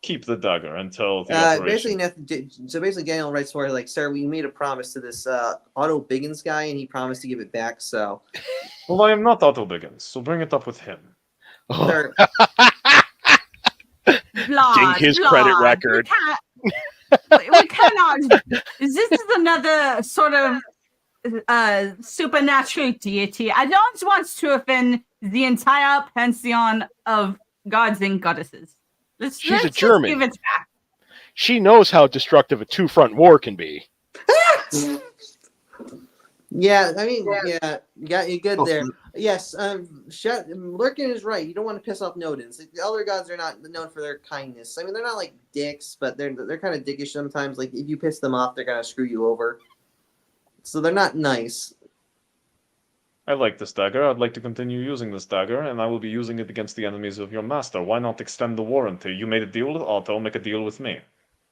keep the dagger until the operation? Basically, Daniel writes for like, "Sir, we made a promise to this Otto Biggins guy, and he promised to give it back. So, Well, I am not Otto Biggins, so bring it up with him." sir, Ding his credit record. We cannot. This is another sort of supernatural deity. I don't want to offend the entire pantheon of gods and goddesses. She's a German. Give it back. She knows how destructive a two-front war can be. yeah, I mean, yeah, you're good there. Yes, Lurkin is right. You don't want to piss off Nodens. The elder gods are not known for their kindness. I mean, they're not like dicks, but they're kind of dickish sometimes. Like if you piss them off, they're gonna screw you over. So they're not nice. I like this dagger. I'd like to continue using this dagger, and I will be using it against the enemies of your master. Why not extend the warranty? You made a deal with Otto, make a deal with me.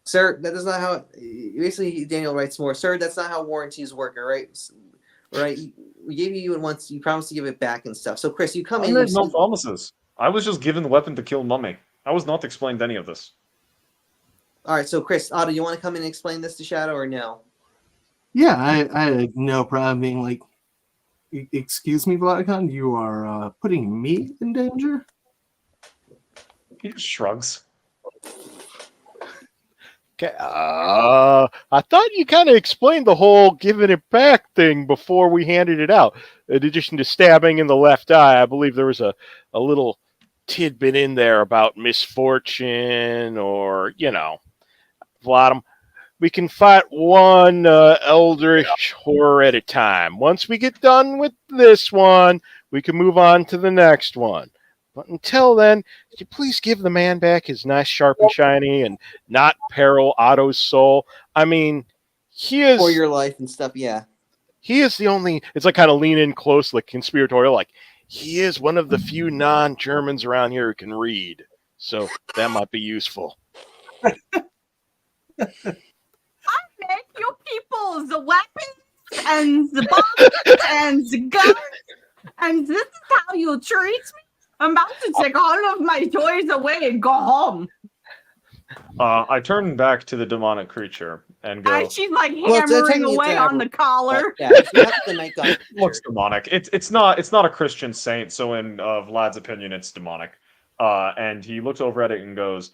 Sir, that is not how. Basically, Daniel writes more. Sir, that's not how warranties work. All right, right. We gave you it once. You promised to give it back and stuff. So, Chris, you come I in. made no promises. I was just given the weapon to kill Mummy. I was not explained any of this. All right, so Chris, Otto, you want to come in and explain this to Shadow or no? Yeah, I had no problem being like, "Excuse me, Vladikon, you are putting me in danger?" He just shrugs. Okay, I thought you kind of explained the whole giving it back thing before we handed it out. In addition to stabbing in the left eye, I believe there was a little tidbit in there about misfortune or, Vladim. We can fight one eldritch horror at a time. Once we get done with this one, we can move on to the next one. But until then, could you please give the man back his nice, sharp, and shiny and not peril Otto's soul? I mean, he is... For your life and stuff, yeah. He is the only... It's like kind of lean in close, like conspiratorial, like, he is one of the few non-Germans around here who can read. so that might be useful. Make you people the weapons and the bombs and the guns, and this is how you treat me? I'm about to take all of my toys away and go home. I turn back to the demonic creature and go. And she's like Well, hammering technically it's away an on the collar. But, yeah, you have the night gun. Looks demonic. It's not a Christian saint, so in Vlad's opinion, it's demonic. And he looks over at it and goes,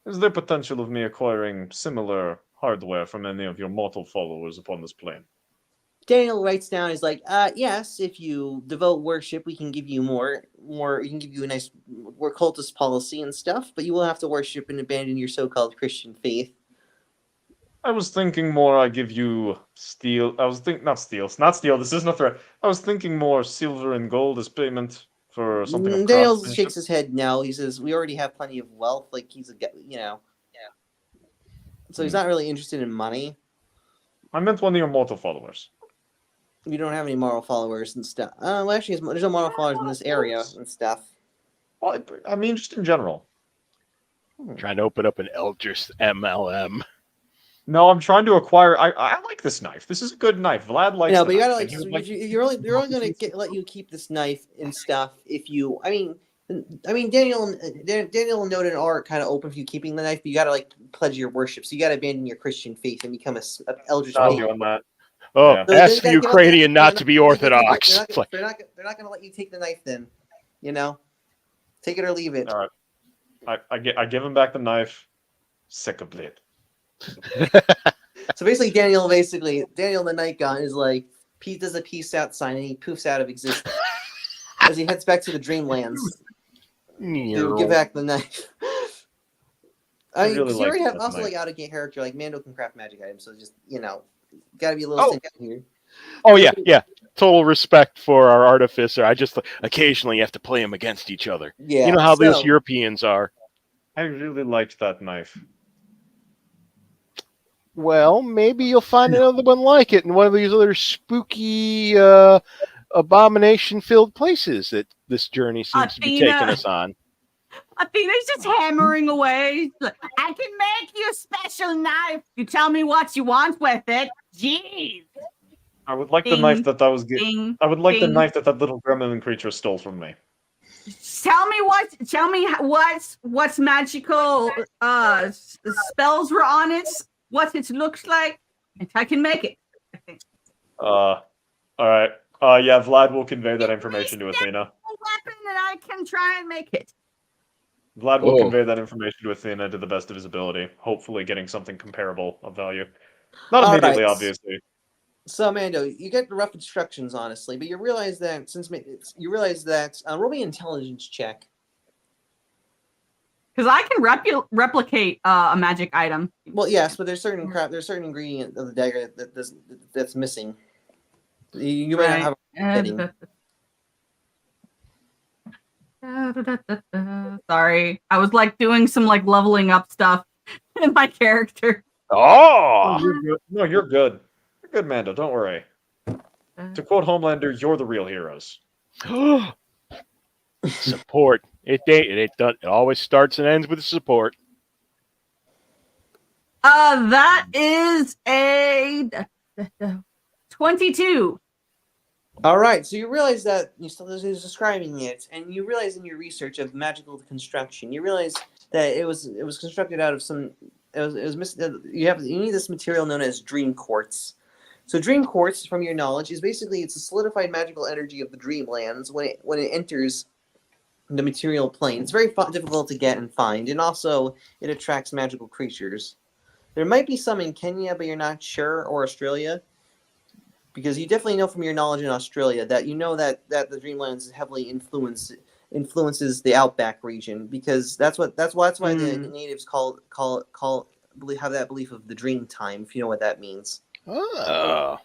"Is there potential of me acquiring similar hardware from any of your mortal followers upon this plane?" Daniel writes down, he's like, yes, if you devote worship, we can give you more, we can give you a nice cultist policy and stuff, but you will have to worship and abandon your so-called Christian faith. I was thinking more I give you steel. I was thinking, not steel, this isn't a threat. I was thinking more silver and gold as payment for something of Daniel craftsmanship. shakes his head no. He says, we already have plenty of wealth, like he's a, Yeah. So he's not really interested in money. I meant one of your mortal followers. We don't have any moral followers and stuff. Well, actually, there's no moral followers in this area and stuff. Well, I mean, just in general. Trying to open up an Eldritch MLM. No, I'm trying to acquire. I like this knife. This is a good knife. Vlad likes. No, the but you gotta knife, like. and he would You're only gonna let you keep this knife and stuff if you. I mean, Daniel and Noda are kind of open for you keeping the knife, but you gotta like pledge your worship. So you gotta abandon your Christian faith and become a Eldritch. not doing that. Oh, Yeah. So ask they the gotta give up Ukrainian that- not to be Orthodox. They're It's like, not gonna let you take the knife then. You know, take it or leave it. All right. I give him back the knife. Sick of it. So basically, Daniel the Night Gun is like, Pete does a peace out sign and he poofs out of existence as he heads back to the Dreamlands to give back the knife. I mean, really you already like have that also knife. like out of game character, like Mando can craft magic items, so just gotta be a little stingy here. oh yeah. Total respect for our artificer. I just occasionally have to play them against each other. Yeah, You know how those so- Europeans are. I really liked that knife. Well, maybe you'll find another one like it in one of these other spooky, abomination-filled places that this journey seems to be Athena. taking us on. Athena's just hammering away. I can make you a special knife. You tell me what you want with it. Jeez. I would like the Ding, knife that was. Ding, I would like the ding. knife that little gremlin creature stole from me. Tell me what's magical spells were on it, what it looks like, and I can make it. All right. Yeah, Vlad will convey that information to Athena. Weapon, and I can try and make it. Vlad will Whoa. convey that information to Athena to the best of his ability, hopefully getting something comparable of value. Not All immediately, right. obviously. So Mando, you get the rough instructions, honestly, but you realize that roll me an intelligence check. Because I can replicate a magic item. Well, yes, but there's certain ingredient of the dagger that's missing. You might not have a fitting. Sorry, I was like doing some like leveling up stuff in my character. Oh! You're good. No, you're good. You're good, Mando. Don't worry. To quote Homelander, you're the real heroes. Support. It always starts and ends with support. That is a 22. All right, so you realize that he's describing it, and you realize in your research of magical construction, you realize that it was constructed out of some. You need this material known as dream quartz. So dream quartz, from your knowledge, is basically it's a solidified magical energy of the dreamlands when it enters the material plane. It's very difficult to get and find, and also it attracts magical creatures. There might be some in Kenya, but you're not sure, or Australia, because you definitely know from your knowledge in Australia that you know that the Dreamlands heavily influences the Outback region, because that's why the natives have that belief of the dream time, if you know what that means. Oh.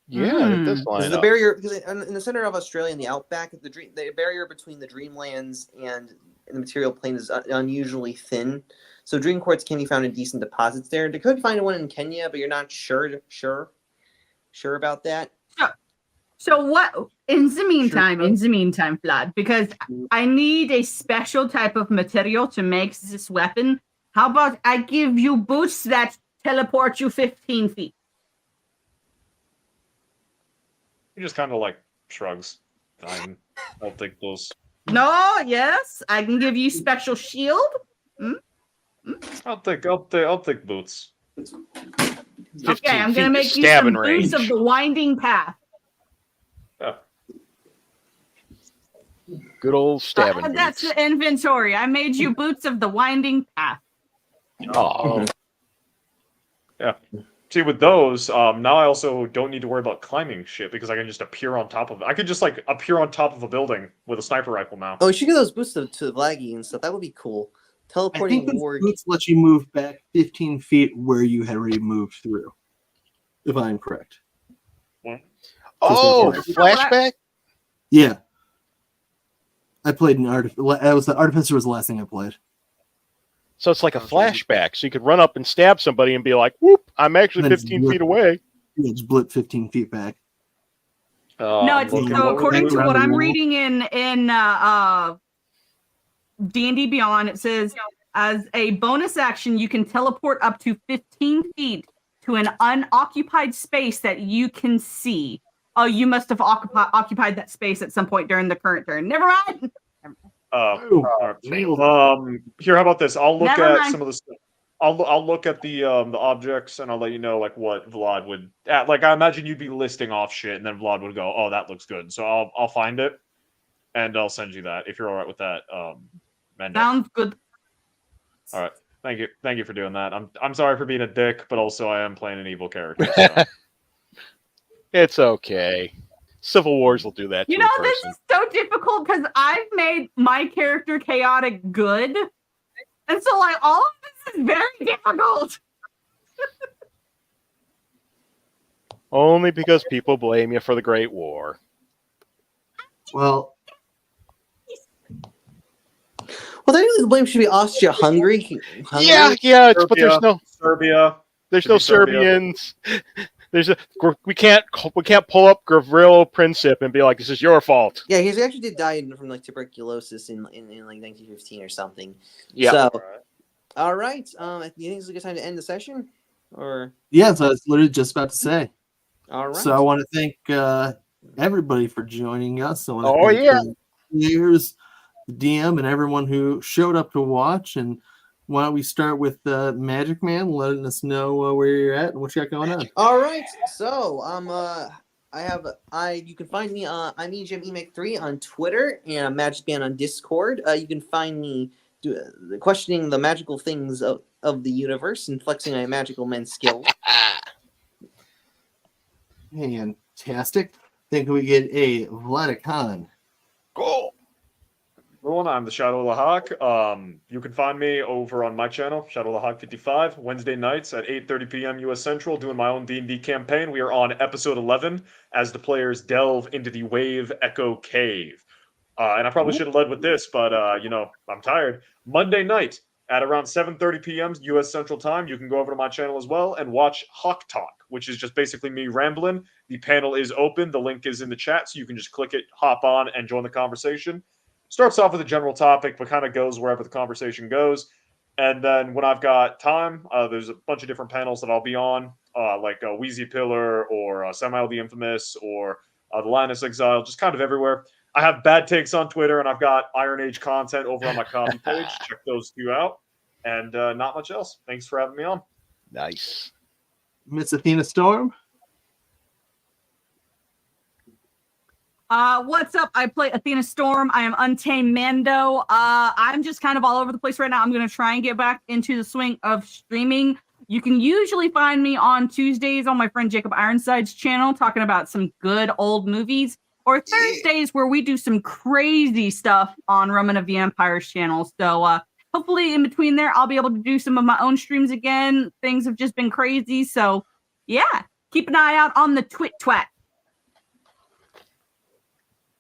Yeah, it does line The up. barrier, because in the center of Australia, in the outback, the barrier between the Dreamlands and the material plane is unusually thin. So dream quartz can be found in decent deposits there. They could find one in Kenya, but you're not sure about that. So In the meantime, Vlad, because I need a special type of material to make this weapon. How about I give you boots that teleport you 15 feet? He just kind of like shrugs. Fine. I'll take those. No, yes, I can give you special shield. I'll take boots. Okay, I'm gonna make you some stabbing boots range. of the winding path. Yeah. Good old stabbing That's boots. the inventory. I made you boots of the winding path. Oh, Yeah. See, with those, now I also don't need to worry about climbing shit because I can just appear on top of it. I could just like appear on top of a building with a sniper rifle now. Oh, we should get those boots to Laggy and stuff. That would be cool. I Teleporting think those ward. boots let you move back 15 feet where you had already moved through, if I'm correct. oh, Just flashback. Yeah. I played an Artificer was the last thing I played. So it's like a flashback. So you could run up and stab somebody and be like, "Whoop! I'm actually And then 15 feet away." You just blip 15 feet back. No, it's looking- so according to Around what the I'm wall. reading in D&D Beyond, it says as a bonus action, you can teleport up to 15 feet to an unoccupied space that you can see. Oh, you must have occupied that space at some point during the current turn. Never mind. Here, how about this? I'll look Never at mind. some of the stuff. I'll look at the objects and I'll let you know like what Vlad would like. I imagine you'd be listing off shit, and then Vlad would go, "Oh, that looks good." So I'll find it, and I'll send you that if you're all right with that. Mando. Sounds good. All right. Thank you for doing that. I'm sorry for being a dick, but also I am playing an evil character. So. It's okay. Civil Wars will do that to You know, a this person. is so difficult because I've made my character chaotic good. And so, like, all of this is very difficult. Only because people blame you for the Great War. Well, Well, technically the blame should be Austria-Hungary. Yeah, but there's no Serbia. There's Should no be Serbia. Serbians. We can't pull up Gavrilo Princip and be like, this is your fault. Yeah, he actually did die from like tuberculosis in like 1915 or something. Yeah. So, all right. You think it's a good time to end the session, or yeah, so I was literally just about to say. all right? So I want to thank everybody for joining us. I want to Oh, thank yeah. the players, the DM, and everyone who showed up to watch. And why don't we start with Magic Man, letting us know where you're at and what you got going on. All right. So you can find me I'm EGMEMAC3 on Twitter and Magic Man on Discord. You can find me questioning the magical things of the universe and flexing my magical men skill. Fantastic. Think we get a Vladicon. Cool. Everyone, I'm the ShadowHawk. You can find me over on my channel, ShadowHawk55, Wednesday nights at 8:30 p.m. U.S. Central, doing my own D&D campaign. We are on episode 11 as the players delve into the Wave Echo Cave. And I probably should have led with this, but I'm tired. Monday night at around 7:30 p.m. U.S. Central Time, you can go over to my channel as well and watch Hawk Talk, which is just basically me rambling. The panel is open. The link is in the chat, so you can just click it, hop on, and join the conversation. Starts off with a general topic, but kind of goes wherever the conversation goes. And then when I've got time, there's a bunch of different panels that I'll be on, like Wheezy Pillar or Samael the Infamous or the Linus Exile, just kind of everywhere. I have bad takes on Twitter, and I've got Iron Age content over on my Kofi page. Check those two out. And not much else. Thanks for having me on. Nice. Miss Athena Storm. What's up? I play Athena Storm. I am Untamed Mando. I'm just kind of all over the place right now. I'm going to try and get back into the swing of streaming. You can usually find me on Tuesdays on my friend Jacob Ironside's channel talking about some good old movies, or Thursdays where we do some crazy stuff on Roman of the Empire's channel. So hopefully in between there, I'll be able to do some of my own streams again. Things have just been crazy. So yeah, keep an eye out on the Twat.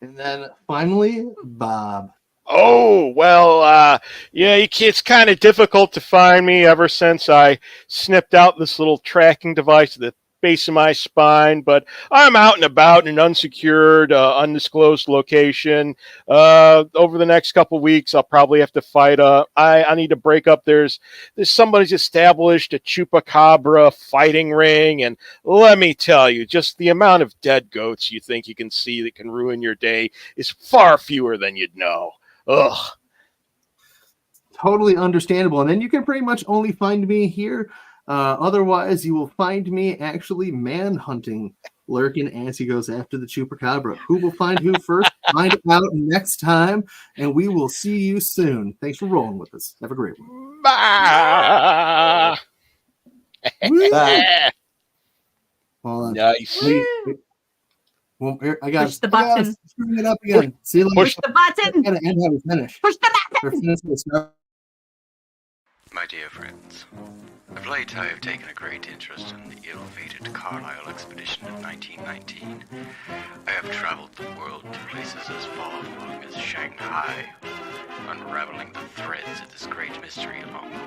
And then finally, Bob. Oh, well, it's kind of difficult to find me ever since I snipped out this little tracking device that base of my spine, but I'm out and about in an unsecured, undisclosed location. Over the next couple weeks, I'll probably have to fight. I need to break up. There's somebody's established a chupacabra fighting ring, and let me tell you, just the amount of dead goats you think you can see that can ruin your day is far fewer than you'd know. Ugh. Totally understandable. And then you can pretty much only find me here. Otherwise, you will find me actually manhunting Lurkin as he goes after the Chupacabra. Who will find who first? Find out next time, and we will see you soon. Thanks for rolling with us. Have a great one. Bye. Hold on. Nice. Wait. Well, I got Push the button. Screwing it up again. See, like, Push the button. gotta end how we finish. Push the button. My dear friends, of late I have taken a great interest in the ill-fated Carlisle expedition of 1919. I have traveled the world to places as far-flung as Shanghai, unraveling the threads of this great mystery along the